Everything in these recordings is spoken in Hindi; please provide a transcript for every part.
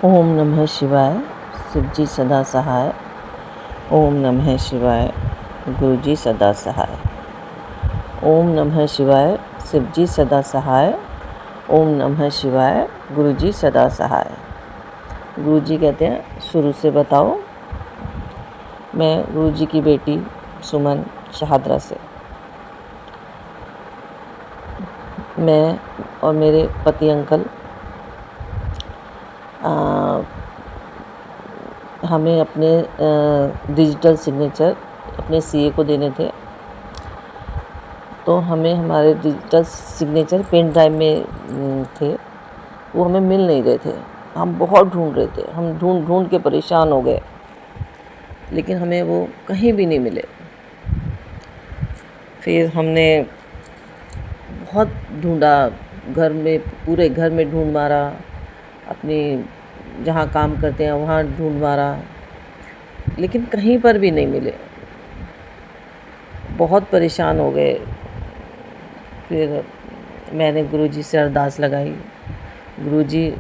ओम नमः शिवाय। शिवजी सदा सहाय। ओम नमः शिवाय। गुरुजी सदा सहाय। ओम नमः शिवाय। शिवजी सदा सहाय। ओम नमः शिवाय। गुरुजी सदा सहाय। गुरुजी कहते हैं शुरू से बताओ। मैं गुरुजी की बेटी सुमन शहादरा से, मैं और मेरे पति अंकल हमें अपने डिजिटल सिग्नेचर अपने सीए को देने थे, तो हमें हमारे डिजिटल सिग्नेचर पेन ड्राइव में थे, वो हमें मिल नहीं रहे थे। हम बहुत ढूंढ रहे थे, हम ढूंढ ढूंढ के परेशान हो गए, लेकिन हमें वो कहीं भी नहीं मिले। फिर हमने बहुत ढूंढा, घर में पूरे घर में ढूंढ मारा, अपनी जहाँ काम करते हैं वहाँ ढूंढ मारा, लेकिन कहीं पर भी नहीं मिले। बहुत परेशान हो गए। फिर मैंने गुरुजी से अरदास लगाई, गुरुजी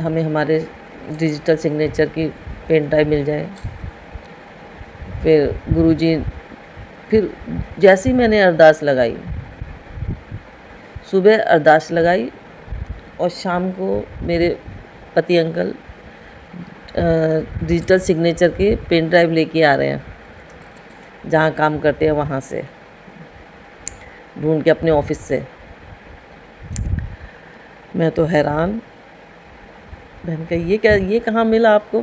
हमें हमारे डिजिटल सिग्नेचर की पेन ड्राइव मिल जाए। फिर जैसे ही मैंने अरदास लगाई, सुबह अरदास लगाई और शाम को मेरे पति अंकल डिजिटल सिग्नेचर की पेन ड्राइव लेके आ रहे हैं, जहाँ काम करते हैं वहाँ से ढूंढ के, अपने ऑफिस से। मैं तो हैरान। मैंने कहा ये कहाँ मिला आपको?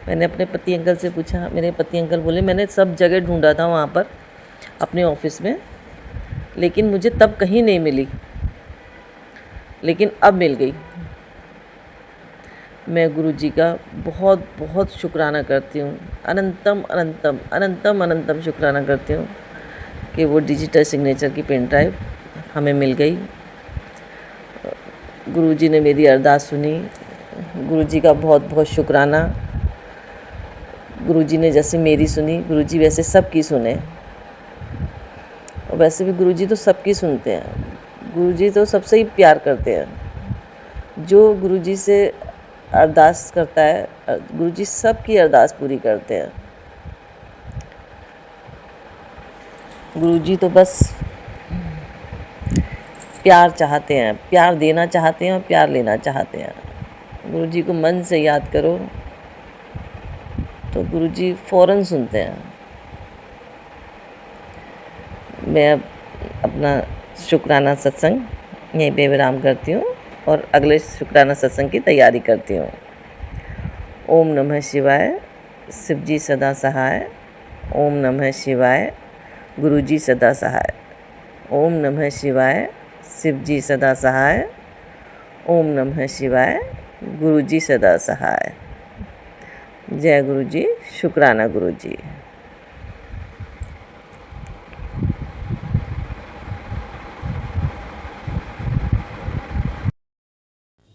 मैंने अपने पति अंकल से पूछा। मेरे पति अंकल बोले मैंने सब जगह ढूंढा था वहाँ पर अपने ऑफिस में, लेकिन मुझे तब कहीं नहीं मिली, लेकिन अब मिल गई। मैं गुरुजी का बहुत बहुत शुक्राना करती हूँ, अनंतम अनंतम अनंतम अनंतम शुक्राना करती हूँ कि वो डिजिटल सिग्नेचर की पेन ड्राइव हमें मिल गई। गुरुजी ने मेरी अरदास सुनी। गुरुजी का बहुत बहुत शुक्राना। गुरुजी ने जैसे मेरी सुनी, गुरुजी वैसे सबकी सुने। और वैसे भी गुरुजी तो सबकी सुनते हैं, गुरुजी तो सबसे ही प्यार करते हैं। जो गुरुजी से अरदास करता है, गुरुजी सबकी अरदास पूरी करते हैं। गुरुजी तो बस प्यार चाहते हैं, प्यार देना चाहते हैं और प्यार लेना चाहते हैं। गुरुजी को मन से याद करो तो गुरुजी फ़ौरन सुनते हैं। मैं अब अपना शुक्राना सत्संग यहीं पे विराम करती हूँ और अगले शुक्राना सत्संग की तैयारी करती हूँ। ओम नमः शिवाय। शिवजी सदा सहाय। ओम नमः शिवाय। गुरुजी सदा सहाय। ओम नमः शिवाय। शिवजी सदा सहाय। ओम नमः शिवाय। गुरुजी सदा सहाय। जय गुरुजी। शुक्राना गुरुजी।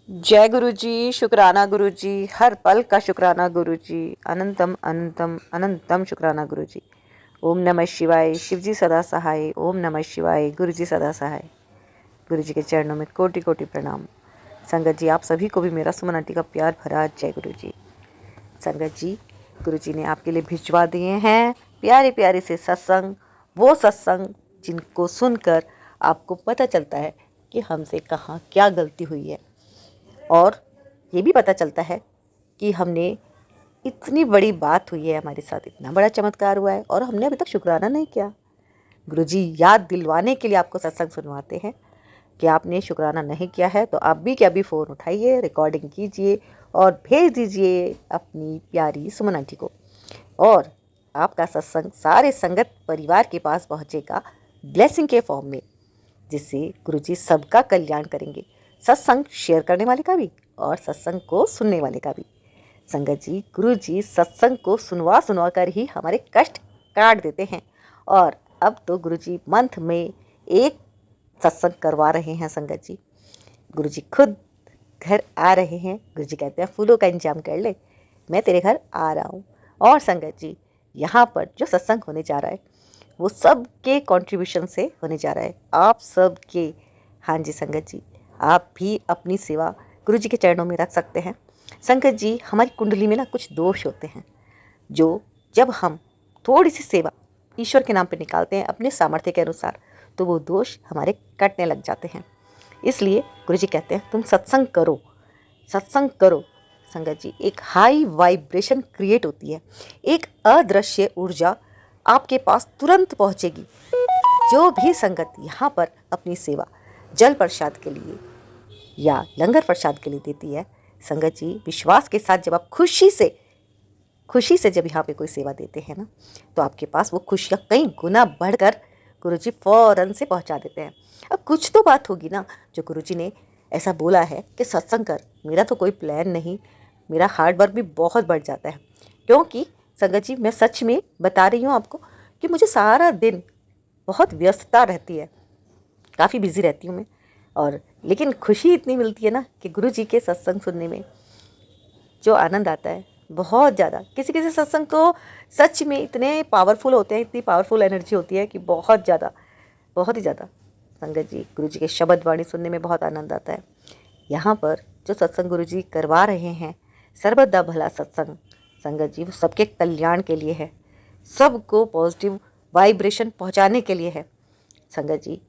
जय गुरुजी। शुक्राना गुरुजी। हर पल का शुक्राना गुरुजी। अनंतम अनंतम अनंतम शुक्राना गुरुजी। ओम नमः शिवाय। शिवजी सदा सहाय। ओम नमः शिवाय। गुरुजी सदा सहाय। गुरुजी के चरणों में कोटि कोटि प्रणाम। संगत जी, आप सभी को भी मेरा सुमन आंटी का प्यार भरा जय गुरुजी। संगत जी, गुरुजी ने आपके लिए भिजवा दिए हैं प्यारे प्यारे से सत्संग, वो सत्संग जिनको सुनकर आपको पता चलता है कि हमसे कहाँ क्या गलती हुई है, और ये भी पता चलता है कि हमने इतनी बड़ी बात हुई है, हमारे साथ इतना बड़ा चमत्कार हुआ है और हमने अभी तक शुक्राना नहीं किया। गुरुजी याद दिलवाने के लिए आपको सत्संग सुनवाते हैं कि आपने शुक्राना नहीं किया है तो आप भी क्या भी फ़ोन उठाइए, रिकॉर्डिंग कीजिए और भेज दीजिए अपनी प्यारी सुमन आंटी को, और आपका सत्संग सारे संगत परिवार के पास पहुँचेगा ब्लेसिंग के फॉर्म में, जिससे गुरुजी सबका कल्याण करेंगे, सत्संग शेयर करने वाले का भी और सत्संग को सुनने वाले का भी। संगत जी, गुरुजी सत्संग को सुनवा सुनवा कर ही हमारे कष्ट काट देते हैं, और अब तो गुरुजी मंथ में एक सत्संग करवा रहे हैं। संगत जी, गुरुजी खुद घर आ रहे हैं। गुरुजी कहते हैं फूलों का इंतजाम कर ले, मैं तेरे घर आ रहा हूँ। और संगत जी, यहाँ पर जो सत्संग होने जा रहा है वो सब के कंट्रीब्यूशन से होने जा रहा है, आप सब के। हाँ जी संगत जी, आप भी अपनी सेवा गुरुजी के चरणों में रख सकते हैं। संगत जी, हमारी कुंडली में ना कुछ दोष होते हैं, जो जब हम थोड़ी सी सेवा ईश्वर के नाम पे निकालते हैं अपने सामर्थ्य के अनुसार, तो वो दोष हमारे कटने लग जाते हैं। इसलिए गुरुजी कहते हैं तुम सत्संग करो, सत्संग करो। संगत जी, एक हाई वाइब्रेशन क्रिएट होती है, एक अदृश्य ऊर्जा आपके पास तुरंत पहुंचेगी। जो भी संगत यहाँ पर अपनी सेवा जल प्रसाद के लिए या लंगर प्रसाद के लिए देती है, संगत जी विश्वास के साथ जब आप खुशी से जब यहाँ पे कोई सेवा देते हैं ना, तो आपके पास वो खुशियाँ कई गुना बढ़कर गुरुजी फ़ौरन से पहुँचा देते हैं। अब कुछ तो बात होगी ना, जो गुरुजी ने ऐसा बोला है कि सत्संग कर। मेरा तो कोई प्लान नहीं, मेरा हार्ड वर्क भी बहुत बढ़ जाता है, क्योंकि संगत जी मैं सच में बता रही हूँ आपको कि मुझे सारा दिन बहुत व्यस्तता रहती है, काफ़ी बिजी रहती हूँ मैं। और लेकिन खुशी इतनी मिलती है ना कि गुरुजी के सत्संग सुनने में जो आनंद आता है बहुत ज़्यादा। किसी किसी सत्संग तो सच में इतने पावरफुल होते हैं, इतनी पावरफुल एनर्जी होती है कि बहुत ज़्यादा, बहुत ही ज़्यादा संगत जी गुरुजी के शब्द वाणी सुनने में बहुत आनंद आता है। यहाँ पर जो सत्संग गुरुजी करवा रहे हैं, सर्वदा भला सत्संग, संगत जी वो सबके कल्याण के लिए है, सबको पॉजिटिव वाइब्रेशन पहुँचाने के लिए है। संगत जी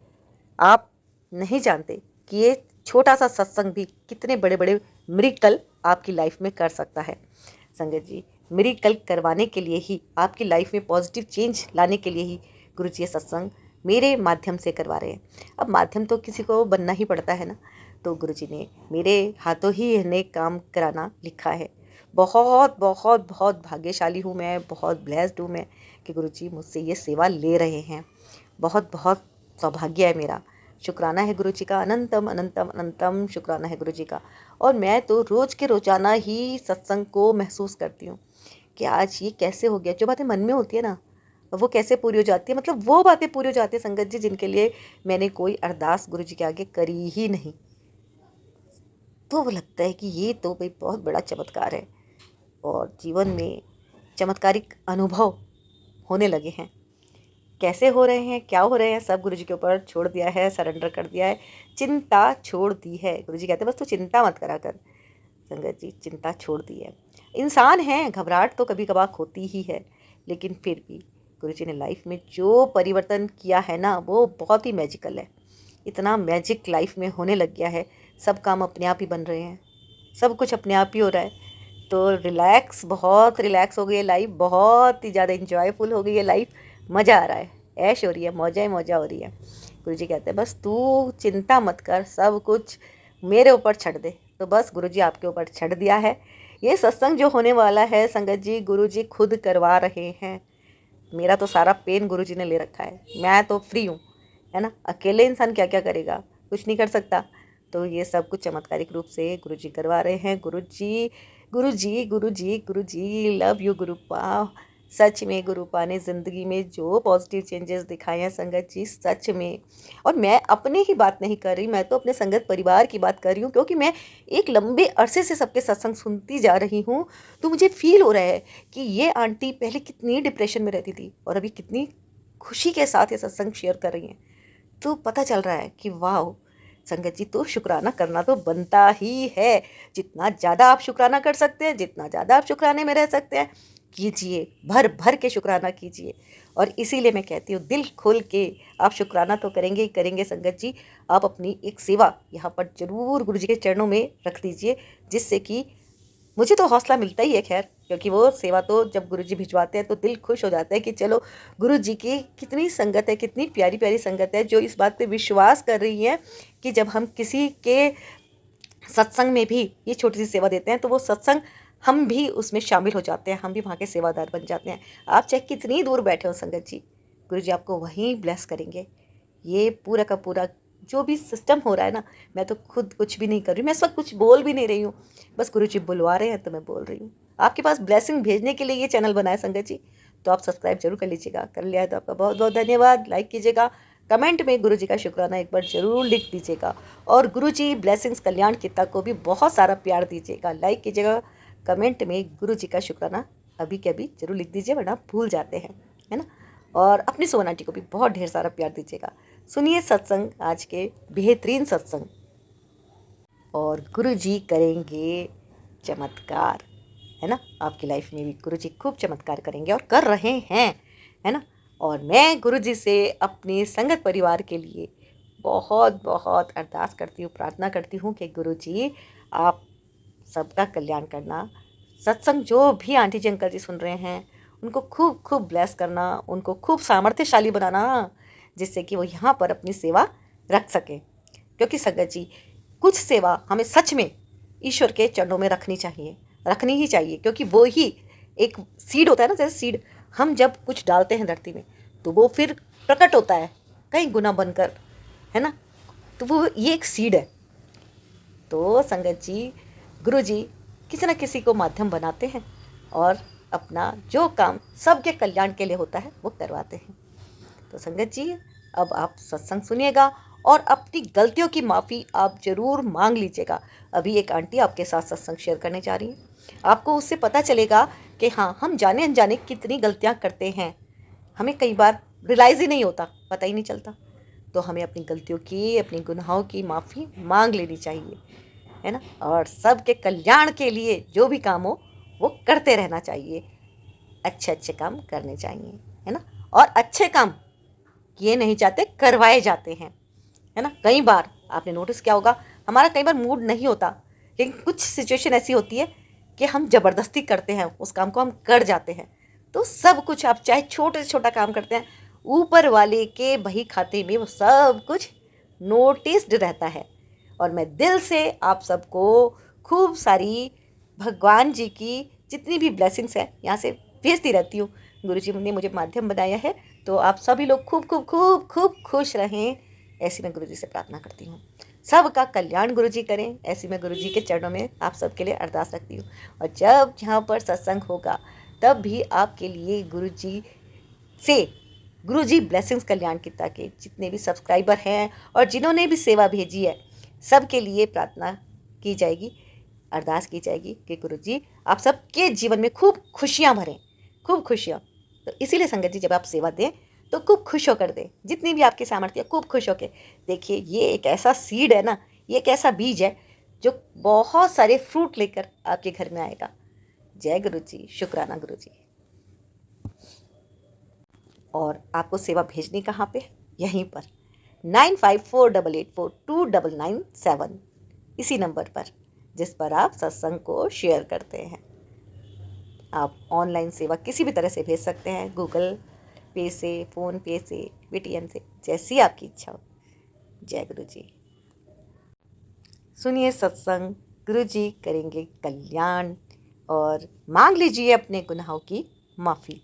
आप नहीं जानते कि ये छोटा सा सत्संग भी कितने बड़े बड़े मिरेकल आपकी लाइफ में कर सकता है। संगत जी मिरेकल करवाने के लिए ही, आपकी लाइफ में पॉजिटिव चेंज लाने के लिए ही गुरुजी ये सत्संग मेरे माध्यम से करवा रहे हैं। अब माध्यम तो किसी को बनना ही पड़ता है ना, तो गुरुजी ने मेरे हाथों ही इन्हें काम कराना लिखा है। बहुत बहुत बहुत भाग्यशाली हूँ मैं, बहुत ब्लेस्ड हूँ मैं कि गुरुजी मुझसे ये सेवा ले रहे हैं। बहुत बहुत सौभाग्य है मेरा। शुक्राना है गुरुजी का, अनंतम अनंतम अनंतम शुक्राना है गुरुजी का। और मैं तो रोज़ के रोज़ाना ही सत्संग को महसूस करती हूँ कि आज ये कैसे हो गया। जो बातें मन में होती है ना, वो कैसे पूरी हो जाती है, मतलब वो बातें पूरी हो जाती है संगत जी जिनके लिए मैंने कोई अरदास गुरुजी के आगे करी ही नहीं। तो वो लगता है कि ये तो भाई बहुत बड़ा चमत्कार है, और जीवन में चमत्कारिक अनुभव होने लगे हैं। कैसे हो रहे हैं, क्या हो रहे हैं, सब गुरुजी के ऊपर छोड़ दिया है, सरेंडर कर दिया है, चिंता छोड़ दी है। गुरुजी कहते हैं बस तू चिंता मत करा कर। संगत जी चिंता छोड़ दी है। इंसान हैं, घबराहट तो कभी कभार होती ही है, लेकिन फिर भी गुरुजी ने लाइफ में जो परिवर्तन किया है ना, वो बहुत ही मैजिकल है। इतना मैजिक लाइफ में होने लग गया है, सब काम अपने आप ही बन रहे हैं, सब कुछ अपने आप ही हो रहा है। तो रिलैक्स, बहुत रिलैक्स हो गई है लाइफ, बहुत ही ज़्यादा इंजॉयफुल हो गई है लाइफ, मज़ा आ रहा है, ऐश हो रही है, मौजा ही मौजा हो रही है। गुरुजी कहते हैं बस तू चिंता मत कर, सब कुछ मेरे ऊपर छੱਡ दे। तो बस गुरुजी आपके ऊपर छੱਡ दिया है। ये सत्संग जो होने वाला है संगत जी, गुरुजी खुद करवा रहे हैं। मेरा तो सारा पेन गुरुजी ने ले रखा है, मैं तो फ्री हूँ, है ना। अकेले इंसान क्या क्या करेगा, कुछ नहीं कर सकता। तो ये सब कुछ चमत्कारिक रूप से गुरुजी करवा रहे हैं। गुरुजी गुरुजी गुरुजी गुरुजी लव यू गुरुपा। सच में गुरुपा ने ज़िंदगी में जो पॉजिटिव चेंजेस दिखाए हैं संगत जी, सच में। और मैं अपने ही बात नहीं कर रही, मैं तो अपने संगत परिवार की बात कर रही हूँ, क्योंकि मैं एक लंबे अरसे से सबके सत्संग सुनती जा रही हूँ। तो मुझे फील हो रहा है कि ये आंटी पहले कितनी डिप्रेशन में रहती थी और अभी कितनी खुशी के साथ ये सत्संग शेयर कर रही हैं। तो पता चल रहा है कि वाह संगत जी, तो शुक्राना करना तो बनता ही है। जितना ज़्यादा आप शुक्राना कर सकते हैं, जितना ज़्यादा आप शुक्राने में रह सकते हैं, कीजिए, भर भर के शुक्राना कीजिए। और इसीलिए मैं कहती हूँ दिल खोल के आप शुक्राना तो करेंगे ही करेंगे संगत जी। आप अपनी एक सेवा यहाँ पर जरूर गुरु जी के चरणों में रख दीजिए, जिससे कि मुझे तो हौसला मिलता ही है खैर, क्योंकि वो सेवा तो जब गुरुजी भिजवाते हैं तो दिल खुश हो जाता है कि चलो गुरुजी की कितनी संगत है, कितनी प्यारी प्यारी संगत है जो इस बात पे विश्वास कर रही है कि जब हम किसी के सत्संग में भी ये छोटी सी सेवा देते हैं तो वो सत्संग हम भी उसमें शामिल हो जाते हैं, हम भी वहाँ के सेवादार बन जाते हैं। आप चाहे कितनी दूर बैठे हो संगत जी, गुरुजी आपको वहीं ब्लेस करेंगे। ये पूरा का पूरा जो भी सिस्टम हो रहा है ना, मैं तो खुद कुछ भी नहीं कर रही, मैं इस वक्त कुछ बोल भी नहीं रही हूँ, बस गुरुजी बुलवा रहे हैं तो मैं बोल रही हूँ। आपके पास ब्लेसिंग भेजने के लिए ये चैनल बनाया संगत जी, तो आप सब्सक्राइब जरूर कर लीजिएगा। कर लिया है तो आपका बहुत बहुत धन्यवाद। लाइक कीजिएगा, कमेंट में गुरुजी का शुक्राना एक बार जरूर लिख दीजिएगा, और गुरुजी ब्लेसिंग्स कल्याण किता को भी बहुत सारा प्यार दीजिएगा। लाइक कीजिएगा, कमेंट में गुरुजी का शुक्राना अभी के अभी जरूर लिख दीजिए, वरना भूल जाते हैं, है ना। और अपनी सोना आंटी को भी बहुत ढेर सारा प्यार दीजिएगा। सुनिए सत्संग, आज के बेहतरीन सत्संग, और गुरुजी करेंगे चमत्कार, है ना। आपकी लाइफ में भी गुरुजी खूब चमत्कार करेंगे और कर रहे हैं, है ना। और मैं गुरुजी से अपने संगत परिवार के लिए बहुत बहुत अरदास करती हूँ, प्रार्थना करती हूँ कि गुरुजी आप सबका कल्याण करना। सत्संग जो भी आंटी जी अंकल जी सुन रहे हैं उनको खूब खूब ब्लेस करना, उनको खूब सामर्थ्यशाली बनाना, जिससे कि वो यहाँ पर अपनी सेवा रख सकें। क्योंकि संगत जी कुछ सेवा हमें सच में ईश्वर के चरणों में रखनी चाहिए, रखनी ही चाहिए, क्योंकि वो ही एक सीड होता है ना। जैसे सीड हम जब कुछ डालते हैं धरती में तो वो फिर प्रकट होता है कई गुना बनकर, है ना। तो वो ये एक सीड है। तो संगत जी गुरु जी किसी न किसी को माध्यम बनाते हैं और अपना जो काम सबके कल्याण के लिए होता है वो करवाते हैं। तो संगत जी अब आप सत्संग सुनिएगा और अपनी गलतियों की माफ़ी आप ज़रूर मांग लीजिएगा। अभी एक आंटी आपके साथ सत्संग शेयर करने जा रही हैं। आपको उससे पता चलेगा कि हाँ, हम जाने अनजाने कितनी गलतियां करते हैं, हमें कई बार रियलाइज़ ही नहीं होता, पता ही नहीं चलता। तो हमें अपनी गलतियों की, अपनी गुनाहों की माफ़ी मांग लेनी चाहिए, है ना। और सबके कल्याण के लिए जो भी काम हो वो करते रहना चाहिए, अच्छे अच्छे काम करने चाहिए, है ना। और अच्छे काम किए नहीं जाते, करवाए जाते हैं, है ना। कई बार आपने नोटिस किया होगा हमारा कई बार मूड नहीं होता, लेकिन कुछ सिचुएशन ऐसी होती है कि हम ज़बरदस्ती करते हैं, उस काम को हम कर जाते हैं। तो सब कुछ आप चाहे छोटे से छोटा काम करते हैं, ऊपर वाले के बही खाते में वो सब कुछ नोटिस्ड रहता है। और मैं दिल से आप सबको खूब सारी भगवान जी की जितनी भी ब्लेसिंग्स हैं यहाँ से भेजती रहती हूँ। गुरु जी ने मुझे माध्यम बनाया है, तो आप सभी लोग खूब खूब खूब खूब खुश रहें, ऐसी मैं गुरु जी से प्रार्थना करती हूँ। सबका कल्याण गुरु जी करें, ऐसी मैं गुरु जी के चरणों में आप सबके लिए अरदास रखती हूँ। और जब यहाँ पर सत्संग होगा तब भी आपके लिए गुरु जी से गुरु जी ब्लेसिंग्स कल्याण की, ताकि जितने भी सब्सक्राइबर हैं और जिन्होंने भी सेवा भेजी है सबके लिए प्रार्थना की जाएगी, अरदास की जाएगी कि गुरु जी आप सबके जीवन में खूब खुशियाँ भरें, खूब खुशियाँ। तो इसीलिए संगत जी जब आप सेवा दें तो खूब खुश होकर दें, जितनी भी आपकी सामर्थ्य खूब खुश होकर। देखिए ये एक ऐसा सीड है ना, ये एक ऐसा बीज है जो बहुत सारे फ्रूट लेकर आपके घर में आएगा। जय गुरु जी, शुक्राना गुरु जी। और आपको सेवा भेजनी कहाँ पे? यहीं पर 9548842997, इसी नंबर पर जिस पर आप सत्संग को शेयर करते हैं। आप ऑनलाइन सेवा किसी भी तरह से भेज सकते हैं, गूगल पे से, फ़ोन पे से, पेटीएम से, जैसी आपकी इच्छा हो। जय गुरु जी। सुनिए सत्संग, गुरु जी करेंगे कल्याण और मांग लीजिए अपने गुनाहों की माफ़ी।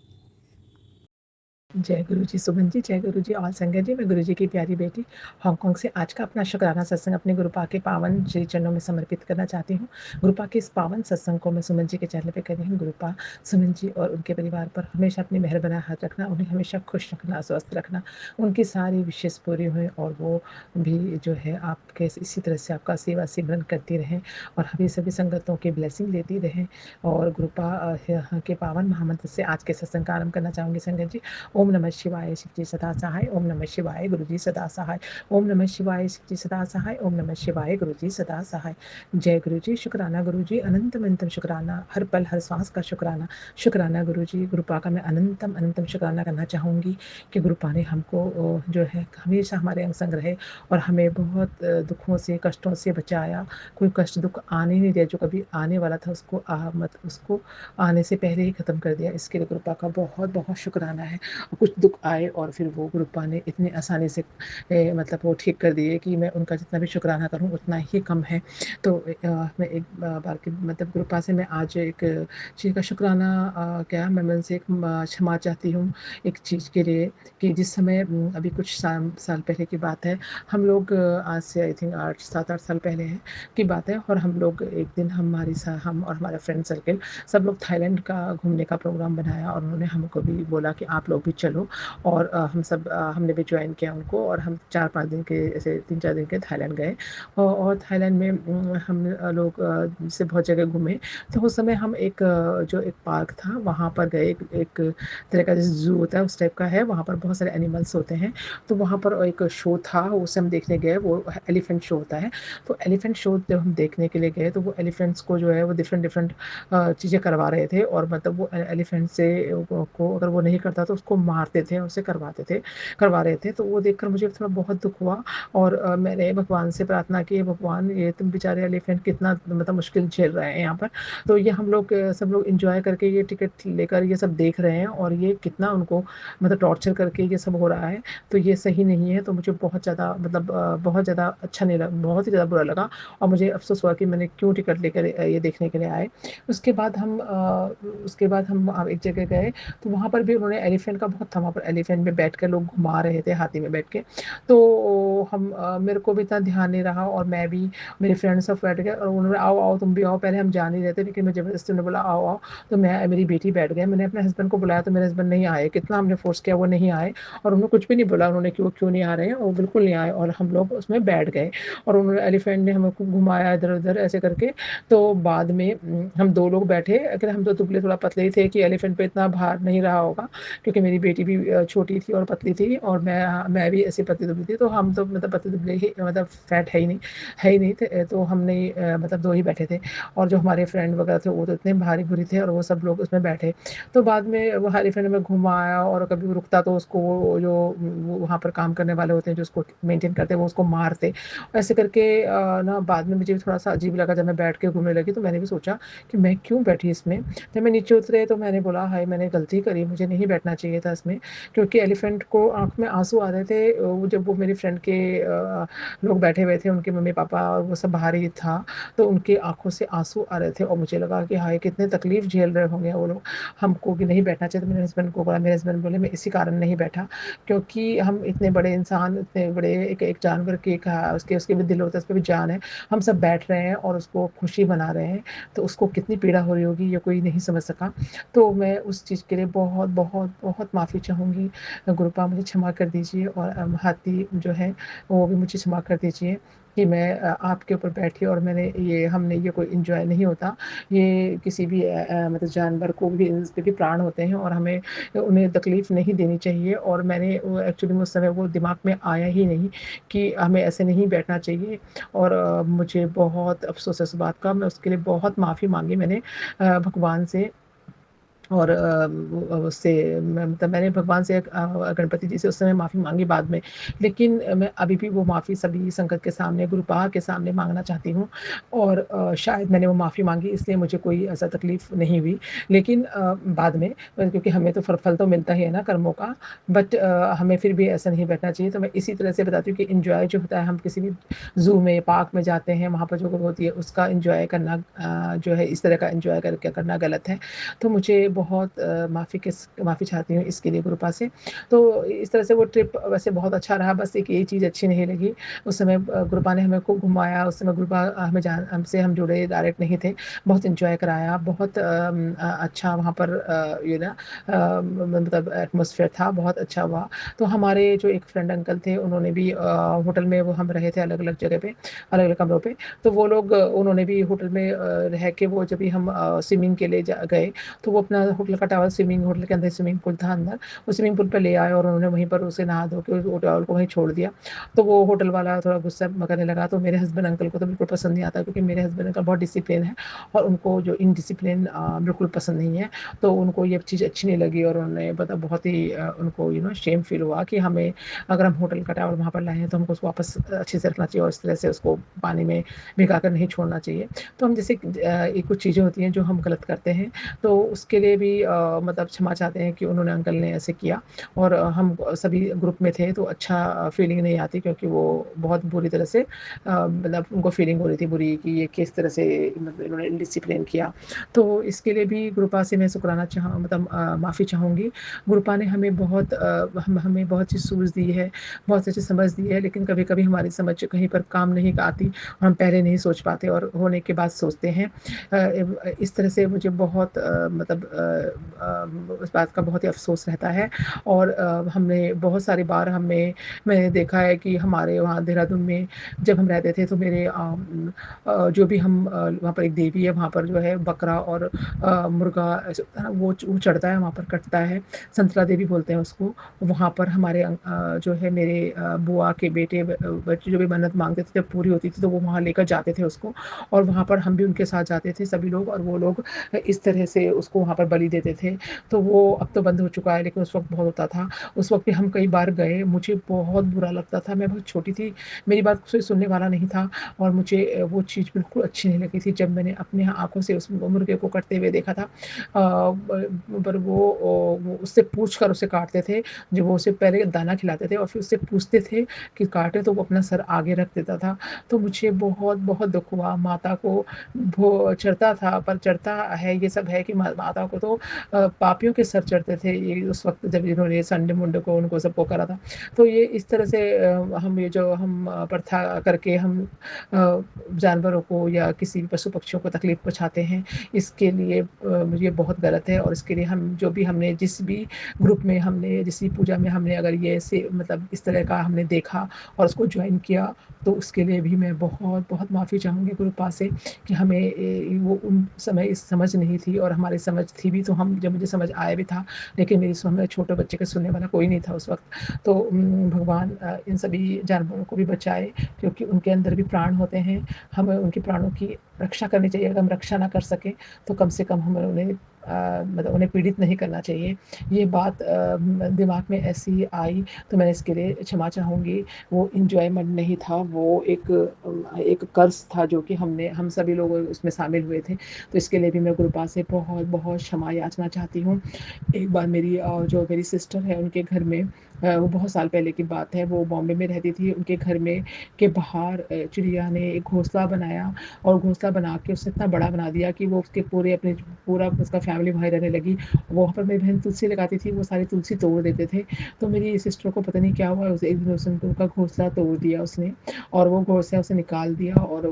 जय गुरु जी। सुमन जी, जय गुरु जी। और संगत जी, मैं गुरु जी की प्यारी बेटी हांगकांग से आज का अपना शुक्राना सत्संग अपने गुरुपा के पावन श्री चरणों में समर्पित करना चाहती हूँ। गुरुपा के इस पावन सत्संग को मैं सुमन जी के चैनल पे कर रही हूँ। गुरुपा सुमन जी और उनके परिवार पर हमेशा अपनी मेहर बना हाथ रखना, उन्हें हमेशा खुश रखना, स्वस्थ रखना, उनकी सारी विशेष पूरी हुई और वो भी जो है आपके इसी तरह से आपका सेवा सिमरन करती रहें और हमें सभी संगतों की ब्लेसिंग लेती रहें। और गुरुपा के पावन महामंत्र से आज के सत्संग का आरंभ करना चाहूँगी संगत जी। ओम नमः शिवाय, शिव जी सदा सहाय। ओम नमः शिवाय, गुरु जी सदा सहाय। ओम नमः शिवाय, शिव जी सदा सहाय। ओम नमः शिवाय, गुरु जी सदा सहाय। जय गुरु जी, शुक्राना गुरु जी, अनंतम अनंतम शुक्राना, हर पल हर सांस का शुक्राना। शुक्राना गुरु जी, गुरुपा का मैं अनंतम अनंतम शुक्राना करना चाहूँगी कि गुरुपा ने हमको जो है हमेशा हमारे अंग संग रहे और हमें बहुत दुखों से, कष्टों से बचाया। कोई कष्ट दुख आने नहीं दिया, जो कभी आने वाला था उसको आने से पहले ही ख़त्म कर दिया। इसके लिए गुरुपा का बहुत बहुत शुक्राना है। कुछ दुख आए और फिर वो गुरुपा ने इतनी आसानी से मतलब वो ठीक कर दिए कि मैं उनका जितना भी शुक्राना करूं उतना ही कम है। तो मैं एक बार के मतलब गुरुपा से मैं आज एक चीज़ का शुक्राना क्या मैं मन से एक क्षमा चाहती हूँ एक चीज़ के लिए कि जिस समय अभी कुछ साल पहले की बात है, हम लोग आज से आई थिंक 7-8 साल पहले है की बात है, और हम लोग एक दिन हम और हमारा फ्रेंड सर्कल सब लोग थाईलैंड का घूमने का प्रोग्राम बनाया और उन्होंने हमको भी बोला कि आप लोग भी चलो। और हमने भी ज्वाइन किया उनको, और हम 4-5 दिन के, ऐसे 3-4 दिन के थाईलैंड गए। और थाईलैंड में हम लोग जैसे बहुत जगह घूमे। तो उस समय हम जो एक पार्क था वहाँ पर गए। एक तरह का जैसे ज़ू होता है उस टाइप का है, वहाँ पर बहुत सारे एनिमल्स होते हैं। तो वहाँ पर एक शो था, उसे हम देखने गए, वो एलिफेंट शो होता है। तो एलिफेंट शो जब हम देखने के लिए गए तो वो एलिफेंट्स को जो है वो डिफरेंट डिफरेंट चीज़ें करवा रहे थे, और मतलब वो एलिफेंट से को अगर वो नहीं करता तो उसको मारते थे और उसे करवा रहे थे। तो वो देखकर मुझे थोड़ा बहुत दुख हुआ, और मैंने भगवान से प्रार्थना की, भगवान ये तुम बेचारे एलिफेंट कितना मतलब मुश्किल झेल रहे हैं यहाँ पर। तो ये हम लोग सब लोग एंजॉय करके ये टिकट लेकर ये सब देख रहे हैं, और ये कितना उनको मतलब टॉर्चर करके ये सब हो रहा है। तो ये सही नहीं है। तो मुझे बहुत ज़्यादा मतलब बहुत ज़्यादा अच्छा नहीं लगा, बहुत ही ज़्यादा बुरा लगा, और मुझे अफ़सोस हुआ कि मैंने क्यों टिकट लेकर ये देखने के लिए आए। उसके बाद हम एक जगह गए, तो वहाँ पर भी उन्होंने एलिफेंट का बहुत था, वहाँ पर एलिफेंट में बैठ कर लोग घुमा रहे थे, हाथी में बैठ के। तो मेरे को भी इतना ध्यान नहीं रहा, और मैं भी, मेरे फ्रेंड्स सब बैठ गए, और उन्होंने आओ आओ तुम भी आओ, पहले हम जा नहीं रहे थे, लेकिन मैं ज़बरदस्ती उन्होंने बोला आओ आओ। तो मैं मेरी बेटी बैठ गए। मैंने अपने हस्बैंड को बुलाया तो मेरे हस्बैंड नहीं आए, कितना हमने फ़ोर्स किया वो नहीं आए, और उन्होंने कुछ भी नहीं बोला, उन्होंने क्यों क्यों नहीं आ रहे हैं, और वो बिल्कुल नहीं आए, और हम लोग उसमें बैठ गए। और उन्होंने एलिफेंट ने हमको घुमाया इधर-उधर ऐसे करके। तो बाद में हम 2 लोग बैठे, अगर हम तो दुबले थोड़ा पतले ही थे कि एलिफेंट पे इतना भार नहीं रहा होगा, क्योंकि मेरी बेटी भी छोटी थी और पतली थी, और मैं भी ऐसी पतली-दुबली थी। तो हम तो मतलब पतले-दुबले ही, मतलब फैट है ही नहीं थे। तो हमने मतलब 2 ही बैठे थे, और जो हमारे फ्रेंड वगैरह थे वो तो इतने भारी-भूरी थे, और वो सब लोग उसमें बैठे। तो बाद में वो एलिफेंट में घुमाया, और कभी वो रुकता तो उसको वो जो वो वहाँ पर काम करने वाले होते हैं जो उसको मेंटेन करते हैं वो उसको मारते। ऐसे करके ना बाद में मुझे भी थोड़ा-सा अजीब लगा, जब मैं बैठ के घूमने लगी तो मैंने भी सोचा कि मैं क्यों बैठी इसमें। जब मैं नीचे उतरे तो मैंने बोला हाय मैंने गलती करी, मुझे नहीं बैठना चाहिए था इसमें, क्योंकि एलिफेंट को आँख में आँसू आ रहे थे। वो जब वो मेरी फ्रेंड के लोग बैठे हुए थे, उनके मम्मी-पापा और वो सब बाहर ही था, तो उनकी आँखों से आँसू आ रहे थे, और मुझे लगा कि हाय कितने तकलीफ़ झेल रहे होंगे वो लोग, हमको भी नहीं बैठना चाहिए। तो मेरे हस्बैंड को बोला, मेरे हस्बैंड बोले मैं इसी कारण नहीं बैठा, क्योंकि हम इतने बड़े इंसान, इतने बड़े एक एक जानवर की एक उसके भी दिल होता है, उसपे भी जान है। हम सब बैठ रहे हैं और उसको खुशी मना रहे हैं, तो उसको कितनी पीड़ा हो रही होगी ये कोई नहीं समझ सका। तो मैं उस चीज़ के लिए बहुत, बहुत, बहुत माफ़ी चाहूँगी। गुरुपा मुझे क्षमा कर दीजिए, और हाथी जो है वो भी मुझे क्षमा कर दीजिए कि मैं आपके ऊपर बैठी, और हमने ये कोई एन्जॉय नहीं होता। ये किसी भी मतलब जानवर को भी, इसके भी प्राण होते हैं, और हमें उन्हें तकलीफ़ नहीं देनी चाहिए। और मैंने वो एक्चुअली में उस समय वो दिमाग में आया ही नहीं कि हमें ऐसे नहीं बैठना चाहिए, और मुझे बहुत अफ़सोस है इस बात का। मैं उसके लिए बहुत माफ़ी माँगी मैंने भगवान से, और उससे मतलब मैंने भगवान से गणपति जी से उस समय माफ़ी माँगी बाद में। लेकिन मैं अभी भी वो माफ़ी सभी संगत के सामने, गुरुपाद के सामने माँगना चाहती हूँ, और शायद मैंने वो माफ़ी माँगी इसलिए मुझे कोई ऐसा तकलीफ़ नहीं हुई। लेकिन बाद में क्योंकि हमें तो फल तो मिलता ही है ना कर्मों का, बट हमें फिर भी ऐसा नहीं बैठना चाहिए। तो मैं इसी तरह से बताती हूँ कि एन्जॉय जो होता है, हम किसी भी ज़ू में, पार्क में जाते हैं, वहाँ पर जो होती है उसका एन्जॉय करना जो है इस तरह का एन्जॉय करके करना गलत है। तो मुझे बहुत माफ़ी चाहती हूँ इसके लिए गुरुपा से। तो इस तरह से वो ट्रिप वैसे बहुत अच्छा रहा, बस एक ये चीज़ अच्छी नहीं लगी। उस समय गुरुपा ने हमें खूब घुमाया, उस समय गुरुपा हमसे हम जुड़े डायरेक्ट नहीं थे। बहुत एन्जॉय कराया, बहुत अच्छा वहाँ पर मतलब एटमॉस्फेयर था, बहुत अच्छा हुआ। तो हमारे जो एक फ्रेंड अंकल थे उन्होंने भी होटल में, वो हम रहे थे अलग-अलग जगह पे, अलग-अलग कमरों पे। तो वो लोग उन्होंने भी होटल में रह के, वो जब भी हम स्विमिंग के लिए गए, तो वो अपना होटल का टॉवल, स्विमिंग होटल के अंदर स्विमिंग पूल था अंदर, वो स्विमिंग पूल पे ले आए, और उन्होंने वहीं पर उसे नहा धो के वो टॉवल को वहीं छोड़ दिया। तो वो होटल वाला थोड़ा गुस्सा करने लगा, तो मेरे हस्बैंड अंकल को तो बिल्कुल पसंद नहीं आता, क्योंकि मेरे हस्बैंड अंकल बहुत डिसिप्लिन है, और उनको जो इनडिसिप्लिन बिल्कुल पसंद नहीं है। तो उनको ये चीज़ अच्छी नहीं लगी, और उन्होंने बहुत ही उनको शेम फील हुआ कि हमें, अगर हम होटल का टॉवल वहाँ पर लाए हैं तो हमको उसको वापस अच्छे से रखना चाहिए, और इस तरह से उसको पानी में भिगा कर नहीं छोड़ना चाहिए। तो हम जैसे ये कुछ चीज़ें होती हैं जो हम गलत करते हैं, तो उसके लिए भी मतलब क्षमा चाहते हैं कि उन्होंने, अंकल ने ऐसे किया, और हम सभी ग्रुप में थे तो अच्छा फीलिंग नहीं आती, क्योंकि वो बहुत बुरी तरह से मतलब उनको फीलिंग हो रही थी बुरी कि ये किस तरह से मतलब इन्होंने इनडिसिप्लिन किया। तो इसके लिए भी गुरुपा से मैं शुक्राना मतलब माफ़ी चाहूँगी। गुरुपा ने हमें हमें बहुत सी सूझ दी है, बहुत अच्छी समझ दी है, लेकिन कभी-कभी हमारी समझ कहीं पर काम नहीं आती, और हम पहले नहीं सोच पाते और होने के बाद सोचते हैं। इस तरह से मुझे बहुत मतलब उस बात का बहुत ही अफ़सोस रहता है। और हमने बहुत सारी बार मैंने देखा है कि हमारे वहाँ देहरादून में जब हम रहते थे तो जो भी वहाँ पर एक देवी है, वहाँ पर जो है बकरा और मुर्गा ऐसे होता है ना, वो चढ़ता है, वहाँ पर कटता है, संतरा देवी बोलते हैं उसको। वहाँ पर जो है मेरे बुआ के बेटे बच्चे जो भी मन्नत माँगते थे, जब पूरी होती थी तो वो वहाँ लेकर जाते थे उसको, और वहाँ पर हम भी उनके साथ जाते थे सभी लोग, और वो लोग इस तरह से उसको वहाँ पर बलि देते थे। तो वो अब तो बंद हो चुका है, लेकिन उस वक़्त बहुत होता था। उस वक़्त भी हम कई बार गए, मुझे बहुत बुरा लगता था, मैं बहुत छोटी थी, मेरी बात कोई सुनने वाला नहीं था, और मुझे वो चीज़ बिल्कुल अच्छी नहीं लगी थी जब मैंने अपने आँखों से उस मुर्गे को कटते हुए देखा था। पर वो उससे पूछ कर उसे काटते थे, जो वो उसे पहले दाना खिलाते थे और फिर उससे पूछते थे कि काटे, तो वो अपना सर आगे रख देता था। तो मुझे बहुत बहुत दुःख हुआ, माता को वो चढ़ता था, पर चढ़ता है, ये सब है कि माता को तो पापियों के सर चढ़ते थे, ये उस वक़्त जब इन्होंने संडे-मुंडे को उनको सबको करा था। तो ये इस तरह से हम प्रथा करके हम जानवरों को या किसी भी पशु-पक्षियों को तकलीफ़ पहुँचाते हैं, इसके लिए ये बहुत गलत है, और इसके लिए हम जो भी हमने जिस भी ग्रुप में हमने जिस भी पूजा में हमने अगर ये ऐसे मतलब इस तरह का हमने देखा और उसको जॉइन किया, तो उसके लिए भी मैं बहुत-बहुत माफ़ी चाहूँगी गुरुपा से कि हमें वो उन समय समझ नहीं थी, और हमारी समझ थी भी तो हम जब मुझे समझ आया भी था, लेकिन मेरी समझ छोटे बच्चे के सुनने वाला कोई नहीं था उस वक़्त। तो भगवान इन सभी जानवरों को भी बचाए, क्योंकि उनके अंदर भी प्राण होते हैं। हमें उनके प्राणों की रक्षा करनी चाहिए, अगर हम रक्षा ना कर सकें, तो कम से कम हमें मतलब उन्हें पीड़ित नहीं करना चाहिए। ये बात दिमाग में ऐसी आई, तो मैं इसके लिए क्षमा चाहूँगी। वो एन्जॉयमेंट नहीं था, वो एक कर्स था जो कि हम सभी लोग उसमें शामिल हुए थे। तो इसके लिए भी मैं गुरुपा से बहुत-बहुत क्षमा याचना चाहती हूँ। एक बार जो मेरी सिस्टर है उनके घर में वो बहुत साल पहले की बात है, वो बॉम्बे में रहती थी, उनके घर में के बाहर चिड़िया ने एक घोंसला बनाया, और घोंसला बना के उसे इतना बड़ा बना दिया कि वो उसके पूरा उसका फैमिली वहीं रहने लगी। वहाँ पर मेरी बहन तुलसी लगाती थी, वो सारी तुलसी तोड़ देते थे। तो मेरी सिस्टर को पता नहीं क्या हुआ, उसे एक दिन उसने उनका घोंसला तोड़ दिया उसने, और वो घोंसला उसे निकाल दिया, और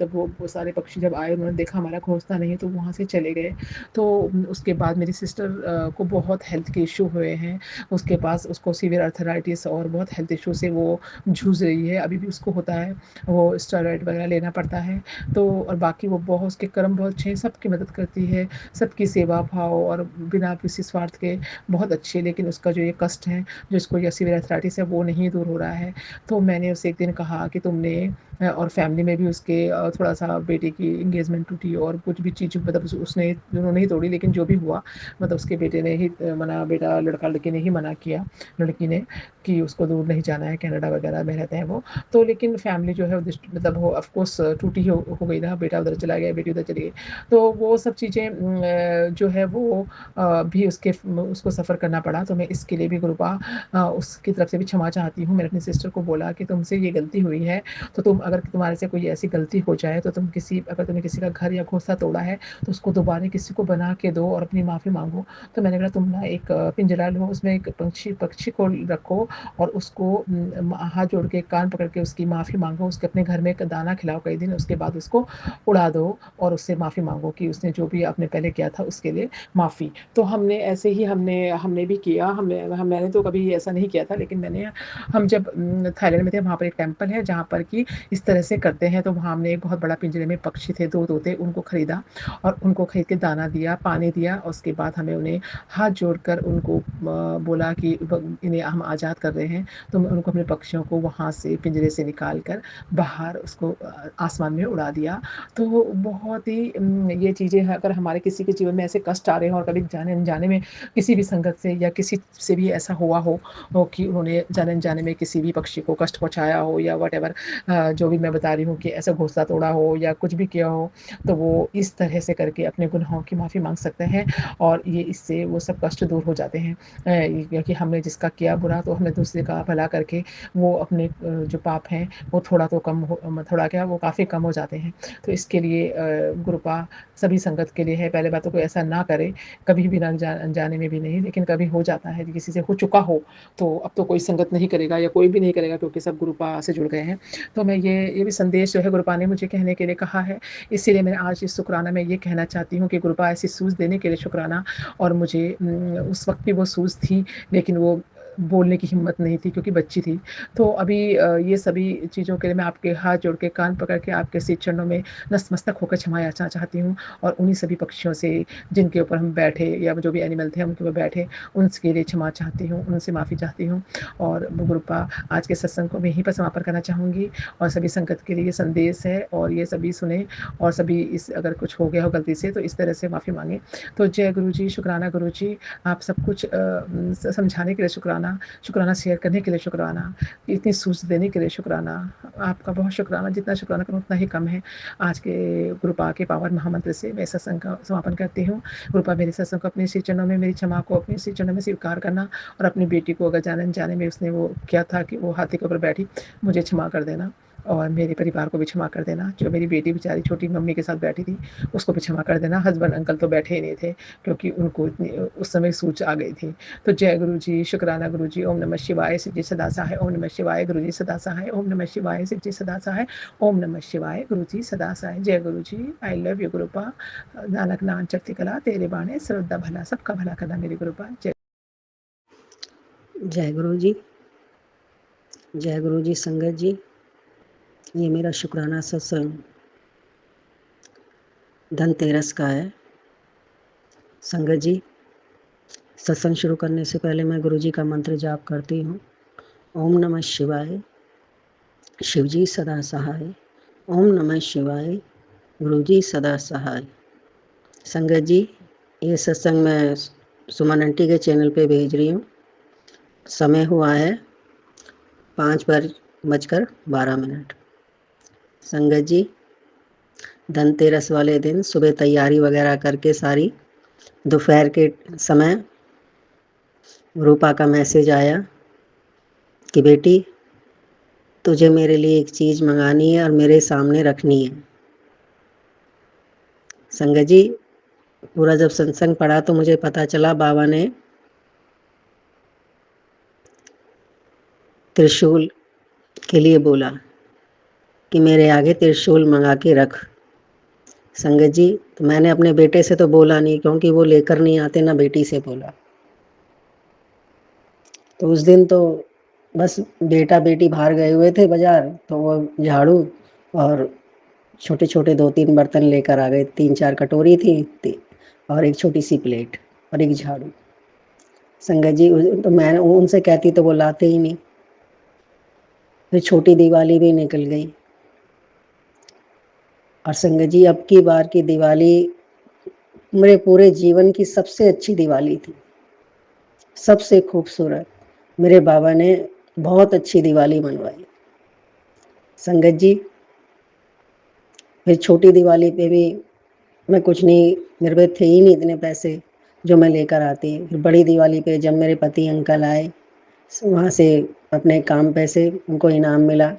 तब वो सारे पक्षी जब आए, उन्होंने देखा हमारा घोंसला नहीं है, तो वहाँ से चले गए। तो उसके बाद मेरी सिस्टर को बहुत हेल्थ के इश्यू हुए हैं। उसको सीवियर आर्थराइटिस और बहुत हेल्थ इश्यू से वो जूझ रही है, अभी भी उसको होता है, वो स्टेरॉइड वगैरह लेना पड़ता है। तो और बाकी वो बहुत उसके कर्म बहुत अच्छे हैं, सबकी मदद करती है, सबकी सेवा भाव और बिना किसी स्वार्थ के बहुत अच्छी है। लेकिन उसका जो ये कष्ट है, जो इसको ये सीवियर आर्थराइटिस है, वो नहीं दूर हो रहा है। तो मैंने उसे एक दिन कहा कि तुमने और फैमिली में भी उसके थोड़ा-सा बेटे की एंगेजमेंट टूटी, और कुछ भी चीज़ मतलब उसने उन्होंने ही तोड़ी, लेकिन जो भी हुआ मतलब उसके बेटे ने ही लड़का-लड़की ने ही मना किया, लड़की ने, कि उसको दूर नहीं जाना है, कनाडा वगैरह में रहते हैं वो। तो लेकिन फैमिली जो है मतलब वो ऑफ कोर्स टूटी हो गई ना, बेटा उधर चला गया, बेटी उधर चली गई। तो वो सब चीज़ें जो है वो भी उसको सफ़र करना पड़ा। तो मैं इसके लिए भी उसकी तरफ से भी क्षमा चाहती हूँ। मैंने अपनी सिस्टर को बोला कि तुमसे ये गलती हुई है, तो अगर तुम्हारे से कोई ऐसी गलती हो जाए, तो अगर तुमने किसी का घर या घोंसला तोड़ा है, तो उसको दोबारा किसी को बना के दो और अपनी माफ़ी माँगो। तो मैंने कहा तुम ना एक पिंजरा लो, उसमें एक पक्षी को रखो, और उसको हाथ जोड़ के कान पकड़ के उसकी माफ़ी माँगो, उसके अपने घर में एक दाना खिलाओ कई दिन, उसके बाद उसको उड़ा दो, और उससे माफ़ी माँगो कि उसने जो भी आपने पहले किया था उसके लिए माफ़ी। तो हमने ऐसे ही हमने हमने भी किया, मैंने तो कभी ऐसा नहीं किया था, लेकिन हम जब थाईलैंड में थे, वहाँ पर एक टेम्पल है जहाँ पर कि इस तरह से करते हैं। तो वहाँ हमने एक बहुत बड़ा पिंजरे में पक्षी थे, 2 तोते, उनको खरीदा, और उनको खरीद के दाना दिया, पानी दिया, और उसके बाद हमें उन्हें हाथ जोड़कर उनको बोला कि इन्हें हम आज़ाद कर रहे हैं। तो उनको अपने पक्षियों को वहाँ से पिंजरे से निकाल कर बाहर उसको आसमान में उड़ा दिया। तो बहुत ही ये चीज़ें अगर हमारे किसी के जीवन में ऐसे कष्ट आ रहे हों, और कभी जाने-अनजाने में किसी भी संगत से या किसी से भी ऐसा हुआ हो कि उन्होंने जाने-अनजाने में किसी भी पक्षी को कष्ट पहुँचाया हो, या व्हाटएवर जो भी मैं बता रही हूँ कि ऐसा घोंसला तोड़ा हो या कुछ भी किया हो, तो वो इस तरह से करके अपने गुनाहों की माफ़ी माँग सकते हैं, और ये इससे वो सब कष्ट दूर हो जाते हैं। क्योंकि हमने जिसका किया बुरा तो हमने दूसरे का भला करके वो अपने जो पाप हैं वो थोड़ा तो कम हो, थोड़ा क्या वो काफ़ी कम हो जाते हैं। तो इसके लिए कृपा सभी संगत के लिए है। पहले बात तो कोई ऐसा ना करे, कभी भी ना अनजाने में भी नहीं, लेकिन कभी हो जाता है किसी से हो चुका हो तो अब तो कोई संगत नहीं करेगा या कोई भी नहीं करेगा, क्योंकि सब गुरुपा से जुड़ गए हैं। तो मैं ये भी संदेश जो है गुरुपा ने मुझे कहने के लिए कहा है, इसीलिए मैं आज इस शुक्राना में ये कहना चाहती हूँ कि गुरुपा ऐसी सूझ देने के लिए शुक्राना। और मुझे उस वक्त भी वो सूझ थी, लेकिन वो बोलने की हिम्मत नहीं थी क्योंकि बच्ची थी। तो अभी ये सभी चीज़ों के लिए मैं आपके हाथ जोड़ के कान पकड़ के आपके श्री चरणों में नतमस्तक होकर क्षमा याचना चाहती हूँ। और उन्हीं सभी पक्षियों से जिनके ऊपर हम बैठे या जो भी एनिमल थे हम उनके ऊपर बैठे, उनके लिए क्षमा चाहती हूँ, उनसे माफ़ी चाहती हूँ। और गुरुपा आज के सत्संग को मैं यहीं पर समापन करना चाहूँगी। और सभी संगत के लिए ये संदेश है और ये सभी सुने, और सभी इस अगर कुछ हो गया हो गलती से तो इस तरह से माफ़ी मांगे। तो जय गुरु जी, शुक्राना गुरु जी, आप सब कुछ समझाने के लिए शुक्राना, शुक्राना शेयर करने के लिए शुक्राना, इतनी सूझ देने के लिए शुक्राना। आपका बहुत शुक्राना, जितना शुक्राना करूँ उतना ही कम है। आज के गुरुपा के पावन महामंत्र से मैं सत्संग का समापन करती हूँ। गुरुपा मेरे सत्संग को अपने श्री चरणों में, मेरी क्षमा को अपने श्री चरणों में स्वीकार करना, और अपनी बेटी को अगर जाने अनजाने में उसने वो किया था कि वो हाथी के ऊपर बैठी, मुझे क्षमा कर देना। और मेरे परिवार को भी क्षमा कर देना। जो मेरी बेटी बेचारी छोटी मम्मी के साथ बैठी थी उसको भी क्षमा कर देना। हस्बैंड अंकल तो बैठे ही नहीं थे क्योंकि उनको इतनी उस समय सूझ आ गई थी। तो जय गुरु जी, शुक्राना गुरु जी। ओम नमः शिवाय, शिव जी सदा सहाय। ओम नमः शिवाय, गुरु जी सदा सहाय। ओम नमः शिवाय, शिव जी सदा सहाय। ओम नमः शिवाय, गुरु जी सदा सहाय। जय गुरु जी। आई लव यू गुरुपा। नानक नाम चढ़ती कला तेरे बाणे, श्रद्धा भला सबका भला करना मेरी गुरुपा। जय गुरु जी, जय गुरु जी। संगत जी, ये मेरा शुक्राना सत्संग धनतेरस का है। संगत जी, सत्संग शुरू करने से पहले मैं गुरु जी का मंत्र जाप करती हूँ। ओम नमः शिवाय, शिव जी सदा सहाय। ओम नमः शिवाय, गुरु जी सदा सहाय। संगत जी, ये सत्संग मैं सुमन आंटी के चैनल पे भेज रही हूँ। समय हुआ है 5:12। संगत जी, धनतेरस वाले दिन सुबह तैयारी वगैरह करके सारी, दोपहर के समय रूपा का मैसेज आया कि बेटी तुझे मेरे लिए एक चीज़ मंगानी है और मेरे सामने रखनी है। संगत जी, पूरा जब सत्संग पढ़ा तो मुझे पता चला बाबा ने त्रिशूल के लिए बोला कि मेरे आगे त्रिशूल मंगा के रख। संगत जी, तो मैंने अपने बेटे से तो बोला नहीं क्योंकि वो लेकर नहीं आते, ना बेटी से बोला। तो उस दिन तो बस बेटा बेटी बाहर गए हुए थे बाजार, तो वो झाड़ू और छोटे छोटे 2-3 बर्तन लेकर आ गए। 3-4 कटोरी थी और एक छोटी सी प्लेट और एक झाड़ू। संगत जी, तो मैं उनसे कहती तो वो लाते ही नहीं। फिर छोटी दिवाली भी निकल गई। और संगत जी, अब की बार की दिवाली मेरे पूरे जीवन की सबसे अच्छी दिवाली थी, सबसे खूबसूरत। मेरे बाबा ने बहुत अच्छी दिवाली मनवाई। संगत जी, फिर छोटी दिवाली पे भी मैं कुछ नहीं, मेरे पे थे ही नहीं इतने पैसे जो मैं लेकर आती। फिर बड़ी दिवाली पे जब मेरे पति अंकल आए, वहाँ से अपने काम पैसे उनको इनाम मिला,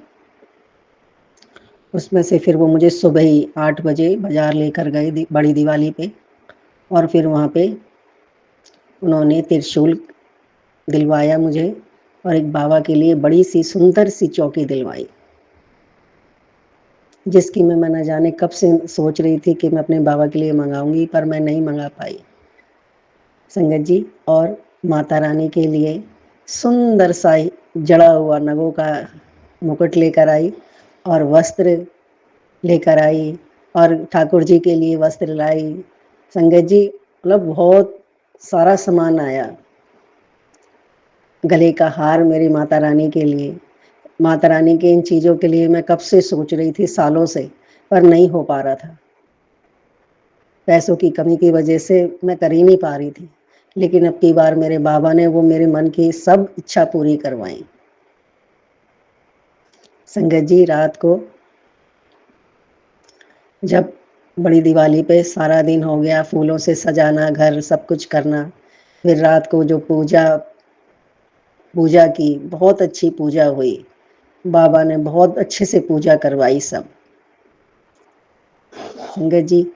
उसमें से फिर वो मुझे सुबह ही 8 बजे बाज़ार लेकर गए बड़ी दिवाली पे। और फिर वहाँ पे उन्होंने त्रिशूल दिलवाया मुझे और एक बाबा के लिए बड़ी सी सुंदर सी चौकी दिलवाई, जिसकी मैं न जाने कब से सोच रही थी कि मैं अपने बाबा के लिए मंगाऊंगी, पर मैं नहीं मंगा पाई। संगत जी, और माता रानी के लिए सुंदर सा जड़ा हुआ नगों का मुकुट लेकर आई और वस्त्र लेकर आई, और ठाकुर जी के लिए वस्त्र लाई। संगत जी, मतलब बहुत सारा सामान आया। गले का हार मेरी माता रानी के लिए, माता रानी के इन चीज़ों के लिए मैं कब से सोच रही थी, सालों से, पर नहीं हो पा रहा था। पैसों की कमी की वजह से मैं कर ही नहीं पा रही थी। लेकिन अब की बार मेरे बाबा ने वो मेरे मन की सब इच्छा पूरी करवाई। संगत जी, रात को जब बड़ी दिवाली पे सारा दिन हो गया, फूलों से सजाना, घर सब कुछ करना, फिर रात को जो पूजा की, बहुत अच्छी पूजा हुई। बाबा ने बहुत अच्छे से पूजा करवाई सब। संगत जी,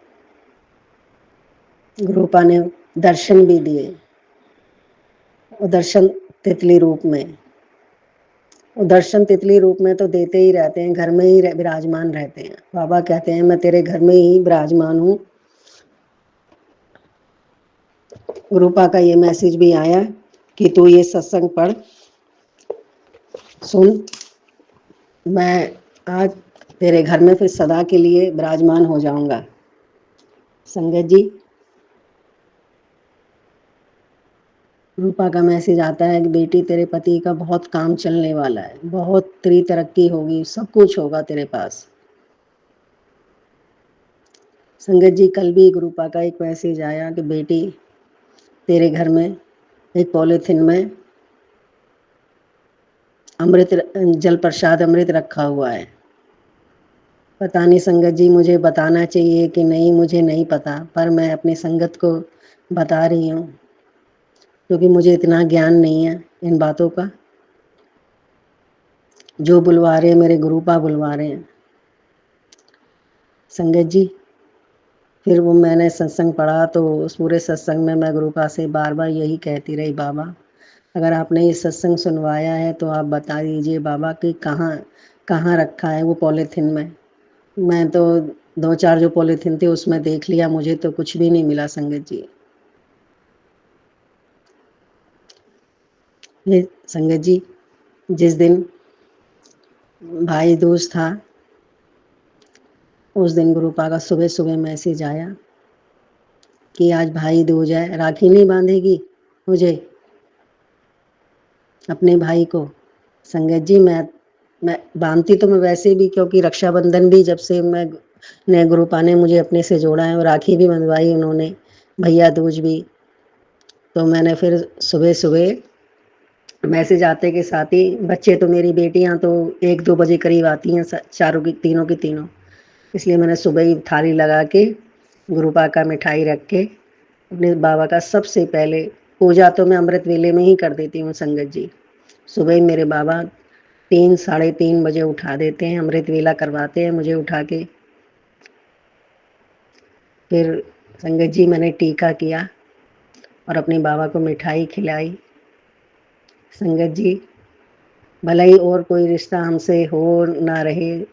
गुरुपा ने दर्शन भी दिए, और दर्शन तितली रूप में। और दर्शन तितली रूप में तो देते ही रहते हैं, घर में ही विराजमान रहते हैं। बाबा कहते हैं मैं तेरे घर में ही विराजमान हूँ। गुरुपा का ये मैसेज भी आया कि तू ये सत्संग पढ़, सुन, मैं आज तेरे घर में फिर सदा के लिए विराजमान हो जाऊंगा। संगत जी, रूपा का मैसेज आता है कि बेटी तेरे पति का बहुत काम चलने वाला है, बहुत तेरी तरक्की होगी, सब कुछ होगा तेरे पास। संगत जी, कल भी रूपा का एक मैसेज आया कि बेटी तेरे घर में एक पॉलीथिन में अमृत, जल प्रसाद अमृत रखा हुआ है। पता नहीं संगत जी मुझे बताना चाहिए कि नहीं, मुझे नहीं पता, पर मैं अपनी संगत को बता रही हूँ क्योंकि मुझे इतना ज्ञान नहीं है इन बातों का। जो बुलवा रहे हैं मेरे गुरुपा बुलवा रहे हैं। संगत जी, फिर वो मैंने सत्संग पढ़ा तो उस पूरे सत्संग में मैं गुरुपा से बार बार यही कहती रही, बाबा अगर आपने ये सत्संग सुनवाया है तो आप बता दीजिए बाबा कि कहाँ कहाँ रखा है वो पॉलीथिन में। मैं तो 2-4 जो पॉलीथिन थे उसमें देख लिया, मुझे तो कुछ भी नहीं मिला संगत जी। ये संगत जी, जिस दिन भाई दूज था उस दिन गुरुपा का सुबह सुबह मैसेज आया कि आज भाई दूज है, राखी नहीं बांधेगी मुझे अपने भाई को। संगत जी, मैं बांधती तो मैं वैसे भी, क्योंकि रक्षाबंधन भी जब से मैं गुरुपा ने मुझे अपने से जोड़ा है और राखी भी बंधवाई उन्होंने, भैया दूज भी। तो मैंने फिर सुबह सुबह मैसेज आते के साथ ही, बच्चे तो मेरी बेटियां तो 1-2 बजे करीब आती हैं, चारों की तीनों, इसलिए मैंने सुबह ही थाली लगा के गुरुपा का मिठाई रख के अपने बाबा का सबसे पहले पूजा तो मैं अमृत वेले में ही कर देती हूँ। संगत जी, सुबह ही मेरे बाबा 3-3:30 बजे उठा देते हैं, अमृत वेला करवाते हैं मुझे उठा के। फिर संगत जी मैंने टीका किया और अपने बाबा को मिठाई खिलाई। संगत जी, भले ही और कोई रिश्ता हमसे हो ना रहे,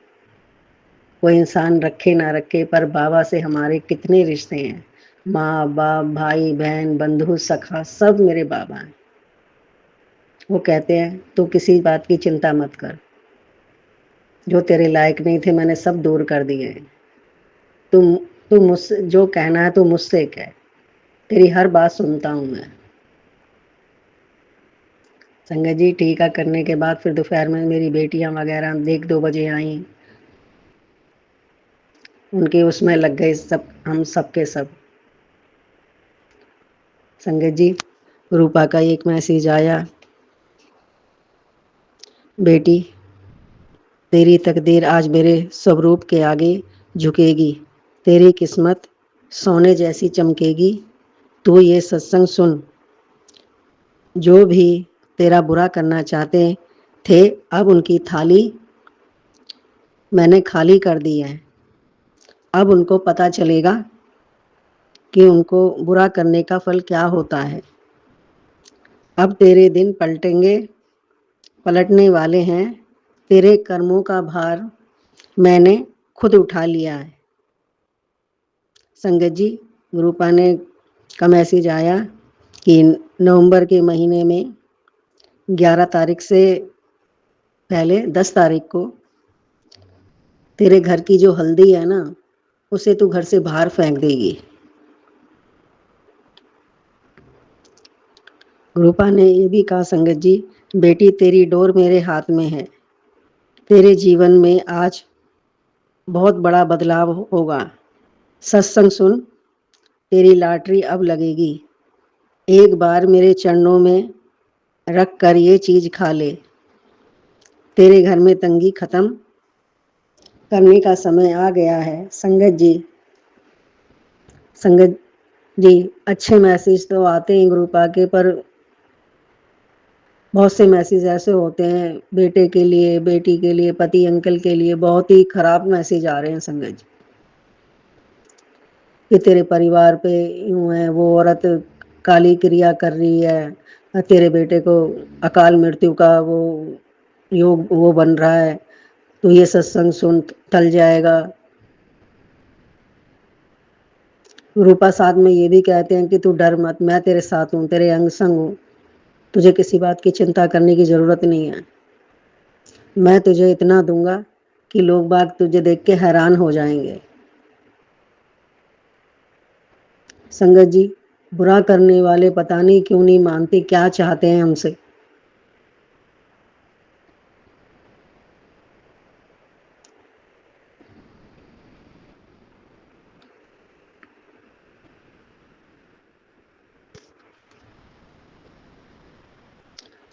कोई इंसान रखे ना रखे, पर बाबा से हमारे कितने रिश्ते हैं। माँ बाप, भाई बहन, बंधु सखा, सब मेरे बाबा हैं। वो कहते हैं तू किसी बात की चिंता मत कर, जो तेरे लायक नहीं थे मैंने सब दूर कर दिए हैं। तुम तू मुझसे जो कहना है तू मुझसे कह, तेरी हर बात सुनता हूँ मैं। संगत जी, टीका करने के बाद फिर दोपहर में मेरी बेटियां वगैरह 1-2 बजे आई, उनके उसमें लग गए सब, हम सब के सब। संगत जी, रूपा का एक मैसेज आया, बेटी तेरी तकदीर आज मेरे स्वरूप के आगे झुकेगी, तेरी किस्मत सोने जैसी चमकेगी। तू ये सत्संग सुन, जो भी तेरा बुरा करना चाहते थे अब उनकी थाली मैंने खाली कर दी है। अब उनको पता चलेगा कि उनको बुरा करने का फल क्या होता है। अब तेरे दिन पलटने वाले हैं, तेरे कर्मों का भार मैंने खुद उठा लिया है। संगत जी, गुरुपा ने का मैसेज आया कि नवंबर के महीने में 11 तारीख से पहले 10 तारीख को तेरे घर की जो हल्दी है ना, उसे तू घर से बाहर फेंक देगी। गुरुपा ने ये भी कहा, संगत जी बेटी तेरी डोर मेरे हाथ में है, तेरे जीवन में आज बहुत बड़ा बदलाव होगा। सत्संग सुन, तेरी लॉटरी अब लगेगी। एक बार मेरे चरणों में रख कर ये चीज खा ले, तेरे घर में तंगी खत्म करने का समय आ गया है। संगत जी, संगत जी, अच्छे मैसेज तो आते हैं ग्रुप आके, पर बहुत से मैसेज ऐसे होते हैं बेटे के लिए, बेटी के लिए, पति अंकल के लिए, बहुत ही खराब मैसेज आ रहे हैं संगत जी, कि तेरे परिवार पे यूं है, वो औरत काली क्रिया कर रही है, तेरे बेटे को अकाल मृत्यु का वो योग वो बन रहा है, तो ये सत्संग सुन टल जाएगा। रूपा साथ में ये भी कहते हैं कि तू डर मत, मैं तेरे साथ हूँ, तेरे अंग संग हूँ, तुझे किसी बात की चिंता करने की जरूरत नहीं है। मैं तुझे इतना दूंगा कि लोग बाग तुझे देख के हैरान हो जाएंगे। संगत जी, बुरा करने वाले पता नहीं क्यों नहीं मानते, क्या चाहते हैं हमसे।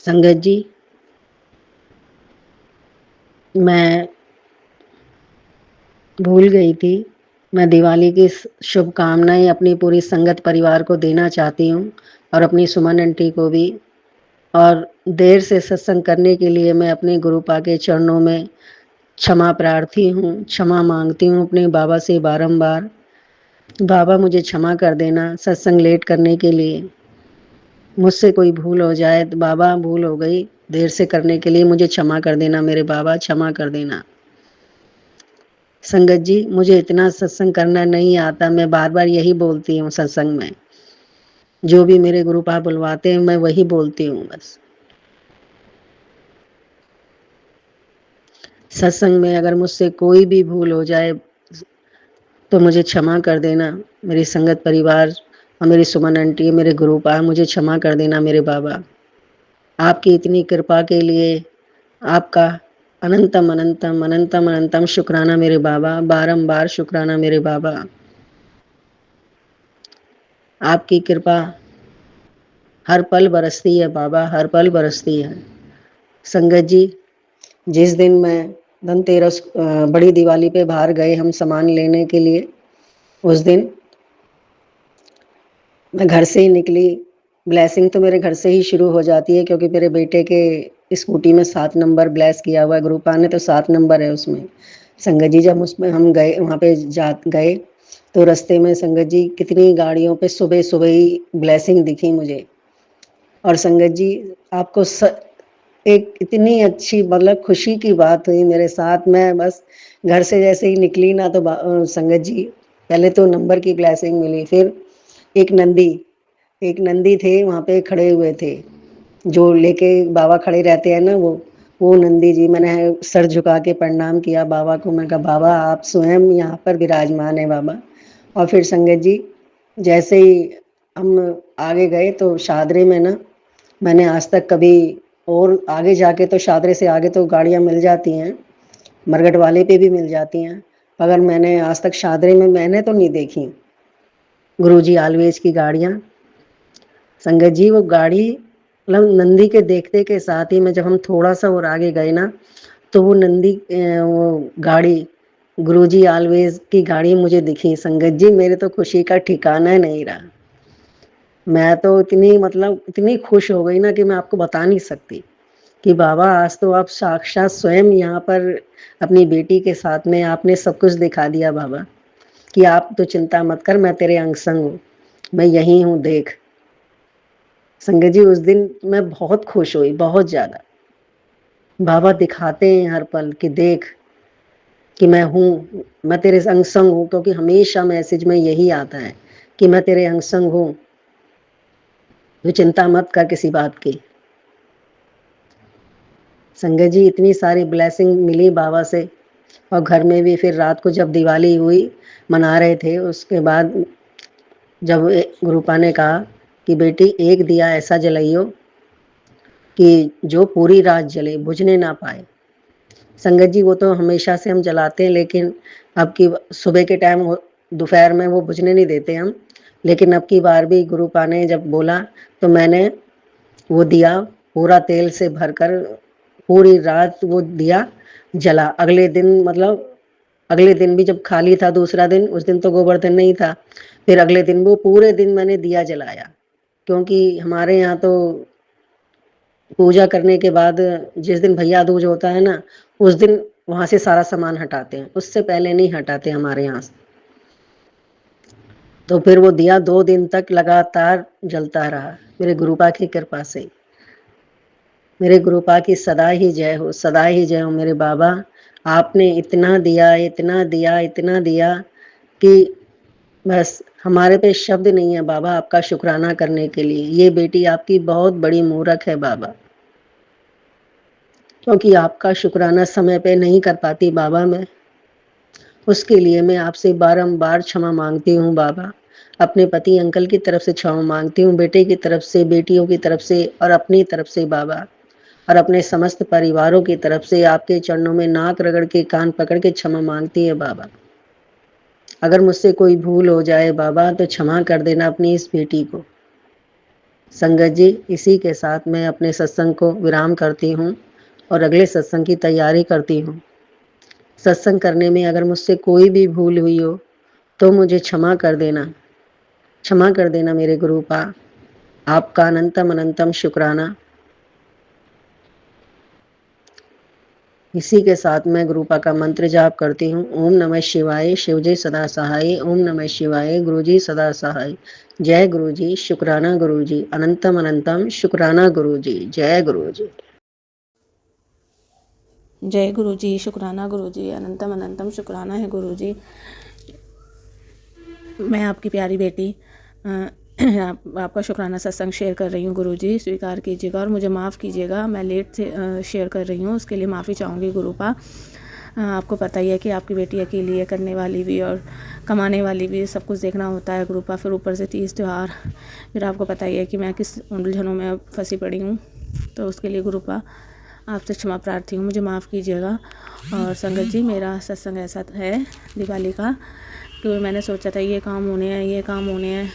संगत जी, मैं भूल गई थी, मैं दिवाली की शुभकामनाएं अपनी पूरी संगत परिवार को देना चाहती हूँ, और अपनी सुमन आंटी को भी। और देर से सत्संग करने के लिए मैं अपने गुरुपा के चरणों में क्षमा प्रार्थी हूँ, क्षमा मांगती हूँ अपने बाबा से बारंबार। बाबा मुझे क्षमा कर देना सत्संग लेट करने के लिए, मुझसे कोई भूल हो जाए तो बाबा भूल हो गई, देर से करने के लिए मुझे क्षमा कर देना मेरे बाबा, क्षमा कर देना। संगत जी, मुझे इतना सत्संग करना नहीं आता, मैं बार बार यही बोलती हूँ सत्संग में, जो भी मेरे गुरुपा बुलवाते हैं मैं वही बोलती हूँ बस। सत्संग में अगर मुझसे कोई भी भूल हो जाए तो मुझे क्षमा कर देना मेरी संगत परिवार, और मेरी सुमन आंटी, मेरे गुरुपा, मुझे क्षमा कर देना मेरे बाबा। आपकी इतनी कृपा के लिए आपका अनंतम अनंतम अनंतम अनंतम शुक्राना मेरे बाबा, बारंबार शुक्राना मेरे बाबा। आपकी कृपा हर पल बरसती है बाबा, हर पल बरसती है। संगत जी, जिस दिन मैं धनतेरस बड़ी दिवाली पे बाहर गए हम सामान लेने के लिए, उस दिन मैं घर से ही निकली। ब्लेसिंग तो मेरे घर से ही शुरू हो जाती है, क्योंकि मेरे बेटे के स्कूटी में 7 नंबर ब्लेस किया हुआ है ग्रुपा ने, तो 7 नंबर है उसमें। संगत जी, जब उसमें हम गए, वहाँ पे गए, तो रास्ते में संगत जी कितनी गाड़ियों पे सुबह सुबह ही ब्लेसिंग दिखी मुझे। और संगत जी, आपको एक इतनी अच्छी मतलब खुशी की बात हुई मेरे साथ। मैं बस घर से जैसे ही निकली ना, तो संगत जी, पहले तो नंबर की ब्लेसिंग मिली, फिर एक नंदी एक नंदी थे वहाँ पे खड़े हुए थे, जो लेके बाबा खड़े रहते हैं ना, वो नंदी जी, मैंने सर झुका के प्रणाम किया बाबा को। मैं कहा बाबा आप स्वयं यहाँ पर विराजमान है बाबा। और फिर संगत जी, जैसे ही हम आगे गए तो शादरे में ना, मैंने आज तक कभी, और आगे जाके तो शादरे से आगे तो गाड़ियाँ मिल जाती हैं, मरगट वाले पे भी मिल जाती हैं, मगर मैंने आज तक शादरे में मैंने तो नहीं देखी गुरुजी आलवेज की गाड़ियाँ। संगत जी, वो गाड़ी मतलब नंदी के देखते के साथ ही में जब हम थोड़ा सा और आगे गए ना, तो वो नंदी वो गाड़ी गुरुजी आलवेज की गाड़ी मुझे दिखी। संगत जी, मेरे तो खुशी का ठिकाना नहीं रहा। मैं तो इतनी मतलब इतनी खुश हो गई ना कि मैं आपको बता नहीं सकती कि बाबा आज तो आप साक्षात स्वयं यहाँ पर अपनी बेटी के साथ में आपने सब कुछ दिखा दिया बाबा, कि आप तो चिंता मत कर, मैं तेरे अंग संग हूँ, मैं यही हूँ देख। संगत जी, उस दिन मैं बहुत खुश हुई, बहुत ज्यादा। बाबा दिखाते हैं हर पल कि देख कि मैं हूँ, मैं तेरे अंग संग हूँ, क्योंकि हमेशा मैसेज में यही आता है कि मैं तेरे अंग संग हूँ, तो चिंता मत कर किसी बात की। संगत जी, इतनी सारी ब्लेसिंग मिली बाबा से। और घर में भी फिर रात को जब दिवाली हुई, मना रहे थे, उसके बाद जब गुरुपा ने कहा कि बेटी एक दिया ऐसा जलाइयो कि जो पूरी रात जले, बुझने ना पाए। संगत जी, वो तो हमेशा से हम जलाते हैं, लेकिन अब की सुबह के टाइम दोपहर में वो बुझने नहीं देते हम, लेकिन अब की बार भी गुरुपा ने जब बोला तो मैंने वो दिया पूरा तेल से भरकर पूरी रात वो दिया जला। अगले दिन मतलब अगले दिन भी जब खाली था, दूसरा दिन, उस दिन तो गोवर्धन नहीं था, फिर अगले दिन वो पूरे दिन मैंने दिया जलाया, क्योंकि हमारे यहाँ तो पूजा करने के बाद जिस दिन भैया दूज होता है ना, उस दिन वहां से सारा सामान हटाते हैं, उससे पहले नहीं हटाते हमारे यहाँ से। तो फिर वो दिया 2 दिन तक लगातार जलता रहा, मेरे गुरुपा की कृपा से। मेरे गुरुपा की सदा ही जय हो, सदा ही जय हो। मेरे बाबा, आपने इतना दिया, इतना दिया, इतना दिया कि बस हमारे पे शब्द नहीं है बाबा आपका शुक्राना करने के लिए। ये बेटी आपकी बहुत बड़ी मूर्ख है बाबा, क्योंकि आपका शुक्राना समय पे नहीं कर पाती बाबा मैं। उसके लिए मैं आपसे बारंबार क्षमा मांगती हूँ बाबा। अपने पति अंकल की तरफ से क्षमा मांगती हूँ, बेटे की तरफ से, बेटियों की तरफ से और अपनी तरफ से बाबा, और अपने समस्त परिवारों की तरफ से आपके चरणों में नाक रगड़ के, कान पकड़ के क्षमा मांगती है बाबा। अगर मुझसे कोई भूल हो जाए बाबा तो क्षमा कर देना अपनी इस बेटी को। संगत जी, इसी के साथ मैं अपने सत्संग को विराम करती हूँ और अगले सत्संग की तैयारी करती हूँ। सत्संग करने में अगर मुझसे कोई भी भूल हुई हो तो मुझे क्षमा कर देना, क्षमा कर देना मेरे गुरुपा। आपका अनंतम अनंतम शुक्राना। इसी के साथ मैं गुरुपा का मंत्र जाप करती हूँ। ओम नमः शिवाय, शिवजी सदा सहाय। ओम नमः शिवाय, गुरुजी सदा सहाय। जय गुरुजी, शुक्राना गुरुजी, अनंतम अनंतम शुक्राना गुरुजी। जय गुरुजी। जय गुरुजी, शुक्राना गुरुजी, अनंतम अनंतम शुक्राना है गुरुजी। मैं आपकी प्यारी बेटी आपका शुक्राना सत्संग शेयर कर रही हूँ गुरुजी, स्वीकार कीजिएगा और मुझे माफ़ कीजिएगा। मैं लेट से शेयर कर रही हूँ, उसके लिए माफ़ी चाहूँगी गुरुपा। आपको पता ही है कि आपकी बेटी अकेली है, करने वाली भी और कमाने वाली भी, सब कुछ देखना होता है गुरुपा। फिर ऊपर से तीज त्यौहार, फिर आपको पता ही है कि मैं किस उलझनों में फंसी पड़ी हूँ। तो उसके लिए गुरुपा आपसे क्षमा प्रार्थी हूँ, मुझे माफ़ कीजिएगा। और संगत जी, मेरा सत्संग ऐसा है दिवाली का कि मैंने सोचा था ये काम होने हैं, ये काम होने हैं।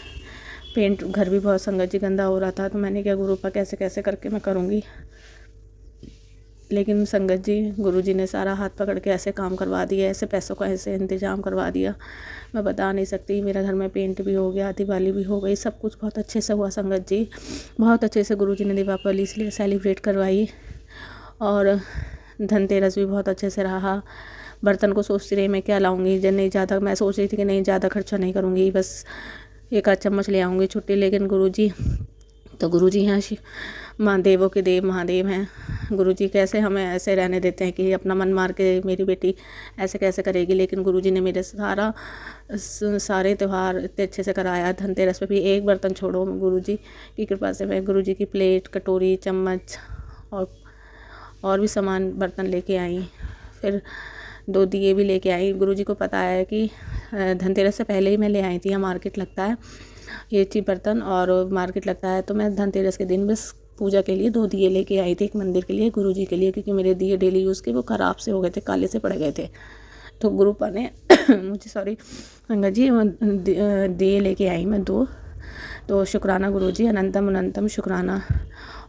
पेंट घर भी बहुत संगत जी गंदा हो रहा था, तो मैंने क्या गुरुपा कैसे कैसे करके मैं करूँगी। लेकिन संगत जी, गुरुजी ने सारा हाथ पकड़ के ऐसे काम करवा दिया, ऐसे पैसों का ऐसे इंतज़ाम करवा दिया, मैं बता नहीं सकती। मेरा घर में पेंट भी हो गया, दिवाली भी हो गई, सब कुछ बहुत अच्छे से हुआ संगत जी। बहुत अच्छे से गुरुजी ने दीपावली इसलिए सेलिब्रेट करवाई। और धनतेरस भी बहुत अच्छे से रहा। बर्तन को सोचती रही मैं क्या लाऊंगी, जब नहीं ज़्यादा, मैं सोच रही थी कि नहीं ज़्यादा खर्चा नहीं करूँगी, बस एक आध चम्मच ले आऊँगी छुट्टी। लेकिन गुरुजी तो गुरुजी हैं महादेवों के देव, महादेव हैं गुरुजी। कैसे हमें ऐसे रहने देते हैं कि अपना मन मार के मेरी बेटी ऐसे कैसे करेगी। लेकिन गुरुजी ने मेरे सारे त्यौहार इतने अच्छे से कराया। धनतेरस पे भी एक बर्तन छोड़ो, गुरुजी की कृपा से मैं गुरुजी की प्लेट, कटोरी, चम्मच और भी सामान बर्तन लेके आई। फिर 2 दिए भी लेके आई। गुरुजी को पता है कि धनतेरस से पहले ही मैं ले आई थी, यहाँ मार्केट लगता है ये चीज़ बर्तन और मार्केट लगता है, तो मैं धनतेरस के दिन बस पूजा के लिए 2 दिए लेके आई थी, एक मंदिर के लिए, गुरुजी के लिए, क्योंकि मेरे दिए डेली यूज़ के वो ख़राब से हो गए थे, काले से पड़ गए थे। तो गुरुपा ने मुझे सॉरी संगत जी, दिए लेके आई मैं 2। तो शुक्राना गुरुजी, अनंतम अनंतम शुक्राना।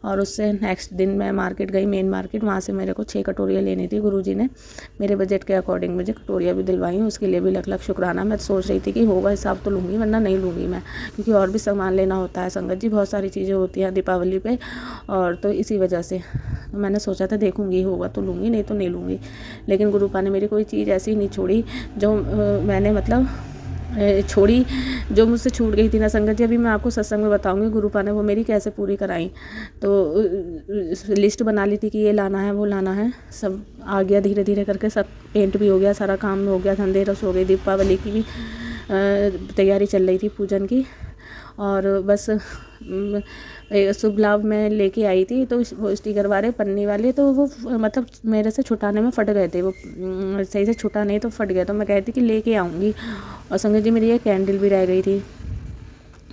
और उससे नेक्स्ट दिन मैं मार्केट गई, मेन मार्केट, वहाँ से मेरे को 6 कटोरियाँ लेनी थी। गुरुजी ने मेरे बजट के अकॉर्डिंग मुझे कटोरियाँ भी दिलवाई, उसके लिए भी लख शुक्राना। मैं सोच रही थी कि होगा हिसाब तो लूँगी, वरना नहीं लूँगी मैं, क्योंकि और भी सामान लेना होता है संगत जी, बहुत सारी चीज़ें होती हैं दीपावली पे। और तो इसी वजह से मैंने सोचा था देखूँगी, होगा तो लूँगी, नहीं तो नहीं लूँगी। लेकिन गुरुपा ने मेरी कोई चीज़ ऐसी नहीं छोड़ी जो मैंने मतलब छोड़ी, जो मुझसे छूट गई थी ना संगत जी। अभी मैं आपको सत्संग में बताऊंगी गुरुपा ने वो मेरी कैसे पूरी कराई। तो लिस्ट बना ली थी कि ये लाना है, वो लाना है, सब आ गया धीरे धीरे करके। सब पेंट भी हो गया, सारा काम हो गया, धनतेरस हो गई, दीपावली की भी तैयारी चल रही थी पूजन की। और बस शुभ लाभ में लेके आई थी, तो वो स्टिकर वाले पन्नी वाले, तो वो मतलब मेरे से छुटाने में फट गए थे, वो सही से छुटा नहीं तो फट गया। तो मैं कहती कि लेके आऊँगी। और संगत जी, मेरी ये कैंडल भी रह गई थी,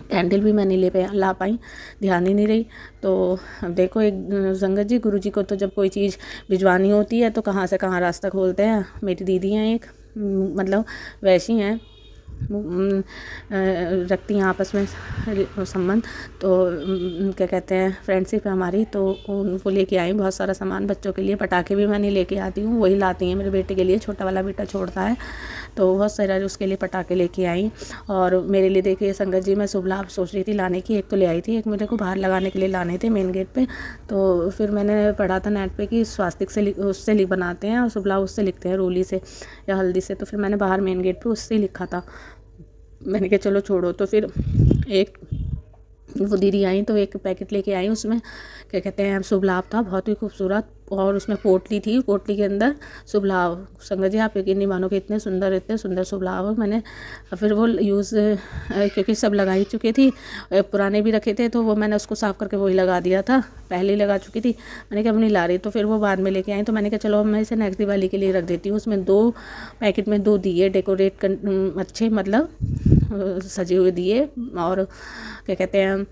कैंडल भी मैं नहीं ला पाई, ध्यान ही नहीं रही। तो अब देखो एक संगत जी, गुरुजी को तो जब कोई चीज़ भिजवानी होती है तो कहाँ से कहाँ रास्ता खोलते हैं। मेरी दीदी हैं एक, मतलब वैसी हैं, रखती हैं आपस में संबंध, तो क्या कहते हैं फ्रेंडशिप है हमारी, तो उनको लेके आई बहुत सारा सामान बच्चों के लिए। पटाखे भी मैं नहीं लेके आती हूँ, वही लाती हैं मेरे बेटे के लिए, छोटा वाला बेटा छोड़ता है तो बहुत सारा उसके लिए पटाखे लेके आई। और मेरे लिए देखिए संगत जी, मैं शुभ लाभ सोच रही थी लाने की, एक तो ले आई थी, एक मेरे को बाहर लगाने के लिए लाने थे मेन गेट पे। तो फिर मैंने पढ़ा था नेट पे कि स्वास्तिक से उससे बनाते हैं और शुभ लाभ उससे लिखते हैं, रोली से या हल्दी से। तो फिर मैंने बाहर मेन गेट पे उससे ही लिखा था। मैंने कहा चलो छोड़ो। तो फिर एक वो दीदी आई तो एक पैकेट लेके आई, उसमें क्या कहते हैं शुभ लाभ था, बहुत ही खूबसूरत, और उसमें पोटली थी, पोटली के अंदर शुभ लाभ। संगत जी आप यकीन नहीं मानोगे, इतने सुंदर शुभ लाभ। मैंने फिर वो यूज़ क्योंकि सब लगा ही चुके थी, पुराने भी रखे थे, तो वो मैंने उसको साफ़ करके वही लगा दिया था, पहले ही लगा चुकी थी। मैंने कहा अब नहीं ला रही, तो फिर वो बाद में लेके आई। तो मैंने कहा चलो मैं इसे नेक्स्ट दिवाली के लिए रख देती हूँ। उसमें 2 पैकेट में 2 दिए डेकोरेट अच्छे, मतलब सजे हुए दिए, और क्या कहते हैं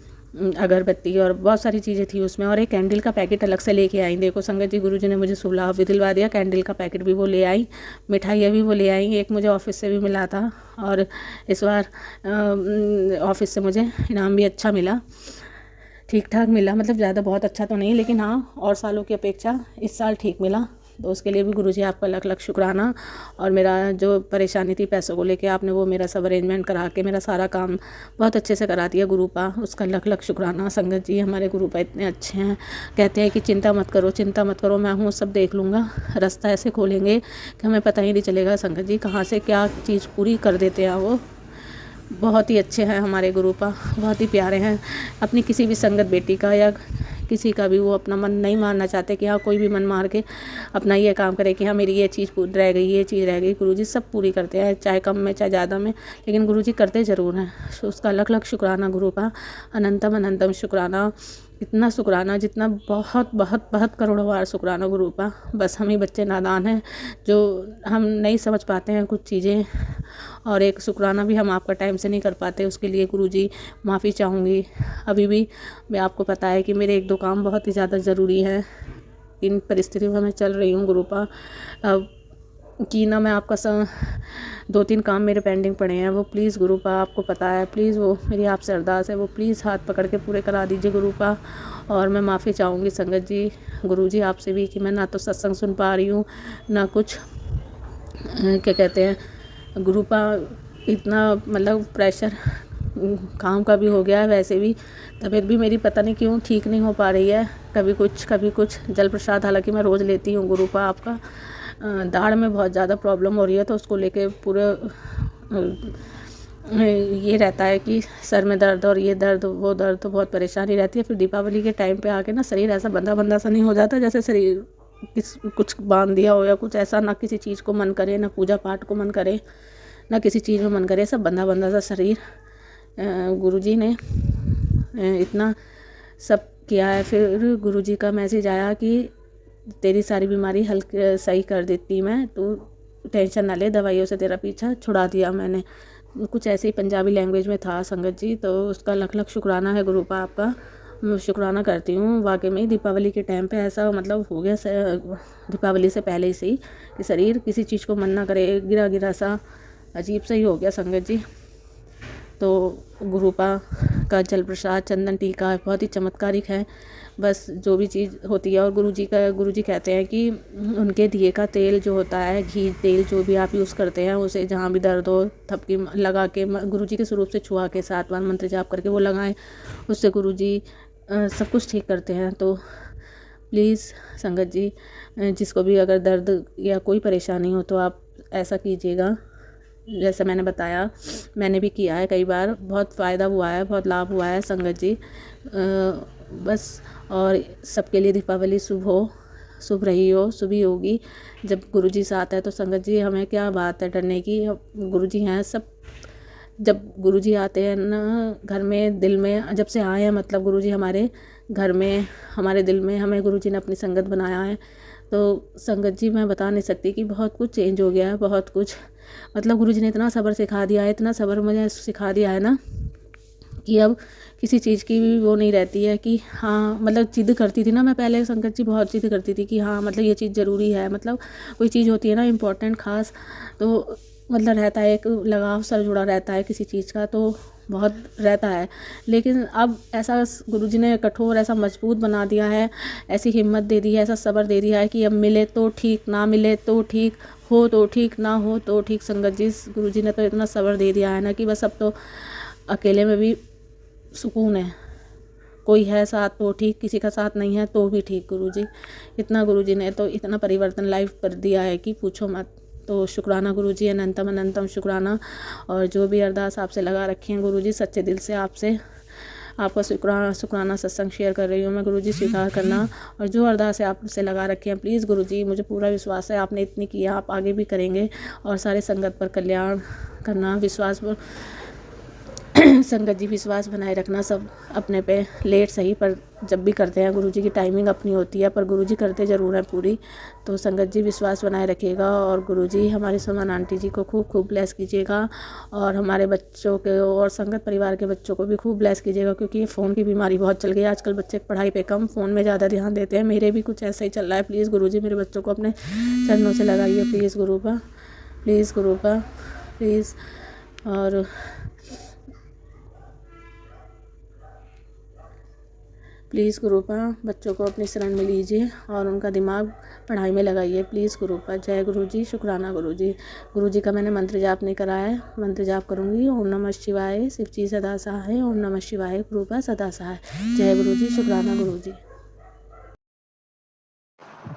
अगरबत्ती और बहुत सारी चीज़ें थी उसमें, और एक कैंडल का पैकेट अलग से लेके आई। देखो संगत जी, गुरुजी ने मुझे शुभ लाभ भी दिलवा दिया, कैंडल का पैकेट भी वो ले आई, मिठाइयाँ भी वो ले आई, एक मुझे ऑफिस से भी मिला था, और इस बार ऑफिस से मुझे इनाम भी अच्छा मिला, ठीक ठाक मिला, मतलब ज़्यादा बहुत अच्छा तो नहीं, लेकिन हाँ और सालों की अपेक्षा इस साल ठीक मिला। तो उसके लिए भी गुरुजी आपका लाख लाख शुक्राना। और मेरा जो परेशानी थी पैसों को लेके, आपने वो मेरा सब अरेंजमेंट करा के मेरा सारा काम बहुत अच्छे से करा दिया गुरुपा, उसका लाख लाख शुक्राना। संगत जी हमारे गुरुपा इतने अच्छे हैं, कहते हैं कि चिंता मत करो, मैं हूँ, सब देख लूँगा। रास्ता ऐसे खोलेंगे कि हमें पता ही नहीं चलेगा संगत जी कहाँ से क्या चीज़ पूरी कर देते हैं। वो बहुत ही अच्छे हैं हमारे गुरुपा, बहुत ही प्यारे हैं। अपनी किसी भी संगत बेटी का या किसी का भी वो अपना मन नहीं मारना चाहते कि हाँ कोई भी मन मार के अपना ये काम करे कि हाँ मेरी ये चीज़ रह गई, ये चीज़ रह गई। गुरुजी सब पूरी करते हैं, चाहे कम में चाहे ज़्यादा में, लेकिन गुरुजी करते ज़रूर हैं। तो उसका लाख लाख शुक्राना गुरुपा, अनंतम शुक्राना, इतना शुक्राना जितना बहुत बहुत बहुत करोड़ों बार शुक्राना गुरुपा। बस हम ही बच्चे नादान हैं जो हम नहीं समझ पाते हैं कुछ चीज़ें, और एक शुक्राना भी हम आपका टाइम से नहीं कर पाते, उसके लिए गुरुजी माफ़ी चाहूँगी। अभी भी मैं आपको पता है कि मेरे 1-2 काम बहुत ही ज़्यादा ज़रूरी हैं, इन परिस्थितियों में मैं चल रही हूँ गुरुपा। अब कि ना मैं आपका 2-3 काम मेरे पेंडिंग पड़े हैं, वो प्लीज़ गुरुपा आपको पता है, प्लीज़ वो मेरी आपसे अरदास है, वो प्लीज़ हाथ पकड़ के पूरे करा दीजिए गुरुपा। और मैं माफ़ी चाहूँगी संगत जी, गुरुजी आपसे भी कि मैं ना तो सत्संग सुन पा रही हूँ, ना कुछ क्या कहते हैं गुरुपा, इतना मतलब प्रेशर काम का भी हो गया है, वैसे भी तबीयत भी मेरी पता नहीं क्यों ठीक नहीं हो पा रही है, कभी कुछ। जल प्रसाद हालांकि मैं रोज़ लेती हूँ गुरुपा आपका, दाढ़ में बहुत ज़्यादा प्रॉब्लम हो रही है, तो उसको लेके पूरा ये रहता है कि सर में दर्द और ये दर्द वो दर्द, तो बहुत परेशानी रहती है। फिर दीपावली के टाइम पे आके ना शरीर ऐसा बंधा सा नहीं हो जाता जैसे शरीर कुछ बांध दिया हो या कुछ ऐसा, ना किसी चीज़ को मन करे, ना पूजा पाठ को मन करे, ना किसी चीज़ में मन करे, सब बंधा सा शरीर। गुरुजी ने इतना सब किया है। फिर गुरुजी का मैसेज आया कि तेरी सारी बीमारी हल्के सही कर देती मैं, तू टेंशन ना ले, दवाइयों से तेरा पीछा छुड़ा दिया मैंने, कुछ ऐसे ही पंजाबी लैंग्वेज में था संगत जी। तो उसका लाख लाख शुक्राना है गुरुपा आपका, मैं शुक्राना करती हूँ। वाकई में दीपावली के टाइम पे ऐसा मतलब हो गया, दीपावली से पहले ही सही, कि शरीर किसी चीज़ को मन ना करे, गिरा सा अजीब सा ही हो गया संगत जी। तो गुरुपा का जल प्रसाद चंदन टीका बहुत ही चमत्कारिक है, बस जो भी चीज़ होती है। और गुरुजी कहते हैं कि उनके दिए का तेल जो होता है, घी तेल जो भी आप यूज़ करते हैं, उसे जहाँ भी दर्द हो थपकी लगा के गुरुजी के स्वरूप से छुआ के 7 बार मंत्र जाप करके वो लगाएं, उससे गुरुजी सब कुछ ठीक करते हैं। तो प्लीज़ संगत जी, जिसको भी अगर दर्द या कोई परेशानी हो तो आप ऐसा कीजिएगा जैसे मैंने बताया, मैंने भी किया है कई बार, बहुत फ़ायदा हुआ है, बहुत लाभ हुआ है संगत जी। बस और सबके लिए दीपावली शुभ रही हो, शुभ ही होगी। जब गुरुजी साथ है तो संगत जी हमें क्या बात है डरने की, गुरुजी हैं सब। जब गुरुजी आते हैं ना घर में, दिल में जब से आए हैं, मतलब गुरुजी हमारे घर में, हमारे दिल में, हमें गुरुजी ने अपनी संगत बनाया है। तो संगत जी मैं बता नहीं सकती कि बहुत कुछ चेंज हो गया है, बहुत कुछ, मतलब गुरुजी ने इतना सब्र सिखा दिया है, इतना सब्र मुझे सिखा दिया है ना कि अब किसी चीज़ की भी वो नहीं रहती है कि हाँ, मतलब जिद करती थी ना मैं पहले संगत जी, बहुत जिद करती थी कि हाँ मतलब ये चीज़ ज़रूरी है, मतलब कोई चीज़ होती है ना इम्पोर्टेंट ख़ास, तो मतलब रहता है, एक लगाव सर जुड़ा रहता है किसी चीज़ का, तो बहुत रहता है। लेकिन अब ऐसा गुरुजी ने कठोर ऐसा मजबूत बना दिया है, ऐसी हिम्मत दे दी है, ऐसा सब्र दे दिया है कि अब मिले तो ठीक, ना मिले तो ठीक, हो तो ठीक, ना हो तो ठीक। संगत जी, गुरुजी ने तो इतना सब्र दे दिया है ना कि बस अब तो अकेले में भी सुकून है। कोई है साथ तो ठीक, किसी का साथ नहीं है तो भी ठीक। गुरुजी इतना, गुरुजी ने तो इतना परिवर्तन लाइफ कर दिया है कि पूछो मत। तो शुक्राना गुरुजी, अनंतम अनंतम शुक्राना। और जो भी अरदास आपसे लगा रखी हैं गुरुजी, सच्चे दिल से आपसे आपका शुक्राना सत्संग शेयर कर रही हूँ मैं गुरुजी, स्वीकार करना। और जो अरदास है आपसे लगा रखी हैं, प्लीज़ गुरुजी, मुझे पूरा विश्वास है आपने इतनी किया, आप आगे भी करेंगे। और सारे संगत पर कल्याण करना, विश्वास पर संगत जी विश्वास बनाए रखना। सब अपने पे लेट सही, पर जब भी करते हैं गुरुजी की टाइमिंग अपनी होती है, पर गुरुजी करते ज़रूर हैं पूरी। तो संगत जी विश्वास बनाए रखिएगा। और गुरुजी हमारी सुमन आंटी जी को खूब खूब ब्लेस कीजिएगा, और हमारे बच्चों के और संगत परिवार के बच्चों को भी खूब ब्लेस कीजिएगा, क्योंकि ये फ़ोन की बीमारी बहुत चल गई है आजकल। बच्चे पढ़ाई पे कम, फ़ोन में ज़्यादा ध्यान देते हैं। मेरे भी कुछ ऐसा ही चल रहा है। प्लीज़ गुरुजी मेरे बच्चों को अपने चरणों से लगाइए, प्लीज़ गुरुपा, प्लीज़ गुरुपा, प्लीज़। और प्लीज़ गुरुपा बच्चों को अपनी शरण में लीजिए और उनका दिमाग पढ़ाई में लगाइए, प्लीज़ गुरुपा। जय गुरुजी, शुक्राना गुरुजी। गुरुजी का मैंने मंत्र जाप नहीं करा है, मंत्र जाप करूँगी। ओम नमः शिवाय, शिव जी सदा सहाय। ओम नमः शिवाय, गुरुपा सदा सहाय। जय गुरुजी, शुक्राना गुरुजी।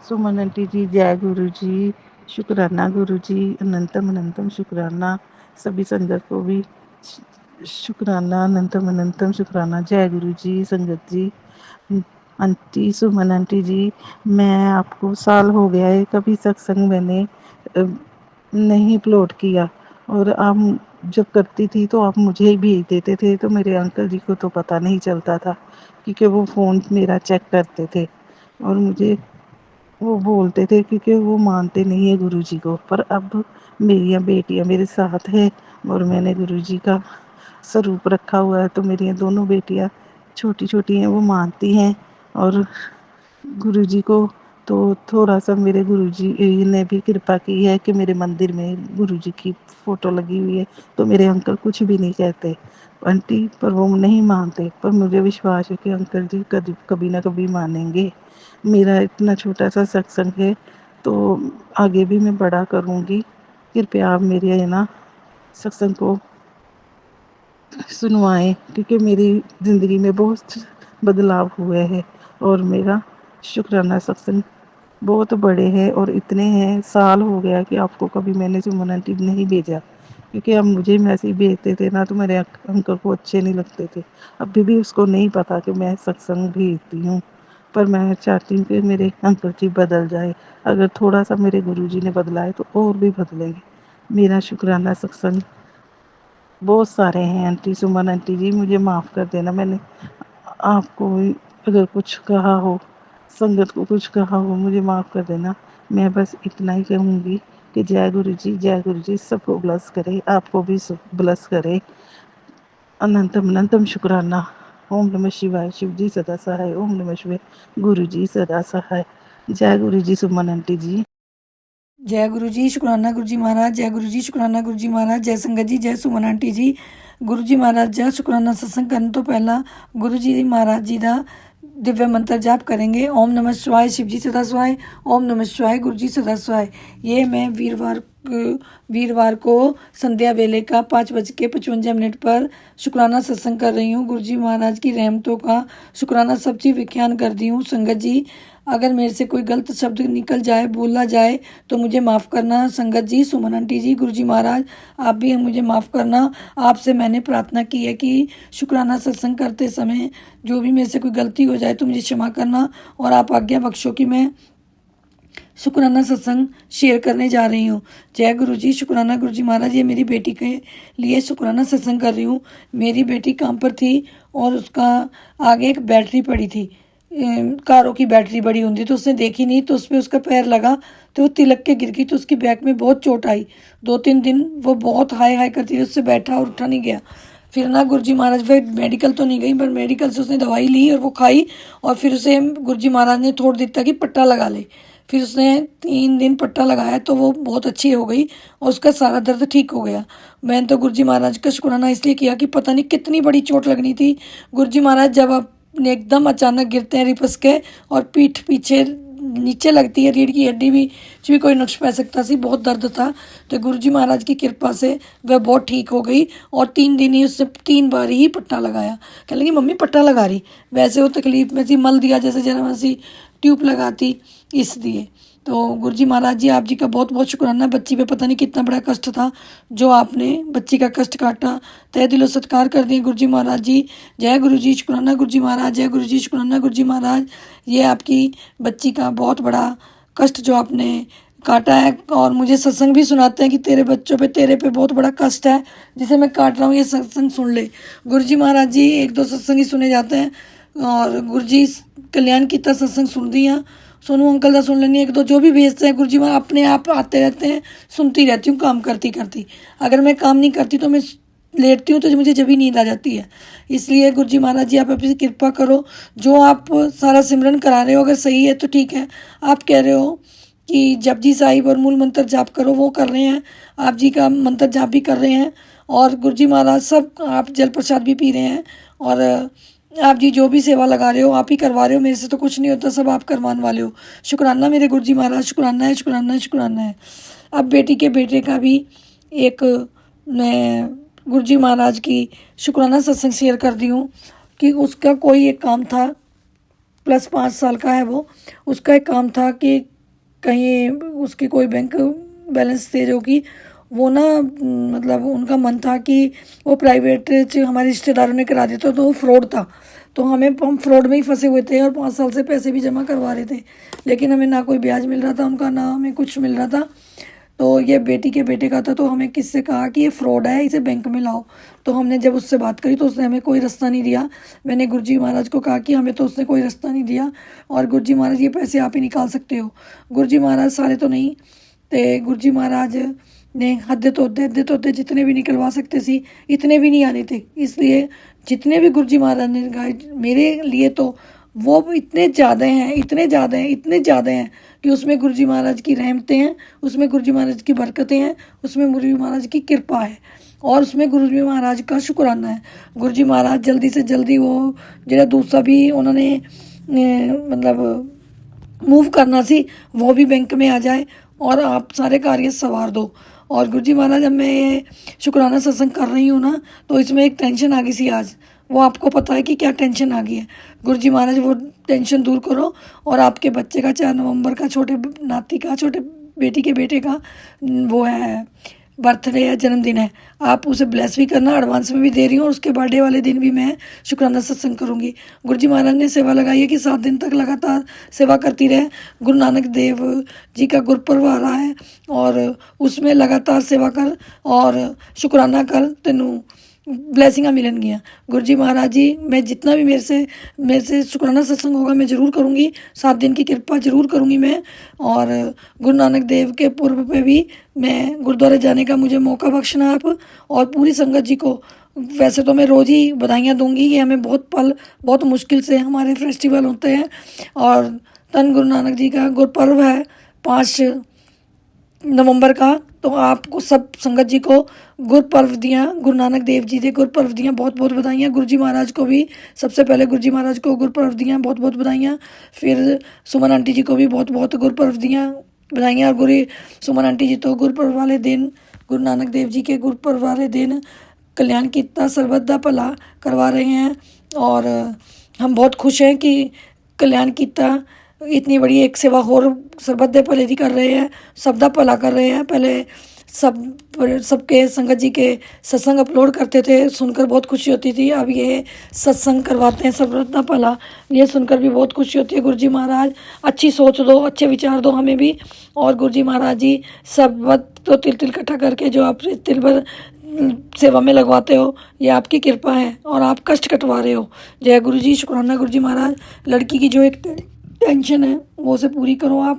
सुमन आंटी जी, जय गुरु जी, शुक्राना गुरु जी, अनंतम अनंतम शुक्राना। सभी संगत को भी शुक्राना, अनंतम अनंतम शुक्राना। जय गुरु जी। संगत जी, आंटी सुमन आंटी जी, मैं आपको साल हो गया है, कभी सत्संग मैंने नहीं अपलोड किया, और आप जब करती थी तो आप मुझे ही भेज देते थे, तो मेरे अंकल जी को तो पता नहीं चलता था, क्योंकि वो फ़ोन मेरा चेक करते थे और मुझे वो बोलते थे, क्योंकि वो मानते नहीं है गुरुजी को। पर अब मेरी बेटियां मेरे साथ है और मैंने गुरुजी का स्वरूप रखा हुआ है, तो मेरी दोनों बेटियां छोटी छोटी हैं, वो मानती हैं। और गुरुजी को तो थोड़ा सा मेरे गुरुजी ने भी कृपा की है कि मेरे मंदिर में गुरुजी की फ़ोटो लगी हुई है, तो मेरे अंकल कुछ भी नहीं कहते आंटी, पर वो नहीं मानते। पर मुझे विश्वास है कि अंकल जी कभी ना कभी मानेंगे। मेरा इतना छोटा सा सत्संग है, तो आगे भी मैं बड़ा करूँगी। कृपया आप मेरे ना सत्संग को सुनवाएं, क्योंकि मेरी ज़िंदगी में बहुत बदलाव हुए हैं और मेरा शुक्राना सत्संग बहुत बड़े हैं, और इतने हैं, साल हो गया कि आपको कभी मैंने सुमन आंटी नहीं भेजा, क्योंकि अब मुझे मैसेज भेजते थे ना तो मेरे अंकल को अच्छे नहीं लगते थे। अभी भी उसको नहीं पता कि मैं सत्संग भेजती हूँ, पर मैं चाहती हूँ कि मेरे अंकल जी बदल जाए। अगर थोड़ा सा मेरे गुरुजी ने बदला है तो और भी बदलेंगे। मेरा शुक्राना सत्संग बहुत सारे हैं। आंटी सुमन आंटी जी, मुझे माफ़ कर देना, मैंने आपको अगर कुछ कहा हो, संगत को कुछ कहा हो, मुझे माफ़ कर देना। मैं बस इतना ही कहूँगी कि जय गुरु जी सबको ब्लेस करे, आपको भी ब्लेस करे। अनंतम अनंतम शुक्राना। ओम नमः शिवाय, शिव जी सदा सहाय। ओम नमः शिवाय, गुरु जी सदा सहाय। जय गुरु जी सुमन आंटी जी। जय गुरु जी, शुक्राना गुरु जी महाराज। जय गुरु जी, शुक्राना गुरु जी महाराज। जय संगत जी, जय सुमन आंटी जी। गुरु जी महाराज जय शुक्राना सत्संग करने तो पहला गुरु जी महाराज जी का दिव्य मंत्र जाप करेंगे। ओम नमः शिवाय, शिव जी सदा सहाय। ओम नमः शिवाय, गुरु जी सदा सहाय। ये मैं वीरवार को संध्या वेले का 5:55 पर शुक्राना सत्संग कर रही हूँ। गुरु जी महाराज की रहमतों का शुक्राना सब्जी व्याख्यान कर दी हूँ। संगत जी, अगर मेरे से कोई गलत शब्द निकल जाए, बोला जाए, तो मुझे माफ़ करना। संगत जी, सुमन आंटी जी, गुरु जी महाराज, आप भी मुझे माफ़ करना। आपसे मैंने प्रार्थना की है कि शुक्राना सत्संग करते समय जो भी मेरे से कोई गलती हो जाए तो मुझे क्षमा करना, और आप आज्ञा बख्शो कि मैं शुक्राना सत्संग शेयर करने जा रही हूँ। जय गुरु जी, शुक्राना गुरु जी महाराज। ये मेरी बेटी के लिए शुक्राना सत्संग कर रही हूँ। मेरी बेटी काम पर थी और उसका आगे एक बैटरी पड़ी थी, कारों की बैटरी बड़ी होती, तो उसने देखी नहीं, तो उस पर उसका पैर लगा तो वो तिलक के गिर गई, तो उसकी बैक में बहुत चोट आई। 2-3 दिन वो बहुत हाय हाय करती थी, उससे बैठा और उठा नहीं गया। फिर ना गुरु जी महाराज, फिर मेडिकल तो नहीं गई, पर मेडिकल से उसने दवाई ली और वो खाई, और फिर उसे गुरु जी महाराज ने थोड़ दिया कि पट्टा लगा ले। फिर उसने 3 दिन पट्टा लगाया तो वो बहुत अच्छी हो गई और उसका सारा दर्द ठीक हो गया। मैंने तो गुरुजी महाराज का शुक्राना इसलिए किया कि पता नहीं कितनी बड़ी चोट लगनी थी। गुरुजी महाराज जब अपने एकदम अचानक गिरते हैं रिपस के और पीठ पीछे नीचे लगती है, रीढ़ की हड्डी भी कोई नुक्स पै सकता सी, बहुत दर्द था। तो गुरुजी महाराज की कृपा से वह बहुत ठीक हो गई और 3 दिन ही उससे 3 बार ही पट्टा लगाया। कह लगी मम्मी पट्टा लगा रही, वैसे वो तकलीफ में सी मल दिया जैसे जरा सी ट्यूब लगाती, इसलिए। तो गुरुजी महाराज जी आप जी का बहुत बहुत शुक्राना। बच्ची पे पता नहीं कितना बड़ा कष्ट था जो आपने बच्ची का कष्ट काटा, तहे दिलों सत्कार कर दिए गुरुजी महाराज जी। जय गुरु जी, शुक्राना गुरुजी महाराज, जय गुरु जी, शुक्राना गुरुजी महाराज। ये आपकी बच्ची का बहुत बड़ा कष्ट जो आपने काटा है और मुझे सत्संग भी सुनाते हैं कि तेरे बच्चों पे तेरे पे बहुत बड़ा कष्ट है जिसे मैं काट रहा हूँ, ये सत्संग सुन ले। गुरुजी महाराज जी 1-2 सत्संग ही सुने जाते हैं और गुरुजी कल्याण की तरह सत्संग सुन दिया, सोनू अंकल का सुन लेनी, 1-2 जो भी भेजते हैं गुरुजी महाराज अपने आप आते रहते हैं, सुनती रहती हूँ काम करती करती। अगर मैं काम नहीं करती तो मैं लेटती हूँ तो मुझे जब भी नींद आ जाती है। इसलिए गुरुजी महाराज जी आप अपनी कृपा करो, जो आप सारा सिमरन करा रहे हो अगर सही है तो ठीक है। आप कह रहे हो कि जपजी साहिब और मूल मंत्र जाप करो, वो कर रहे हैं, आप जी का मंत्र जाप भी कर रहे हैं और गुरुजी महाराज सब आप जल प्रसाद भी पी रहे हैं और आप जी जो भी सेवा लगा रहे हो आप ही करवा रहे हो, मेरे से तो कुछ नहीं होता, सब आप करवाने वाले हो। शुक्राना मेरे गुरुजी महाराज, शुक्राना है, शुक्राना है, शुक्राना है। अब बेटी के बेटे का भी एक मैं गुरुजी महाराज की शुक्राना सत्संग शेयर कर दी हूँ कि उसका कोई एक काम था, +5 साल का है वो, उसका एक काम था कि कहीं उसकी कोई बैंक बैलेंस थे जो कि वो ना मतलब उनका मन था कि वो प्राइवेट हमारे रिश्तेदारों ने करा दिया तो वो फ्रॉड था। तो हम फ्रॉड में ही फंसे हुए थे और 5 साल से पैसे भी जमा करवा रहे थे, लेकिन हमें ना कोई ब्याज मिल रहा था उनका, ना हमें कुछ मिल रहा था। तो ये बेटी के बेटे का था, तो हमें किससे कहा कि ये फ्रॉड है, इसे बैंक में लाओ। तो हमने जब उससे बात करी तो उसने हमें कोई रास्ता नहीं दिया। मैंने गुरुजी महाराज को कहा कि हमें तो उसने कोई रास्ता नहीं दिया और गुरुजी महाराज ये पैसे आप ही निकाल सकते हो। गुरुजी महाराज सारे तो नहीं थे, गुरुजी महाराज ने हद्दे तोड़ते जितने भी निकलवा सकते सी इतने भी नहीं आने थे। इसलिए जितने भी गुरुजी महाराज ने गाइड मेरे लिए तो वो इतने ज़्यादा हैं, इतने ज़्यादा हैं कि उसमें गुरुजी महाराज की रहमतें हैं, उसमें गुरुजी महाराज की बरकतें हैं, उसमें गुरुजी महाराज की कृपा है और उसमें गुरुजी महाराज का शुक्राना है। गुरुजी महाराज जल्दी से जल्दी वो जो दूसरा भी उन्होंने मतलब मूव करना सी वो भी बैंक में आ जाए और आप सारे कार्य संवार दो। और गुरुजी महाराज जब मैं ये शुक्राना सत्संग कर रही हूँ ना तो इसमें एक टेंशन आ गई सी आज, वो आपको पता है कि क्या टेंशन आ गई है। गुरुजी महाराज वो टेंशन दूर करो और आपके बच्चे का 4 नवंबर का छोटे नाती का, छोटे बेटी के बेटे का वो है बर्थडे है, जन्मदिन है, आप उसे ब्लेस भी करना, एडवांस में भी दे रही हूँ और उसके बर्थडे वाले दिन भी मैं शुक्राना सत्संग करूँगी। गुरुजी महाराज ने सेवा लगाई है कि 7 दिन तक लगातार सेवा करती रहे। गुरु नानक देव जी का गुरपर्व आ रहा है और उसमें लगातार सेवा कर और शुक्राना कर, तेनू ब्लेसिंगा मिलनगियाँ। गुरुजी महाराज जी मैं जितना भी मेरे से शुक्राना सत्संग होगा मैं ज़रूर करूँगी, 7 दिन की कृपा ज़रूर करूँगी मैं। और गुरु नानक देव के पूर्व पे भी मैं गुरुद्वारे जाने का मुझे मौका बख्शना आप और पूरी संगत जी को। वैसे तो मैं रोज़ ही बधाइयाँ दूंगी कि हमें बहुत मुश्किल से हमारे फेस्टिवल होते हैं और धन गुरु नानक जी का गुरपर्व है 5 नवंबर का, तो आपको सब संगत जी को गुरपर्व दियाँ, गुरु नानक देव जी के गुरपर्व दियाँ बहुत बहुत बधाइयाँ। गुरुजी महाराज को भी सबसे पहले गुरुजी महाराज को गुरपर्व दियाँ बहुत बहुत बधाइयाँ, फिर सुमन आंटी जी को भी बहुत बहुत गुरपर्व दियाँ बधाइयाँ। और गुरु सुमन आंटी जी तो गुरपर्व वाले दिन, गुरु नानक देव जी के गुरपर्व वाले दिन कल्याण कीता सर्बत दा भला करवा रहे हैं और हम बहुत खुश हैं कि कल्याण कीता इतनी बड़ी एक सेवा और सरबत दे भले दी कर रहे हैं, सब दा भला कर रहे हैं। पहले सबके संगत जी के सत्संग अपलोड करते थे, सुनकर बहुत खुशी होती थी, अब ये सत्संग करवाते हैं सरबत दा भला, ये सुनकर भी बहुत खुशी होती है। गुरुजी महाराज अच्छी सोच दो, अच्छे विचार दो हमें भी। और गुरुजी महाराज जी सबत तो तिल इकट्ठा करके जो आप तिल भर सेवा में लगवाते हो, ये आपकी कृपा है और आप कष्ट कटवा रहे हो। जय गुरु जी, शुक्राना गुरुजी महाराज। लड़की की जो एक टेंशन है वो से पूरी करो आप।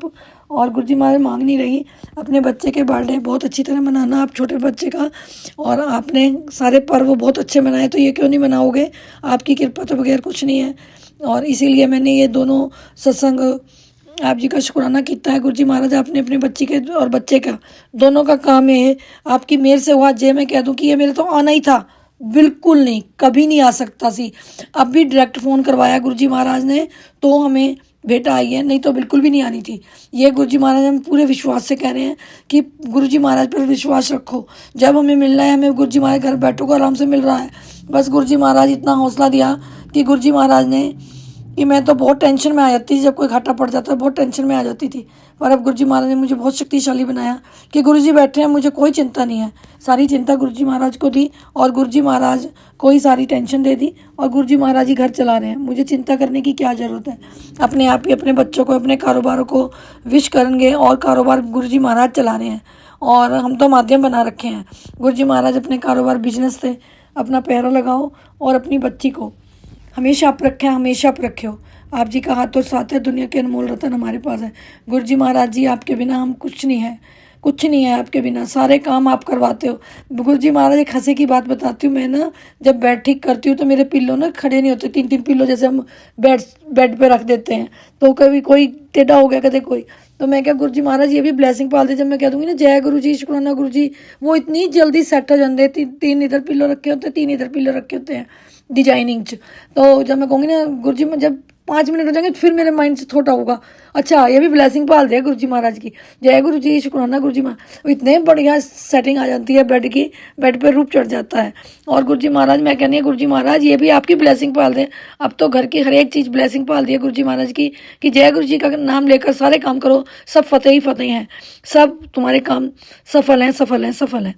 और गुरुजी महाराज मांग नहीं रही, अपने बच्चे के बर्थडे बहुत अच्छी तरह मनाना आप छोटे बच्चे का, और आपने सारे पर्व बहुत अच्छे मनाए तो ये क्यों नहीं मनाओगे, आपकी कृपा तो बगैर कुछ नहीं है। और इसीलिए मैंने ये दोनों सत्संग आप जी का शुक्राना कीता है। गुरु जी महाराज आपने अपने बच्ची के और बच्चे का दोनों का काम है आपकी मेहर से हुआ। जे मैं कह दूं कि ये मेरे तो आना ही था, बिल्कुल नहीं, कभी नहीं आ सकता सी। अब भी डायरेक्ट फ़ोन करवाया गुरु जी महाराज ने तो हमें बेटा आई है, नहीं तो बिल्कुल भी नहीं आनी थी। ये गुरु जी महाराज हम पूरे विश्वास से कह रहे हैं कि गुरु जी महाराज पर विश्वास रखो। जब हमें मिलना है, हमें गुरु जी महाराज घर बैठो को आराम से मिल रहा है। बस गुरु जी महाराज इतना हौसला दिया कि गुरु जी महाराज ने कि मैं तो बहुत टेंशन में आ जाती थी, जब कोई घाटा पड़ जाता बहुत टेंशन में आ जाती थी। पर अब गुरु जी महाराज ने मुझे बहुत शक्तिशाली बनाया कि गुरु जी बैठे हैं, मुझे कोई चिंता नहीं है। सारी चिंता गुरु जी महाराज को दी और गुरु जी महाराज को ही सारी टेंशन दे दी और गुरु जी महाराज ही घर चला रहे हैं। मुझे चिंता करने की क्या ज़रूरत है। अपने आप ही अपने बच्चों को, अपने कारोबारों को विश करेंगे और कारोबार गुरु जी महाराज चला रहे हैं और हम तो माध्यम बना रखे हैं। गुरु जी महाराज अपने कारोबार बिजनेस से अपना पैरा लगाओ और अपनी बच्ची को हमेशा आप रखें, हमेशा आप रखो। आप जी का हाथ और साथ है, दुनिया के अनमोल रतन हमारे पास है। गुरु जी महाराज जी आपके बिना हम कुछ नहीं है, कुछ नहीं है आपके बिना, सारे काम आप करवाते हो। गुरु जी महाराज एक हंसी की बात बताती हूँ, मैं ना जब बेड ठीक करती हूँ तो मेरे पिल्लो ना खड़े नहीं होते, 3-3 पिल्लो जैसे हम बेड पे रख देते हैं। तो कभी कोई टेढ़ा हो गया, कभी कोई, तो मैं क्या गुरु जी महाराज ये भी ब्लेसिंग पाल दे। जब मैं कह दूँगी ना जय गुरु जी, शुक्राना गुरु जी, वो इतनी जल्दी सेट हो जाते। 3 इधर पिल्लो रखे होते हैं, 3 इधर पिल्लो रखे होते हैं डिजाइनिंग च। तो जब मैं कहूँगी ना गुरु जी, जब 5 मिनट हो जाएंगे फिर मेरे माइंड से थोड़ा होगा, अच्छा ये भी ब्लेसिंग पाल दिया गुरु जी महाराज की, जय गुरु जी, शुक्राना गुरु जी महाराज। इतने बढ़िया सेटिंग आ जाती है बेड की, बेड पे रूप चढ़ जाता है। और गुरु जी महाराज, मैं कहनी है गुरु जी महाराज ये भी आपकी ब्लेसिंग पाल दें। अब तो घर की हर एक चीज़ ब्लेसिंग पाल दी है गुरु जी महाराज की कि जय गुरु जी का नाम लेकर सारे काम करो, सब फतेह ही फतेह हैं, सब तुम्हारे काम सफल हैं, सफल हैं, सफल हैं।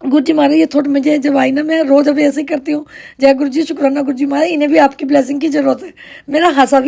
गुरु जी महाराज ये थोड़ा मुझे जब आई ना, मैं रोज़ अभी ऐसे ही करती हूँ, जय गुरु जी, शुक्राना गुरु जी महाराज, इन्हें भी आपकी ब्लेसिंग की ज़रूरत है। मेरा हंसी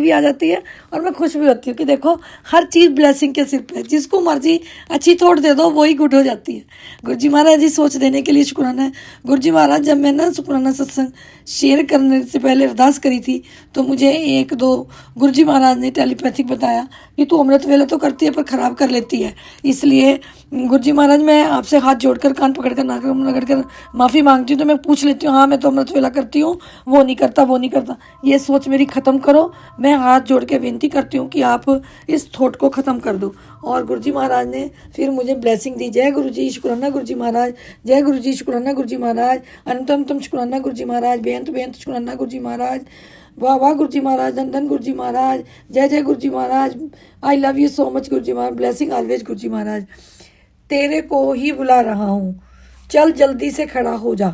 भी आ जाती है और मैं खुश भी होती हूँ कि देखो हर चीज़ ब्लेसिंग के सिर पे, जिसको मर्जी अच्छी थोड़ दे दो वही गुड हो जाती है। गुरु जी महाराज जी सोच देने के लिए शुक्राना है। गुरु जी महाराज जब मैं ना शुक्राना सत्संग शेयर करने से पहले अरदास करी थी तो मुझे 1-2 गुरु जी महाराज ने टेलीपैथिक बताया कि तू अमृत वेला तो करती है पर ख़राब कर लेती है। इसलिए गुरु जी महाराज मैं आपसे हाथ जोड़कर, कान पकड़कर, नाक रगड़कर माफ़ी मांगती हूँ। तो मैं पूछ लेती हूँ, हाँ मैं तो अमृत वेला करती हूँ, वो नहीं करता, वो नहीं करता। ये सोच मेरी ख़त्म करो। मैं हाथ जोड़ के विनती करती हूँ कि आप इस थॉट को ख़त्म कर दो। और गुरु जी महाराज ने फिर मुझे ब्लेसिंग दी, जय गुरु जी, शुक्राना गुरु जी महाराज, जय गुरु जी, शुक्राना गुरु जी महाराज, अनंतम शुक्राना गुरु जी महाराज, बेअंत शुक्राना गुरु जी महाराज, वाह वाह गुरु जी महाराज, धन गुरु जी महाराज, जय जय गुरु जी महाराज, I love you so much गुरु जी महाराज, ब्लेसिंग ऑलवेज गुरु जी महाराज। तेरे को ही बुला रहा हूँ, चल जल्दी से खड़ा हो जा।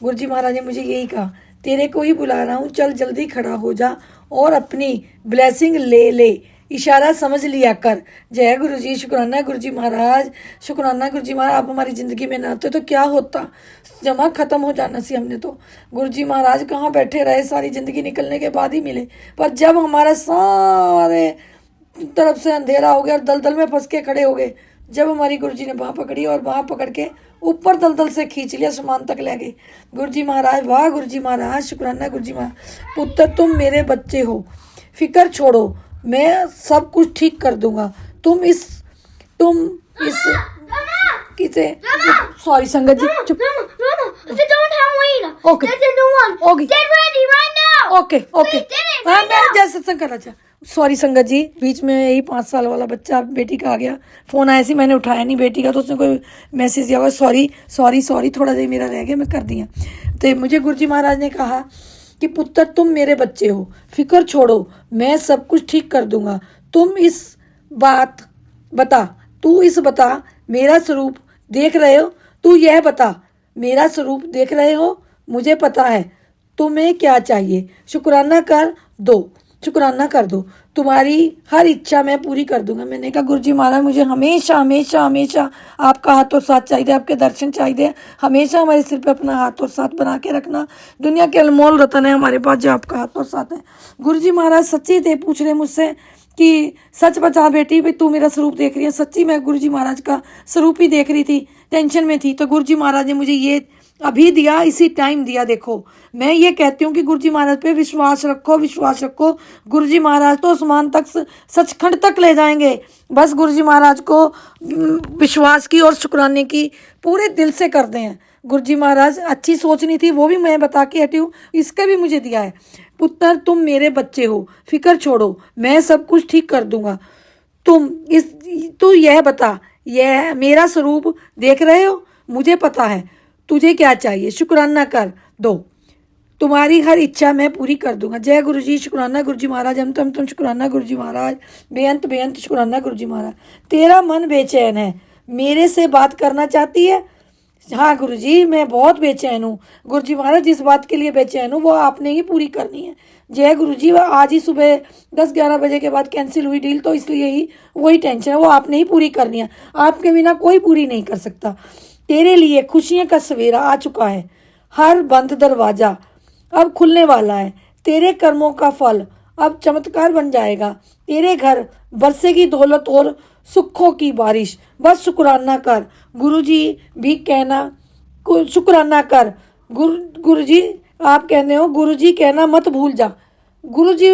गुरु जी महाराज ने मुझे यही कहा, तेरे को ही बुला रहा हूँ, चल जल्दी खड़ा हो जा और अपनी ब्लेसिंग ले ले, इशारा समझ लिया कर। जय गुरु जी, शुक्राना गुरु जी महाराज, शुक्राना गुरु जी महाराज। आप हमारी ज़िंदगी में ना आते तो क्या होता, जमा ख़त्म हो जाना सी हमने तो। गुरु जी महाराज कहाँ बैठे रहे, सारी ज़िंदगी निकलने के बाद ही मिले। पर जब हमारा सारे तरफ से अंधेरा हो गया और दलदल में फंस के खड़े हो गए, जब हमारी गुरु जी ने बाँह पकड़ी और बाँह पकड़ के ऊपर दलदल से खींच लिया, आसमान तक ले गए। गुरु जी महाराज, वाह गुरु जी महाराज, शुक्राना गुरु जी महाराज। पुत्र तुम मेरे बच्चे हो, फिक्र छोड़ो, मैं सब कुछ ठीक कर दूंगा। तुम इस किसे, सॉरी संगत जी, चुप। ओके ओके ओके, हाँ मैं जैसे सत्संग करना चाह, सॉरी संगत जी, बीच में यही 5 साल वाला बच्चा बेटी का आ गया, फ़ोन आया सी, मैंने उठाया नहीं बेटी का, तो उसने कोई मैसेज दिया होगा, सॉरी थोड़ा देर मेरा रह गया, मैं कर दिया। तो मुझे गुरु जी महाराज ने कहा कि पुत्र तुम मेरे बच्चे हो, फिक्र छोड़ो, मैं सब कुछ ठीक कर दूंगा। तुम इस बात बता, तू इस बता, मेरा स्वरूप देख रहे हो, तू यह बता, मेरा स्वरूप देख रहे हो, मुझे पता है तुम्हें क्या चाहिए, शुक्राना कर दो, शुक्राना कर दो, तुम्हारी हर इच्छा मैं पूरी कर दूंगा। मैंने कहा गुरु जी महाराज मुझे हमेशा हमेशा हमेशा आपका हाथ और साथ चाहिए, आपके दर्शन चाहिए, हमेशा हमारे सिर पे अपना हाथ और साथ बना के रखना। दुनिया के अनमोल रतन है हमारे पास जो आपका हाथ और साथ है। गुरु जी महाराज सच्ची थे, पूछ रहे मुझसे कि सच बता बेटी, भाई तू मेरा स्वरूप देख रही है। सच्ची मैं गुरु जी महाराज का स्वरूप ही देख रही थी, टेंशन में थी। तो गुरु जी महाराज ने मुझे ये अभी दिया, इसी टाइम दिया। देखो मैं ये कहती हूँ कि गुरु जी महाराज पे विश्वास रखो, विश्वास रखो। गुरु जी महाराज तो आसमान तक, सचखंड तक ले जाएंगे। बस गुरु जी महाराज को विश्वास की और शुक्राने की पूरे दिल से कर दें। गुरु जी महाराज अच्छी सोचनी थी वो भी मैं बता के हटी हूँ, इसका भी मुझे दिया है। पुत्र तुम मेरे बच्चे हो, फिक्र छोड़ो, मैं सब कुछ ठीक कर दूंगा। तू यह बता, यह मेरा स्वरूप देख रहे हो, मुझे पता है तुझे क्या चाहिए, शुक्राना कर दो, तुम्हारी हर इच्छा मैं पूरी कर दूंगा। जय गुरु जी, शुक्राना गुरु जी महाराज, तुम शुक्राना गुरु जी महाराज, बेअंत बेअंत शुक्राना गुरु जी महाराज। तेरा मन बेचैन है, मेरे से बात करना चाहती है? हाँ गुरु जी, मैं बहुत बेचैन हूँ। गुरु जी महाराज, जिस बात के लिए बेचैन हूँ वो आपने ही पूरी करनी है। जय गुरु जी, वह आज ही सुबह 10-11 बजे के बाद कैंसिल हुई डील, तो इसलिए ही वही टेंशन है, वो आपने ही पूरी करनी है, आपके बिना कोई पूरी नहीं कर सकता। तेरे लिए खुशियों का सवेरा आ चुका है, हर बंद दरवाजा अब खुलने वाला है, तेरे कर्मों का फल अब चमत्कार बन जाएगा, तेरे घर बरसेगी दौलत और सुखों की बारिश। बस शुक्राना कर, गुरु जी भी कहना शुक्राना कर। गुरु जी आप कहते हो, गुरु जी कहना मत भूल जा, गुरु जी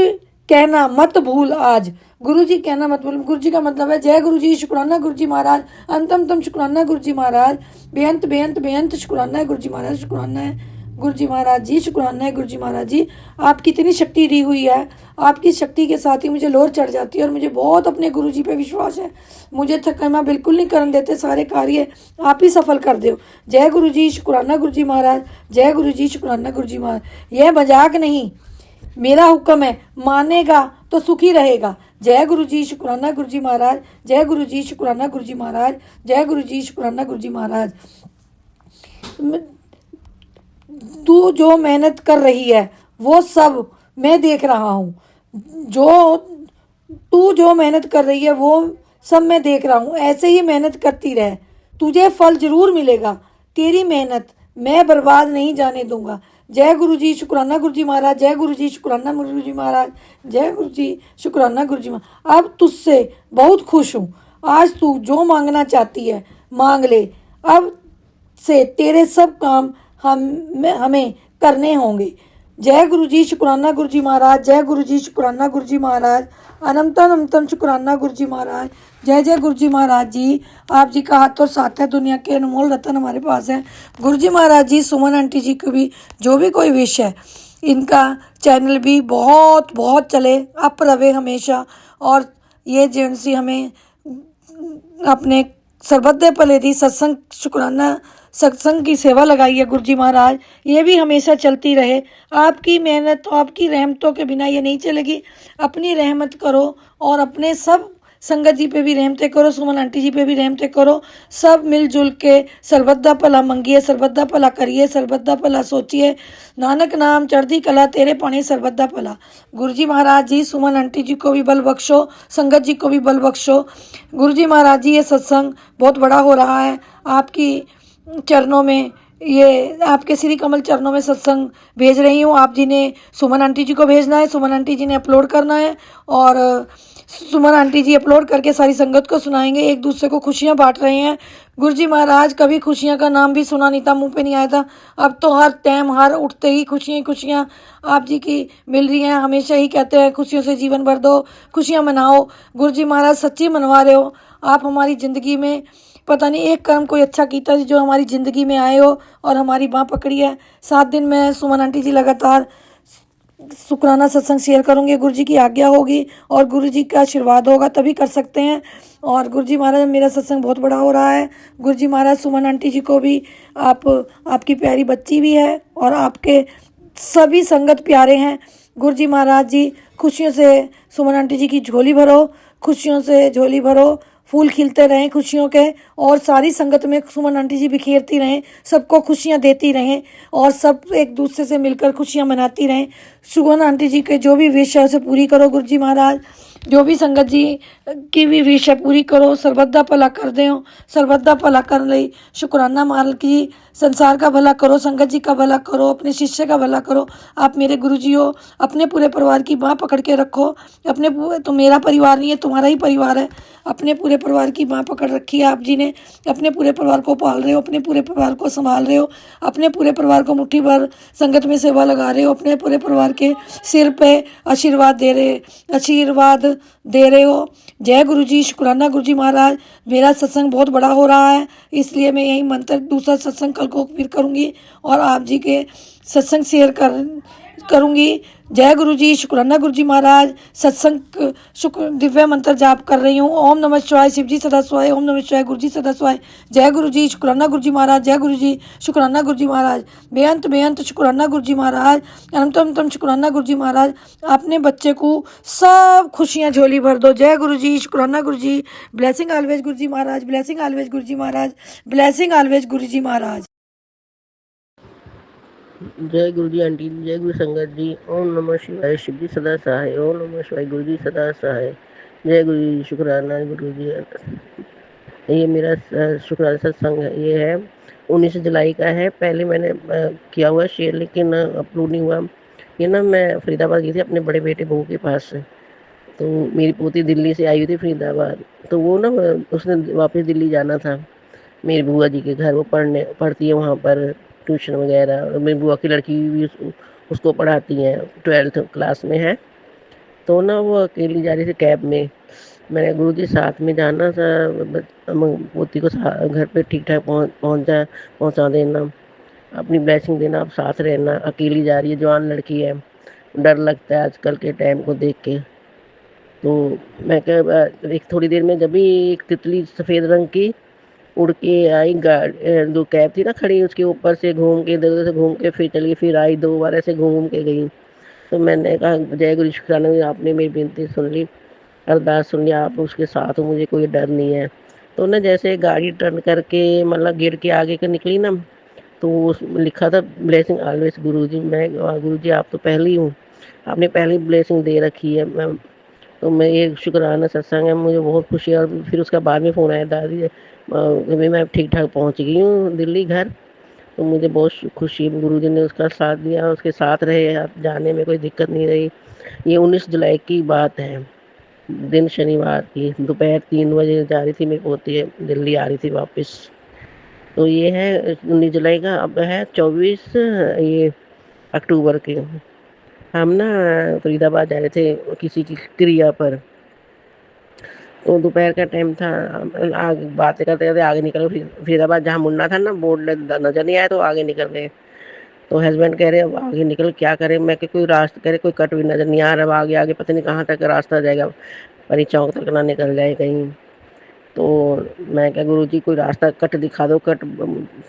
कहना मत भूल आज, गुरु जी कहना मत भूल। गुरु जी का मतलब है जय गुरु जी, शुक्राना गुरु जी महाराज, अंतम शुक्राना गुरु जी महाराज, बेअंत बेअंत बेअंत शुक्राना है गुरु जी महाराज, शुक्राना है गुरु जी महाराज जी, शुक्राना है गुरु जी महाराज जी। आपकी इतनी शक्ति दी हुई है, आपकी शक्ति के साथ ही मुझे लोर चढ़ जाती है और मुझे बहुत अपने गुरु जी पे विश्वास है। मुझे थकामा बिल्कुल नहीं करने देते, सारे कार्य आप ही सफल कर दो। जय गुरु जी, शुक्राना गुरु जी महाराज, जय गुरु जी, शुक्राना गुरु जी महाराज। यह मजाक नहीं, मेरा हुक्म है, मानेगा तो सुखी रहेगा। जय गुरु जी, शुक्राना गुरु जी महाराज, जय गुरु जी, शुक्राना गुरु जी महाराज, जय गुरु जी, शुक्राना गुरु जी महाराज। तू जो मेहनत कर रही है वो सब मैं देख रहा हूँ, तू जो मेहनत कर रही है वो सब मैं देख रहा हूँ, ऐसे ही मेहनत करती रह, तुझे फल जरूर मिलेगा, तेरी मेहनत मैं बर्बाद नहीं जाने दूंगा। जय गुरु जी, शुक्राना गुरु जी महाराज, जय गुरु जी, शुक्राना गुरु जी महाराज, जय गुरु जी, शुक्राना गुरु जी महाराज। अब तुझसे बहुत खुश हूँ, आज तू जो मांगना चाहती है मांग ले, अब से तेरे सब काम हमें करने होंगे। जय गुरु जी, शुक्राना गुरु जी महाराज, जय गुरु जी, शुक्राना गुरु जी महाराज, अनंतम शुक्राना गुरु जी महाराज। जय जय गुरु जी महाराज जी, आप जी का हाथ और साथ है, दुनिया के अनमोल रतन हमारे पास है। गुरु जी महाराज जी, सुमन आंटी जी को भी जो भी कोई विश है, इनका चैनल भी बहुत बहुत चले, अप रहे हमेशा, और ये जिनसी हमें अपने सरबत भले दी सत्संग शुक्राना सत्संग की सेवा लगाई है गुरु जी महाराज, ये भी हमेशा चलती रहे। आपकी मेहनत आपकी रहमतों के बिना ये नहीं चलेगी, अपनी रहमत करो और अपने सब संगत जी पे भी रहमतें करो, सुमन आंटी जी पे भी रहमतें करो, सब मिलजुल के सरबत भला मंगिए, सरबत भला करिए, सरबत भला सोचिए, नानक नाम चढ़ती कला तेरे पाने सरबत भला। गुरु जी महाराज जी, सुमन आंटी जी को भी बल बख्शो, संगत जी को भी बल बख्शो। गुरु जी महाराज जी, ये सत्संग बहुत बड़ा हो रहा है, आपकी चरणों में, ये आपके श्री कमल चरणों में सत्संग भेज रही हूँ। आप जी ने सुमन आंटी जी को भेजना है, सुमन आंटी जी ने अपलोड करना है, और सुमन आंटी जी अपलोड करके सारी संगत को सुनाएंगे, एक दूसरे को खुशियाँ बांट रहे हैं। गुरु जी महाराज, कभी खुशियाँ का नाम भी सुना नहीं था, मुंह पे नहीं आया था, अब तो हर टाइम हर उठते ही खुशियाँ आप जी की मिल रही हैं। हमेशा ही कहते हैं खुशियों से जीवन भर दो, खुशियाँ मनाओ। गुरु जी महाराज सच्ची मनवा रहे हो, आप हमारी ज़िंदगी में पता नहीं एक कर्म कोई अच्छा कीता जो हमारी ज़िंदगी में आए हो और हमारी बाँ पकड़ी है। 7 दिन में सुमन आंटी जी लगातार शुक्राना सत्संग शेयर करूँगी, गुरु जी की आज्ञा होगी और गुरु जी का आशीर्वाद होगा तभी कर सकते हैं। और गुरु जी महाराज, मेरा सत्संग बहुत बड़ा हो रहा है। गुरु जी महाराज, सुमन आंटी जी को भी आपकी प्यारी बच्ची भी है और आपके सभी संगत प्यारे हैं। गुरु जी महाराज जी, खुशियों से सुमन आंटी जी की झोली भरो, खुशियों से झोली भरो, फूल खिलते रहें खुशियों के, और सारी संगत में सुमन आंटी जी बिखेरती रहें, सबको खुशियाँ देती रहें और सब एक दूसरे से मिलकर खुशियाँ मनाती रहें। सुमन आंटी जी के जो भी विश है उसे पूरी करो गुरु जी महाराज, जो भी संगत जी की भी विश है पूरी करो, सरबत भला कर दें, सरबत भला कर ले। शुक्राना माल की संसार का भला करो, संगत जी का भला करो, अपने शिष्य का भला करो। आप मेरे गुरु जी हो, अपने पूरे परिवार की बाँ पकड़ के रखो, अपने तो मेरा परिवार नहीं है, तुम्हारा ही परिवार है, अपने पूरे परिवार की बाँ पकड़ रखी है आप जी ने, अपने पूरे परिवार को पाल रहे हो, अपने पूरे परिवार को संभाल रहे हो, अपने पूरे परिवार को मुट्ठी भर संगत में सेवा लगा रहे हो, अपने पूरे परिवार के सिर पे आशीर्वाद दे रहे, आशीर्वाद दे रहे हो। जय गुरु जी, शुक्राना गुरु जी महाराज। मेरा सत्संग बहुत बड़ा हो रहा है, इसलिए मैं यही मंत्र दूसरा सत्संग कल को फिर करूँगी और आप जी के सत्संग शेयर करूँगी। जय गुरु जी, शुक्राना गुरु जी महाराज। सत्संग शुक्र दिव्य मंत्र जाप कर रही हूँ। ओम नमः शिवाय, शिव जी सदा स्वाय। ओम नमः शिवाय, गुरु जी सदा स्वाय। जय गुरु जी, शुक्राना गुरु जी महाराज। जय गुरु जी, शुक्राना गुरु जी महाराज। बेअंत बेअंत शुक्राना गुरु जी महाराज। अनंत अनंतम शुक्राना गुरु जी महाराज। अपने बच्चे को सब खुशियाँ झोली भर दो। जय गुरु जी, शुक्राना गुरु जी। ब्लेसिंग ऑलवेज गुरु जी महाराज। ब्लेसिंग ऑलवेज गुरु जी महाराज। ब्लेसिंग ऑलवेज गुरु जी महाराज। जय गुरु जी आंटी, जय गुरु संगत जी। ओम नमः शिवाय, शिव जी सदा सहाय। ओम नमः शिवाय, गुरु जी सदा सहाय। जय गुरु जी, शुक्राना गुरु जी। ये मेरा शुक्राना सत्संग है, ये है 19 जुलाई का है। पहले मैंने किया हुआ शेयर, लेकिन अपलोड नहीं हुआ। ये ना मैं फरीदाबाद गई थी अपने बड़े बेटे बहू के पास से। तो मेरी पोती दिल्ली से आई हुई थी फरीदाबाद, तो वो ना उसने वापस दिल्ली जाना था मेरी बुआ जी के घर। वो पढ़ती है वहाँ पर ट्यूशन वगैरह, और मेरी बुआ की लड़की भी उसको पढ़ाती हैं, 12th क्लास में है। तो ना वो अकेली जा रही थी कैब में। मैंने गुरुजी साथ में जाना था, पोती को घर पे ठीक ठाक पहुँचा देना, अपनी ब्लेसिंग देना, आप साथ रहना। अकेली जा रही है, जवान लड़की है, डर लगता है आजकल के टाइम को देख के। तो मैं क्या एक थोड़ी देर में जब भी एक तितली सफ़ेद रंग की उड़ के आई, जो कैब थी ना खड़ी, उसके ऊपर से घूम के इधर उधर से घूम के फिर चली, फिर आई, 2 बार ऐसे घूम के गई। तो मैंने कहा जय गुरु शुक्राना, आपने मेरी विनती सुन ली, अरदास सुन लिया, आप उसके साथ हो, मुझे कोई डर नहीं है। तो ना जैसे गाड़ी टर्न करके मतलब गेट के आगे का निकली ना, तो उस लिखा था ब्लेसिंग ऑलवेज गुरु जी। मैं गुरु जी आप तो पहले ही हूँ, आपने पहली ब्लेसिंग दे रखी है। तो मैं ये शुक्राना सत्संग है, मुझे बहुत खुशी है। और फिर उसका बाद में फ़ोन आया, दादी अभी मैं ठीक ठाक पहुँच गई हूँ दिल्ली घर। तो मुझे बहुत खुशी है, गुरुजी ने उसका साथ दिया, उसके साथ रहे, जाने में कोई दिक्कत नहीं रही। ये 19 जुलाई की बात है, दिन शनिवार की, दोपहर 3 बजे जा रही थी मेरी पोती दिल्ली आ रही थी वापस। तो ये है 19 जुलाई का। अब है 24 ये अक्टूबर के। हम ना फरीदाबाद जा रहे थे किसी की क्रिया पर। तो दोपहर का टाइम था, आगे बातें करते करते आगे निकल गए। फरीदाबाद जहाँ मुड़ना था ना, बोर्ड नजर नहीं आया, तो आगे निकल गए। तो हस्बैंड कह रहे अब आगे निकल क्या करें। मैं कि कोई रास्ता, कह रहे कोई कट भी नजर नहीं आ रहा, अब आगे आगे पता नहीं कहाँ तक रास्ता जाएगा, परी चौक तक ना निकल जाए कहीं। तो मैं क्या गुरुजी कोई रास्ता कट दिखा दो। कट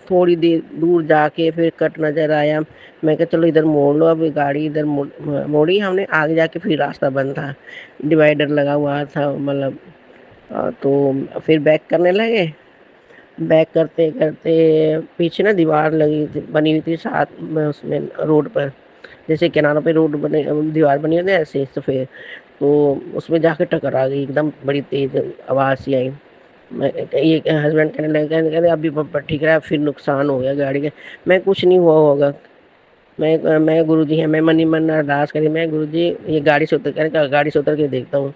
थोड़ी देर दूर जाके फिर कट नजर आया। मैं क्या चलो इधर मोड़ लो। अब गाड़ी इधर मोड़ी हमने, आगे जाके फिर रास्ता बंद था, डिवाइडर लगा हुआ था मतलब। तो फिर बैक करने लगे। बैक करते करते पीछे ना दीवार लगी थी, बनी हुई थी साथ में उसमें रोड पर, जैसे किनारों पे रोड बने, दीवार बनी होती है ऐसे सफ़ेद। तो उसमें जाके टकरा गई, एकदम बड़ी तेज आवाज़ सी आई। मैं ये हस्बैंड कहने लगे, कहने अभी ठीक रहा, फिर नुकसान हो गया गाड़ी का। मैं कुछ नहीं हुआ होगा। मैं गुरुजी हैं, मैं मन ही मन अरदास करी, मैं गुरुजी ये गाड़ी से उतर कर, गाड़ी से उतर के देखता हूँ।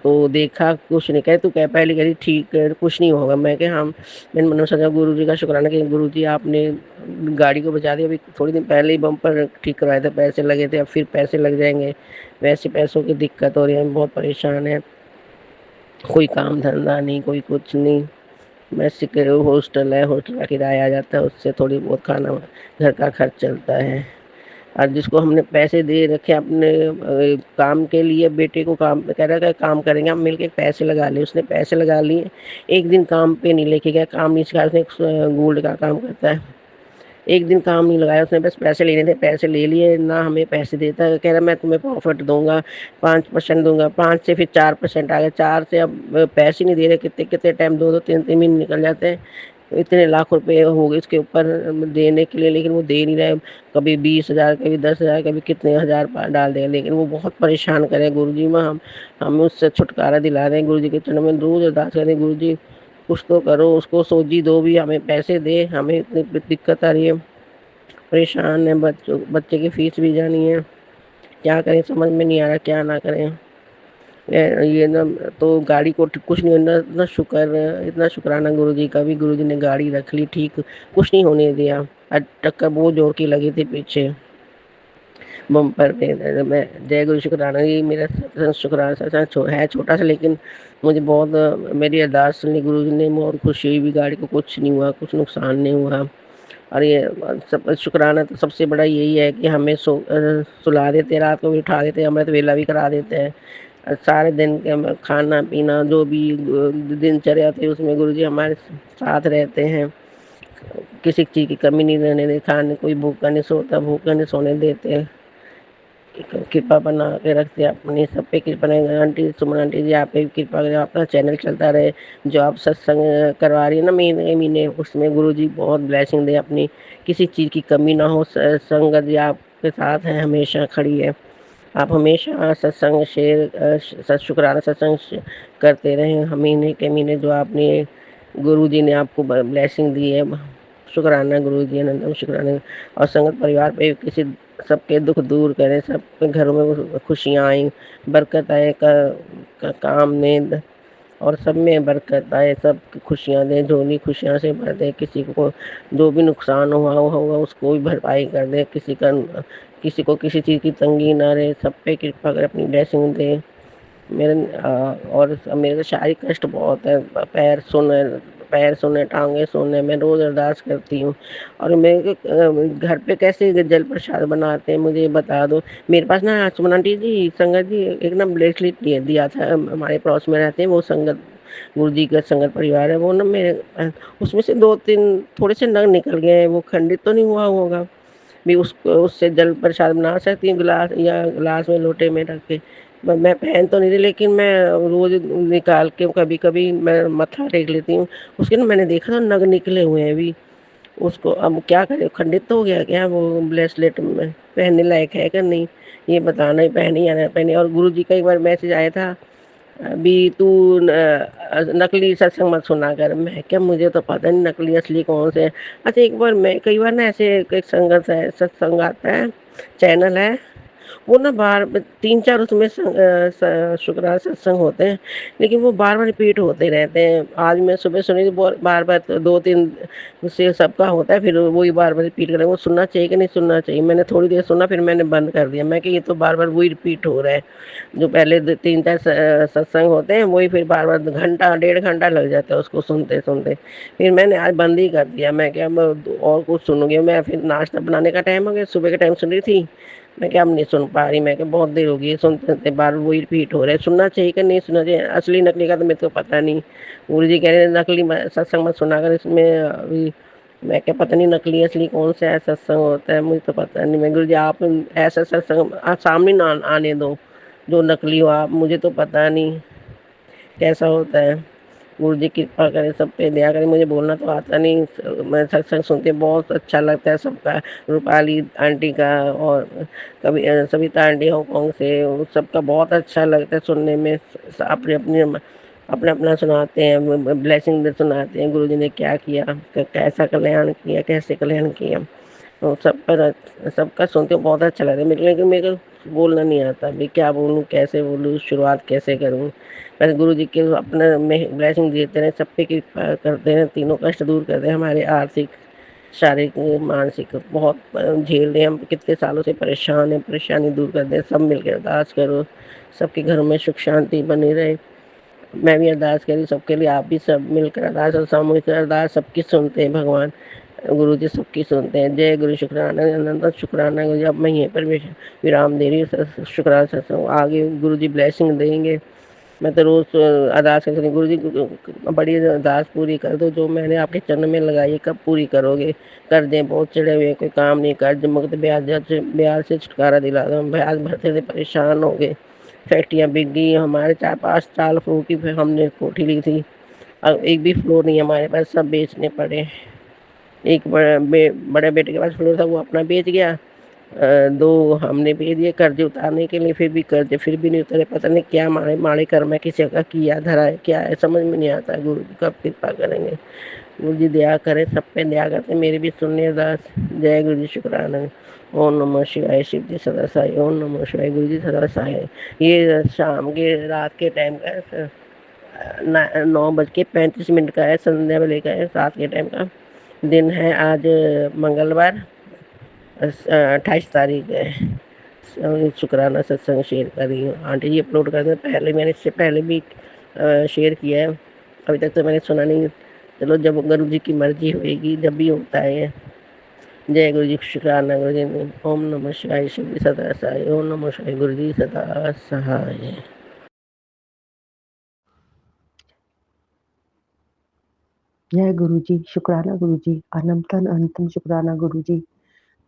तो देखा कुछ नहीं, कहे तू कह पहले कह रही ठीक है कुछ नहीं होगा। मैं क्या हम मैंने मन में सोचा गुरु जी का शुक्राना कि गुरु जी आपने गाड़ी को बचा दिया। अभी थोड़ी दिन पहले ही बम्पर ठीक करवाए थे, पैसे लगे थे, अब फिर पैसे लग जाएंगे। वैसे पैसों की दिक्कत हो रही है, बहुत परेशान है, कोई काम धंधा नहीं, कोई कुछ नहीं। मैं सिक्योर हॉस्टल है, हॉस्टल का किराया आ जाता है, उससे थोड़ी बहुत खाना घर का खर्च चलता है। और जिसको हमने पैसे दे रखे अपने काम के लिए, बेटे को काम कह रहा था काम करेंगे हम मिलके, पैसे लगा लिए। उसने पैसे लगा लिए, एक दिन काम पे नहीं लेके गया, काम नहीं सिखाया। उसने गोल्ड का काम करता है, एक दिन काम नहीं लगाया उसने, बस पैसे लेने थे, पैसे ले लिए ना, हमें पैसे देता है। कह रहा मैं तुम्हें प्रॉफिट दूंगा, 5% दूंगा। 5 से फिर 4% आ गया, 4 से अब पैसे नहीं दे रहे। कितने कितने टाइम, 2-2 3 3 महीने निकल जाते हैं। इतने लाख रुपए हो गए इसके ऊपर देने के लिए, लेकिन वो दे नहीं रहे। कभी 20,000, कभी 10,000, कभी कितने हज़ार डाल देगा, लेकिन वो बहुत परेशान करे। गुरुजी में हम उससे छुटकारा दिला रहे हैं। गुरुजी के चरणों में रोज अरदास करें, गुरुजी कुछ तो करो, उसको सोजी दो, भी हमें पैसे दे, हमें इतनी दिक्कत आ रही है, परेशान है। बच्चे की फीस भी जानी है, क्या करें समझ में नहीं आ रहा, क्या ना करें। ये ना तो गाड़ी को कुछ नहीं होना, इतना शुक्र, इतना शुक्राना गुरुजी का भी। गुरुजी ने गाड़ी रख ली ठीक, कुछ नहीं होने दिया। आज टक्कर बहुत जोर की लगी थी पीछे। बम्पर पे मैं जय गुरु शुक्राना, ये मेरा सत्संग शुक्राना सत्संग है छोटा सा, लेकिन मुझे बहुत मेरी अरदास सुनी गुरु जी ने, और खुशी हुई भी, गाड़ी को कुछ नहीं हुआ, कुछ नुकसान नहीं हुआ। और ये सब शुक्राना तो सबसे बड़ा यही है कि हमें सुला देते हैं, रात को भी उठा देते हैं, अमृत वेला भी करा देते हैं। सारे दिन के खाना पीना जो भी दिनचर्या होती है उसमें गुरु जी हमारे साथ रहते हैं, किसी चीज़ की कमी नहीं रहने देते, खाने कोई भूखा नहीं सोता, भूखा नहीं सोने देते, कृपा बना के रखते हैं अपनी, सब पे कृपा रहेगी। आंटी सुमन आंटी जी, आप पे भी कृपा करें, अपना चैनल चलता रहे, जो आप सत्संग करवा रही है ना महीने महीने, उसमें गुरु जी बहुत ब्लेसिंग दे, अपनी किसी चीज़ की कमी ना हो, संगत जी आपके साथ है, हमेशा खड़ी है, आप हमेशा सत्संग शुक्राना सत्संग करते रहें, महीने के महीने जो आपने गुरु जी ने आपको ब्लेसिंग दी है, शुक्राना गुरु जी, अनंतम शुक्राना। और संगत परिवार पे किसी सबके दुख दूर करें, सबके घरों में खुशियाँ आएँ, बरकत आए, काम में और सब में बरकत आए, सब खुशियाँ दें, झोली खुशियाँ से भर दे, किसी को जो भी नुकसान हुआ होगा उसको भी भरपाई कर दे, किसी को किसी चीज़ की तंगी ना रहे, सब पे कृपा कर अपनी ब्लेसिंग दे। और मेरे को शारीरिक कष्ट बहुत है, पैर सुने, टांगे सुने, मैं रोज़ अरदास करती हूँ। और मेरे को घर पे कैसे जल प्रसाद बनाते हैं मुझे बता दो। मेरे पास ना सुमन आंटी जी, संगत जी, एक ना ब्रेसलेट दिया था, हमारे पड़ोस में रहते हैं वो संगत, गुरु जी का संगत परिवार है वो ना, मेरे उसमें से 2-3 थोड़े से नग निकल गए हैं, वो खंडित तो नहीं हुआ होगा? भी उसको उससे जल प्रसाद बना सकती हूँ, गिलास में लोटे में रख के। मैं पहन तो नहीं रही, लेकिन मैं रोज़ निकाल के कभी-कभी मैं मत्था टेक लेती हूँ। उसके ना मैंने देखा था नग निकले हुए हैं अभी, उसको अब क्या करें, खंडित तो हो गया क्या वो ब्रेसलेट में? पहनने लायक है कि नहीं? ये बताना, ही पहने या ना पहने। और गुरुजी का एक बार मैसेज आया था, अभी तू नकली सत्संग मत सुना कर। मैं क्या, मुझे तो पता नहीं नकली असली कौन से है। अच्छा, एक बार मैं कई बार ना ऐसे एक संगत है, सत्संग आता है, चैनल है, वो ना बार 3-4 उसमें शुक्राना सत्संग होते हैं, लेकिन वो बार-बार रिपीट होते रहते हैं। आज मैं सुबह सुनी थी, बार-बार 2-3 से सबका होता है, फिर वही बार-बार रिपीट कर रहे हैं। वो सुनना चाहिए कि नहीं सुनना चाहिए? मैंने थोड़ी देर सुना, फिर मैंने बंद कर दिया। मैं कि ये तो बार-बार वही रिपीट हो रहा है। जो पहले 3-4 सत्संग होते हैं, वही फिर बार-बार घंटा, डेढ़ घंटा लग जाता है उसको सुनते-सुनते। फिर मैंने आज बंद ही कर दिया। मैं क्या, मैं और कुछ सुनूँगी। मैं फिर नाश्ता बनाने का टाइम हो गया, सुबह के टाइम सुन रही थी। मैं क्या, अब नहीं सुन पा रही। मैं क्या, बहुत देर हो गई है सुनते-सुनते, बार वही रिपीट हो रहा है। सुनना चाहिए कि नहीं सुनना चाहिए? असली नकली का तो मेरे को पता नहीं। गुरु जी कह रहे हैं नकली सत्संग मत सुना कर, इसमें अभी मैं क्या, पता नहीं नकली असली कौन सा है सत्संग होता है, मुझे तो पता नहीं। मैं गुरु जी, आप ऐसा सत्संग सामने ना आने दो जो नकली हो। आप, मुझे तो पता नहीं कैसा होता है। गुरु जी कृपा करें, सब पे दया करें। मुझे बोलना तो आता नहीं, मैं सत्संग सुनती हूँ, बहुत अच्छा लगता है सबका, रूपाली आंटी का, और कभी सविता आंटी हांगकांग से, उन सबका बहुत अच्छा लगता है सुनने में। अपना सुनाते हैं, ब्लेसिंग सुनाते हैं, गुरु जी ने क्या किया, कैसा कल्याण किया, कैसे कल्याण किया। तो सबका सुनते हो बहुत अच्छा लगता है मेरे को, लेकिन मेरे को बोलना नहीं आता भाई, क्या बोलूँ, कैसे बोलूँ, शुरुआत कैसे करूँ। बस गुरु जी के अपना में ब्लेसिंग देते रहें, सब पे कृपा करते हैं, तीनों कष्ट दूर करते हैं, हमारे आर्थिक, शारीरिक, मानसिक बहुत झेल रहे हैं हम, कितने सालों से परेशान हैं, परेशानी दूर कर दें। सब मिलकर अरदास करो, सबके घरों में सुख शांति बनी रहे। मैं भी अरदास करी सबके लिए, आप भी सब मिलकर अरदास, और सामूहिक अरदास सबकी सुनते हैं भगवान। गुरु जी सबकी सुनते हैं। जय गुरु शुक्राना, अनंत शुक्राना गुरु जी। अब मैं यहीं पर विराम दे रही हूँ। शुक्राना सत्संग आगे गुरु जी ब्लेसिंग देंगे। मैं तो रोज़ अरदास करती हूँ, गुरु जी बड़ी अरदास पूरी कर दो, जो मैंने आपके चरण में लगाई है, कब पूरी करोगे? कर्जे बहुत चढ़े हुए हैं, कोई काम नहीं, कर्ज मुक्त, ब्याज से छुटकारा दिला दो। हम ब्याज भरते थे, परेशान हो गए, फैक्ट्रियाँ बिक गई हमारे, 4-5 4 फ्लोर की फिर हमने कोठी ली थी, अब एक भी फ्लोर नहीं हमारे पास, सब बेचने पड़े। एक बड़े बेटे के पास फ्लोर था, वो अपना बेच गया। 2 हमने बेच दिए कर्ज उतारने के लिए, फिर भी कर्ज फिर भी नहीं उतरे। पता नहीं क्या माड़े माड़े कर्म है, किसी का किया धरा है, क्या है समझ में नहीं आता। गुरु जी कब कृपा करेंगे? गुरु जी दया करें, सब पे दया करते, मेरी भी सुनिए अरदास। जय गुरु जी शुक्राना। ओम नमः शिवाय, शिव जी सदा सहाय। ओम नमः शिवाय, गुरु जी सदा सहाय। ये शाम के, रात के टाइम का 9:35 का है, संध्या वेले का है, रात के टाइम का। दिन है आज मंगलवार, 28 तारीख है। शुक्राना सत्संग शेयर कर रही हूँ। आंटी जी अपलोड करते पहले, मैंने इससे पहले भी शेयर किया है, अभी तक तो मैंने सुना नहीं। चलो जब गुरु जी की मर्जी होएगी, जब भी होता है। जय गुरु जी, शुक्राना गुरु जी। ओम नमः शिवाय, शिव जी सदा सहाय। ओम नमः शिवाय, गुरु जी सदा सहाय। जय गुरु जी, शुक्राना गुरु जी, अनंतन अनंतम शुक्राना गुरु जी।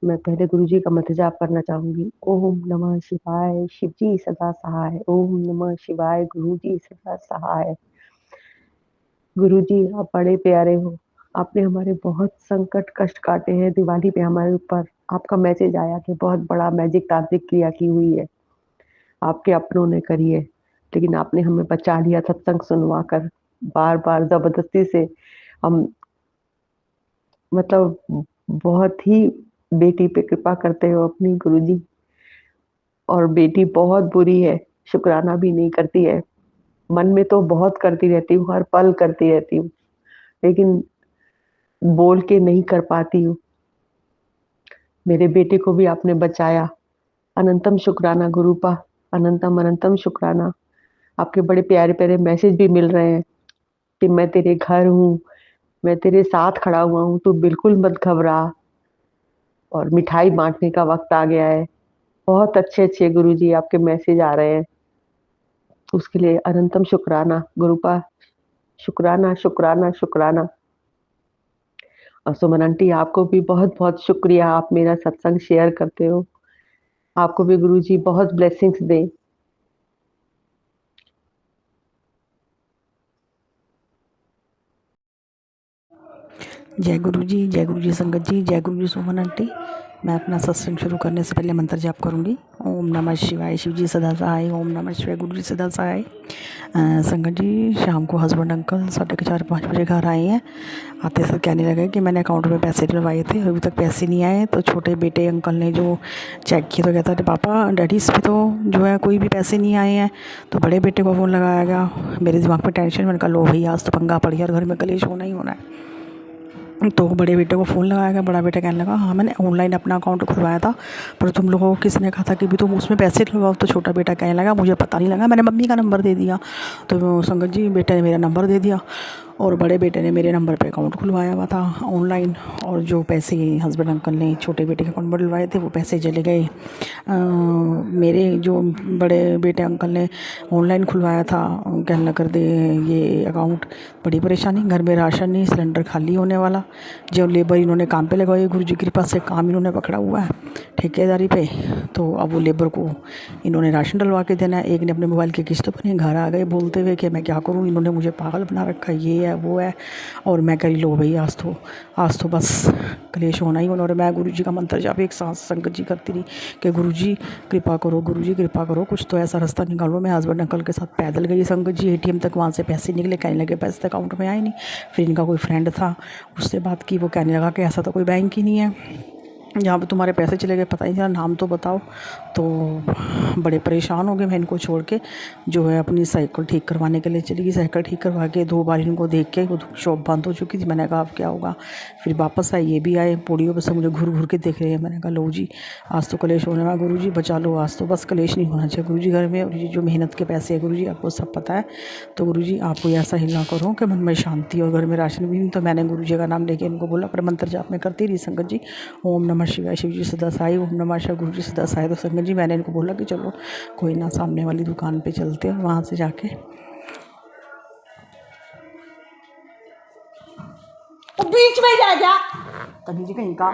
मैं पहले गुरु जी का मंत्र जाप करना चाहूंगी। ओम नमः शिवाय, शिव जी सदा सहाय। ओम नमः शिवाय, गुरु जी सदा सहाय। गुरु जी आप बड़े प्यारे हो, आपने हमारे बहुत संकट कष्ट काटे हैं। दिवाली पे हमारे ऊपर आपका मैसेज आया कि बहुत बड़ा मैजिक तांत्रिक क्रिया की हुई है, आपके अपनों ने करी है, लेकिन आपने हमें बचा लिया सत्संग सुनवा कर। बार बार जबरदस्ती से हम मतलब बहुत ही बेटी पे कृपा करते हो अपनी गुरुजी। और बेटी बहुत बुरी है, शुक्राना भी नहीं करती है। मन में तो बहुत करती रहती हूँ, हर पल करती रहती हूँ, लेकिन बोल के नहीं कर पाती हूँ। मेरे बेटे को भी आपने बचाया, अनंतम शुक्राना गुरुपा, अनंतम अनंतम शुक्राना। आपके बड़े प्यारे प्यारे मैसेज भी मिल रहे हैं कि मैं तेरे घर हूँ, मैं तेरे साथ खड़ा हुआ हूँ, तू बिल्कुल मत घबरा। और मिठाई बांटने का वक्त आ गया है। बहुत अच्छे अच्छे गुरुजी आपके मैसेज आ रहे हैं, उसके लिए अनंतम शुक्राना गुरुपा, शुक्राना शुक्राना शुक्राना। और सुमन आंटी आपको भी बहुत बहुत शुक्रिया, आप मेरा सत्संग शेयर करते हो। आपको भी गुरुजी बहुत ब्लेसिंग्स दें। जय गुरु जी संगत जी, जय गुरु जी सुमन आंटी। मैं अपना सत्संग शुरू करने से पहले मंत्र जाप करूंगी। ओम नमः शिवाय, शिव जी सदा सहाय। ओम नमः शिवाय, गुरु जी सदा सहाय। संगत जी शाम को हस्बैंड अंकल 4:30-5 बजे घर आए हैं। आते से कहने लगे कि मैंने अकाउंट में पैसे डलवाए थे, अभी तक पैसे नहीं आए। तो छोटे बेटे अंकल ने जो चेक किया तो कहता है पापा डैडी इस पे तो जो है कोई भी पैसे नहीं आए हैं। तो बड़े बेटे को फ़ोन लगाया गया। मेरे दिमाग में टेंशन, मैंने कहा लो भैया आज तो पंगा पड़ गया और घर में कलेश होना ही होना है। तो बड़े बेटे को फ़ोन लगाया गया। बड़ा बेटा कहने लगा हाँ मैंने ऑनलाइन अपना अकाउंट खुलवाया था, पर तुम लोगों को किसने कहा था कि भी तुम उसमें पैसे डलवाओ। तो छोटा बेटा कहने लगा मुझे पता नहीं लगा, मैंने मम्मी का नंबर दे दिया। तो संगत जी बेटे ने मेरा नंबर दे दिया और बड़े बेटे ने मेरे नंबर पे अकाउंट खुलवाया हुआ था ऑनलाइन। और जो पैसे हस्बैंड अंकल ने छोटे बेटे के अकाउंट में डलवाए थे वो पैसे चले गए। मेरे जो बड़े बेटे अंकल ने ऑनलाइन खुलवाया था, कहने लग कर दे ये अकाउंट, बड़ी परेशानी, घर में राशन नहीं, सिलेंडर खाली होने वाला। जो लेबर इन्होंने काम पे लगाई, गुरु जी की कृपा से काम इन्होंने पकड़ा हुआ है ठेकेदारी पे। तो अब वो लेबर को इन्होंने राशन डलवा के देना है। एक ने अपने मोबाइल की किस्त पर घर आ गए बोलते हुए कि मैं क्या करूँ, इन्होंने मुझे पागल बना रखा है, ये है वो है। और मैं करी लो भाई आज तो बस क्लेश होना ही होना। और मैं गुरु जी का मंत्र जाप एक साथ संगत जी करती रही कि गुरु जी कृपा करो, गुरु जी कृपा करो, कुछ तो ऐसा रास्ता निकालो। मैं हस्बैंड अंकल के साथ पैदल गई संगत जी एटीएम तक, वहाँ से पैसे निकले, कहने लगे पैसे अकाउंट में आए नहीं। फिर इनका कोई फ्रेंड था, उससे बात की, वो कहने लगा कि ऐसा तो कोई बैंक ही नहीं है जहाँ पे तुम्हारे पैसे चले गए, पता नहीं चला, नाम तो बताओ। तो बड़े परेशान हो गए। मैं इनको छोड़ के जो है अपनी साइकिल ठीक करवाने के लिए चली गई। साइकिल ठीक करवा के 2 बार इनको देख के वो शॉप बंद हो चुकी थी। मैंने कहा अब क्या होगा। फिर वापस आए, ये भी आए, पौड़ियों पर से मुझे घूर घूर के देख रहे हैं। मैंने कहा लो जी आज तो कलेश होने वाला, गुरु जी बचा लो, आज तो बस कलेश नहीं होना चाहिए गुरु जी घर में। और ये जो मेहनत के पैसे हैं गुरु जी आपको सब पता है, तो गुरु जी आप कोई ऐसा हिला करो कि मन में शांति और घर में राशन भी नहीं। तो मैंने गुरु जी का नाम लेके इनको बोला, पर मंत्र जाप में करती रही संगत जी। ओम नमः शिवाय, शिव जी सदा सहाय। ओम नमः शिवाय, गुरु जी सदा सहाय। तो संगत जी मैंने इनको बोला कि चलो कोई ना, सामने वाली दुकान पे चलते हैं, वहाँ से जाके तो बीच में जा गया तभी जी कहीं का,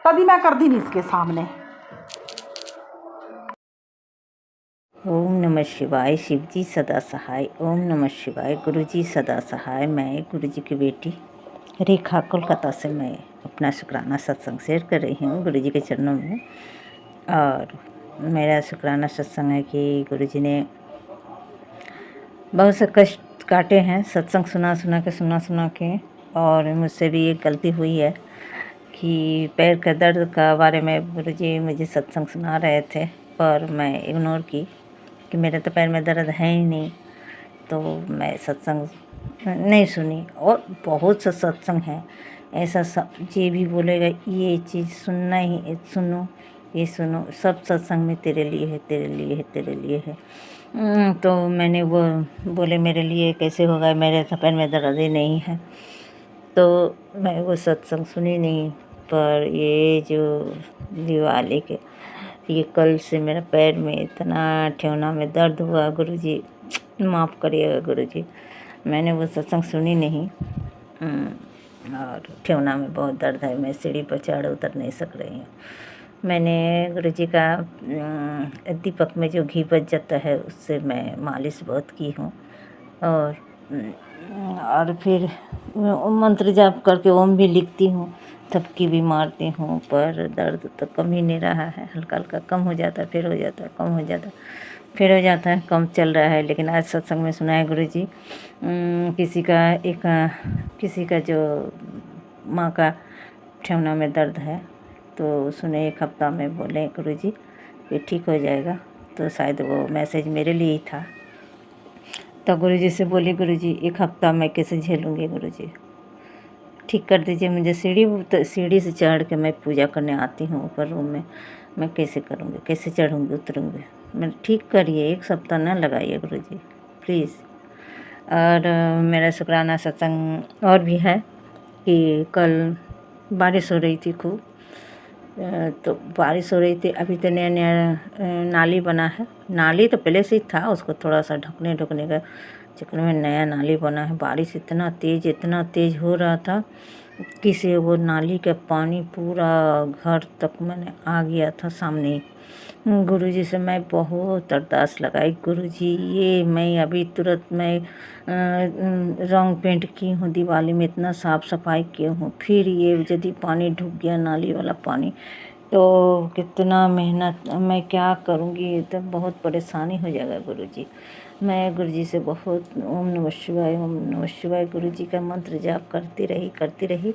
तभी मैं कर दी नहीं इसके सामने। ओम नमः शिवाय, शिव जी सदा सहाय। ओम नमः शिवाय, गुरु जी सदा सहाय। मैं गुरु जी की बेटी रेखा कोलकाता से मैं अपना शुक्राना सत्संग शेयर कर रही हूँ गुरु जी के चरणों में। और मेरा शुक्राना सत्संग है कि गुरु जी ने बहुत से कष्ट काटे हैं सत्संग सुना के। और मुझसे भी एक गलती हुई है कि पैर के दर्द का बारे में गुरु जी मुझे सत्संग सुना रहे थे, पर मैं इग्नोर की कि मेरे तो पैर में दर्द है ही नहीं, तो मैं सत्संग नहीं सुनी। और बहुत सा सत्संग है ऐसा, सब ये भी बोलेगा ये चीज़ सुनना ही सुनो, ये सुनो, सब सत्संग में तेरे लिए है, तेरे लिए है, तेरे लिए है। तो मैंने वो बोले मेरे लिए कैसे होगा, मेरे तो पैर में दर्द ही नहीं है। तो मैं वो सत्संग सुनी नहीं। पर ये जो दिवाली के ये कल से मेरा पैर में इतना ठेवना में दर्द हुआ, गुरुजी माफ़ करिएगा गुरुजी, मैंने वो सत्संग सुनी नहीं। और ठेवना में बहुत दर्द है, मैं सीढ़ी पर चढ़ उतर नहीं सक रही हूँ। मैंने गुरुजी का दीपक में जो घी बच जाता है उससे मैं मालिश बहुत की हूँ। और फिर मंत्र जाप करके ओम भी लिखती हूँ, थपकी भी मारती हूँ, पर दर्द तो कम ही नहीं रहा है। हल्का हल्का कम हो जाता है, फिर हो जाता है, कम हो जाता है, फिर हो जाता है, कम चल रहा है। लेकिन आज सत्संग में सुना है गुरुजी किसी का जो माँ का ठेवना में दर्द है, तो सुने 1 हफ्ता में बोले गुरुजी ये ठीक हो जाएगा। तो शायद वो मैसेज मेरे लिए ही था। तो गुरुजी से बोली गुरुजी 1 हफ्ता मैं कैसे झेलूँगी, गुरुजी ठीक कर दीजिए मुझे। सीढ़ी से चढ़ के मैं पूजा करने आती हूँ ऊपर रूम में, मैं कैसे करूँगी, कैसे चढ़ूँगी उतरूँगी, मैं ठीक करिए, 1 सप्ताह ना लगाइए गुरुजी प्लीज़। और मेरा शुक्राना सत्संग और भी है कि कल बारिश हो रही थी खूब। तो बारिश हो रही थी, अभी तो नया नया नाली बना है। नाली तो पहले से ही था, उसको थोड़ा सा ढकने का चक्कर में नया नाली बना है। बारिश इतना तेज़ हो रहा था कि से वो नाली का पानी पूरा घर तक मैंने आ गया था सामने ही। गुरुजी से मैं बहुत अरदास लगाई, गुरुजी ये मैं अभी तुरंत मैं रंग पेंट की हूँ, दिवाली में इतना साफ़ सफाई किया हूँ, फिर ये यदि पानी ढुक गया नाली वाला पानी तो कितना मेहनत मैं क्या करूँगी, तो बहुत परेशानी हो जाएगा गुरुजी। मैं गुरुजी से बहुत ओम नमः शिवाय गुरुजी का मंत्र जाप करती रही।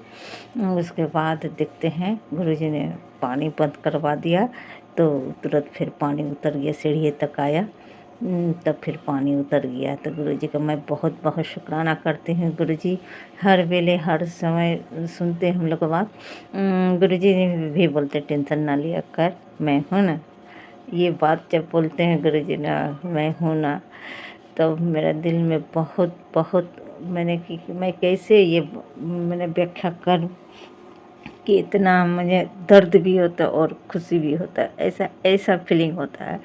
उसके बाद देखते हैं गुरुजी ने पानी बंद करवा दिया, तो तुरंत फिर पानी उतर गया, सीढ़ी तक आया, तब फिर पानी उतर गया। तो गुरुजी का मैं बहुत बहुत शुक्राना करती हूँ। गुरुजी हर वेले हर समय सुनते हम लोग बात। गुरुजी भी बोलते टेंशन ना लिया कर, मैं हूँ ना। ये बात जब बोलते हैं गुरुजी ना, मैं हूँ ना, तब मेरा दिल में बहुत बहुत मैं कैसे ये मैंने व्याख्या करूँ कि इतना मुझे दर्द भी होता है और खुशी भी होता है, ऐसा फीलिंग होता है।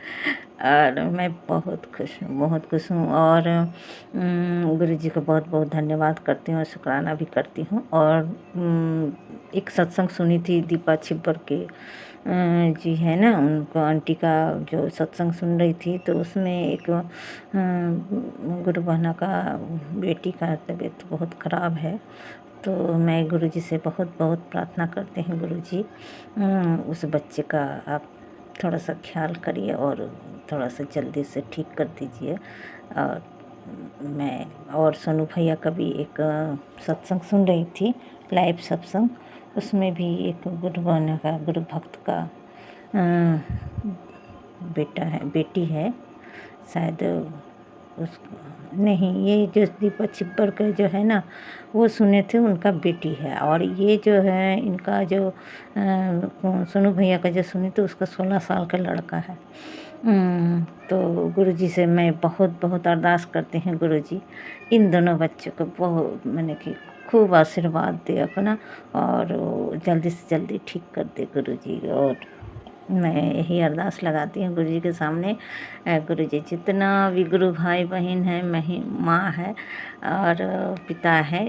और मैं बहुत खुश हूँ और गुरुजी को बहुत बहुत धन्यवाद करती हूँ और शुक्राना भी करती हूँ। और एक सत्संग सुनी थी दीपा छिब्बर के जी है ना, उनको आंटी का जो सत्संग सुन रही थी, तो उसमें एक गुरु बहना का बेटी का तबीयत बहुत ख़राब है। तो मैं गुरुजी से बहुत बहुत प्रार्थना करती हूँ, गुरुजी उस बच्चे का आप थोड़ा सा ख्याल करिए और थोड़ा सा जल्दी से ठीक कर दीजिए। और मैं और सोनू भैया का भी एक सत्संग सुन रही थी, लाइव सत्संग, उसमें भी एक गुरु बहना का गुरु भक्त का बेटी है शायद, उस नहीं, ये जो दीपा छिब्बर का जो है ना वो सुने थे, उनका बेटी है। और ये जो है इनका जो सोनू भैया का जो सुनी तो उसका 16 साल का लड़का है। तो गुरुजी से मैं बहुत बहुत अरदास करती हूँ, गुरुजी इन दोनों बच्चों को बहुत मैंने कि खूब आशीर्वाद दे अपना, और जल्दी से जल्दी ठीक कर दे गुरुजी। और मैं यही अरदास लगाती हूँ गुरुजी के सामने। गुरुजी जितना भी गुरु भाई बहन है, माँ है और पिता है,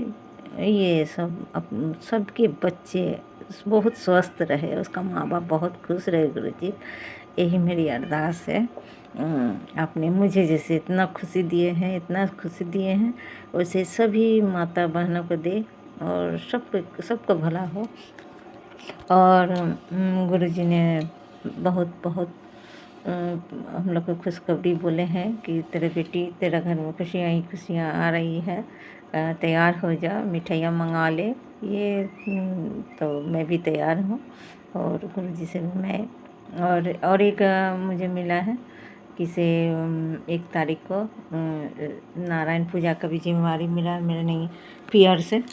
ये सबके बच्चे बहुत स्वस्थ रहे, उसका माँ बाप बहुत खुश रहे गुरुजी, यही मेरी अरदास है। आपने मुझे जैसे इतना खुशी दिए हैं वैसे सभी माता बहनों को दे और सबका भला हो। और गुरुजी ने बहुत बहुत हम लोग को खुशखबरी बोले हैं कि तेरा घर में खुशियाँ ही खुशियाँ आ रही है, तैयार हो जा, मिठाइयाँ मंगा ले। ये तो मैं भी तैयार हूँ। और गुरुजी से मैं और एक मुझे मिला है कि से 1 तारीख को नारायण पूजा का भी जिम्मेवारी मिला मेरे नहीं पीआर से,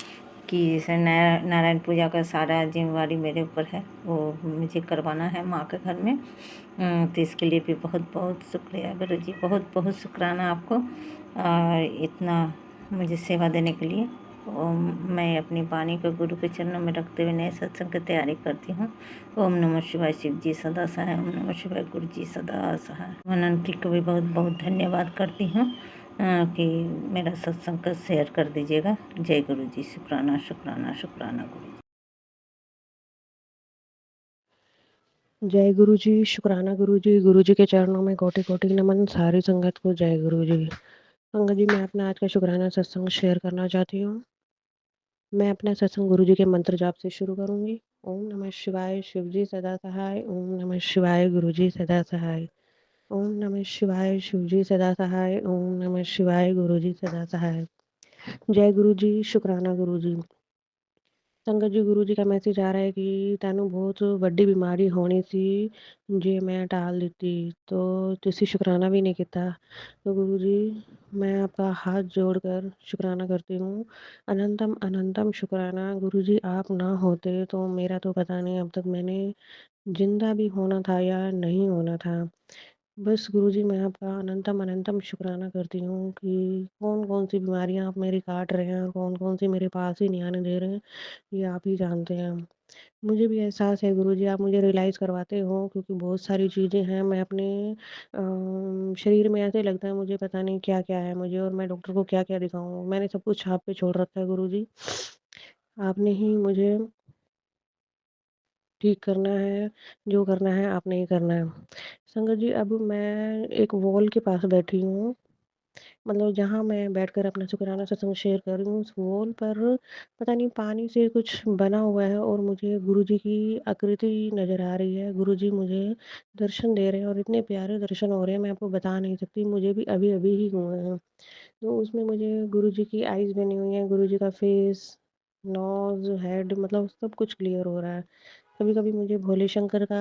कि जैसे नारायण पूजा का सारा जिम्मेवारी मेरे ऊपर है, वो मुझे करवाना है माँ के घर में। तो इसके लिए भी बहुत बहुत शुक्रिया गुरु जी, बहुत बहुत शुक्राना आपको इतना मुझे सेवा देने के लिए। और मैं अपनी वाणी को गुरु के चरणों में रखते हुए नए सत्संग की तैयारी करती हूँ। ओम नमः शिवाय, शिव जी सदा सहाय। ओम नमः शिवाय, गुरु जी सदा सहाय। आनंद को भी बहुत बहुत धन्यवाद करती हूँ कि मेरा सत्संग का शेयर कर दीजिएगा। जय गुरु जी। शुक्राना शुक्राना शुक्राना गुरु जी। जय गुरु जी, शुक्राना गुरु जी के चरणों में कोटि कोटि नमन। सारी संगत को जय गुरु जी। संगत जी, मैं अपना आज का शुक्राना सत्संग शेयर करना चाहती हूँ। मैं अपना सत्संग गुरु जी के मंत्र जाप से शुरू करूँगी। ओम नमः शिवाय, शिव जी सदा सहाय। ओम नमः शिवाय, गुरु जी सदा सहाय। ओम नमः शिवाय, शिव जी सदा सहाय। ओम नमः शिवाय, गुरु जी सदा सहाय। जय गुरु जी, शुक्राना गुरु जी। संगत जी, गुरु जी का मैसेज आ रहा है कि तैनू बहुत ਵੱਡੀ बीमारी होनी सी जे मैं टाल दी तो तुसी शुक्राना भी नहीं किया। तो गुरु जी, मैं आपका हाथ जोड़कर शुक्राना करती हूँ। अनंतम अनंतम शुक्राना गुरु जी। आप ना होते तो मेरा तो पता नहीं अब तक मैंने जिंदा भी होना था या नहीं होना था। बस गुरुजी, मैं आपका अनंतम अनंतम शुक्राना करती हूँ कि कौन-कौन सी बीमारियाँ आप मेरी काट रहे हैं और कौन-कौन सी मेरे पास ही नहीं आने दे रहे हैं, ये आप ही जानते हैं। मुझे भी एहसास है गुरुजी, आप मुझे रियलाइज़ करवाते हो क्योंकि बहुत सारी चीज़ें हैं मैं अपने शरीर में ऐसे लगता है मुझे पता नहीं क्या-क्या है मुझे और मैं डॉक्टर को क्या-क्या दिखाऊँ। मैंने सब कुछ आप पे छोड़ रखा है गुरुजी। आपने ही मुझे ठीक करना है, जो करना है आपने ही करना है। संगत जी, अब मैं एक वॉल के पास बैठी हूँ, मतलब जहाँ मैं बैठकर अपना शुक्राना सत्संग शेयर कर रही हूँ, उस वॉल पर पता नहीं पानी से कुछ बना हुआ है और मुझे गुरुजी की आकृति नज़र आ रही है। गुरुजी मुझे दर्शन दे रहे हैं और इतने प्यारे दर्शन हो रहे हैं, मैं आपको बता नहीं सकती, मुझे भी अभी-अभी ही हुए हैं। तो उसमें मुझे गुरुजी की आईज़ बनी हुई हैं, गुरुजी का फेस, नोज़, हेड मतलब सब कुछ क्लियर हो रहा है। कभी-कभी मुझे भोले शंकर का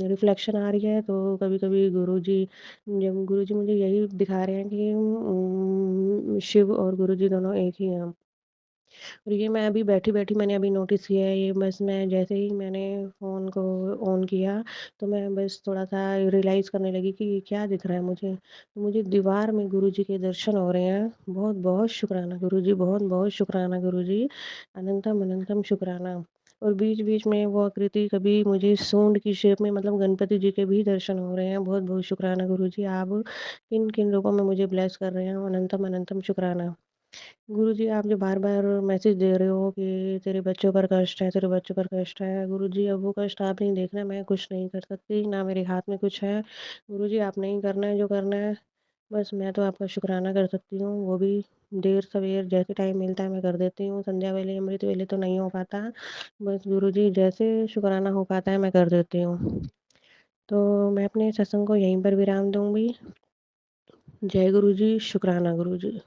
रिफ्लेक्शन आ रही है, तो कभी-कभी गुरुजी जब गुरुजी मुझे यही दिखा रहे हैं कि शिव और गुरुजी दोनों एक ही हैं। और ये मैं अभी बैठी-बैठी मैंने अभी नोटिस किया है ये बस मैं जैसे ही मैंने फ़ोन को ऑन किया, तो मैं बस थोड़ा-सा रियलाइज़ करने लगी कि ये क्या दिख रहा है मुझे। तो मुझे दीवार में गुरुजी के दर्शन हो रहे हैं। बहुत-बहुत शुक्राना गुरुजी, बहुत-बहुत शुक्राना गुरुजी। अनंतम अनंतम शुक्राना। और बीच-बीच में वो आकृति कभी मुझे सूंड की शेप में मतलब गणपति जी के भी दर्शन हो रहे हैं। बहुत-बहुत शुक्राना गुरुजी। आप किन-किन रूपों में मुझे ब्लेस कर रहे हैं, अनंतम अनंतम शुक्राना। गुरुजी, आप जो बार-बार मैसेज दे रहे हो कि तेरे बच्चों पर कष्ट है, तेरे बच्चों पर कष्ट है। गुरुजी, अब वो कष्ट आप नहीं देखना, मैं कुछ नहीं कर सकती, ना मेरे हाथ में कुछ है। गुरुजी, आपने ही करना है जो करना है। बस मैं तो आपका शुक्राना कर सकती हूँ, वो भी देर-सवेर जैसे टाइम मिलता है मैं कर देती हूँ। संध्या वेले, अमृत वेले तो नहीं हो पाता। बस गुरुजी, जैसे शुक्राना हो पाता है मैं कर देती हूँ। तो मैं अपने सत्संग को यहीं पर विराम दूँगी। जय गुरुजी, शुक्राना गुरुजी।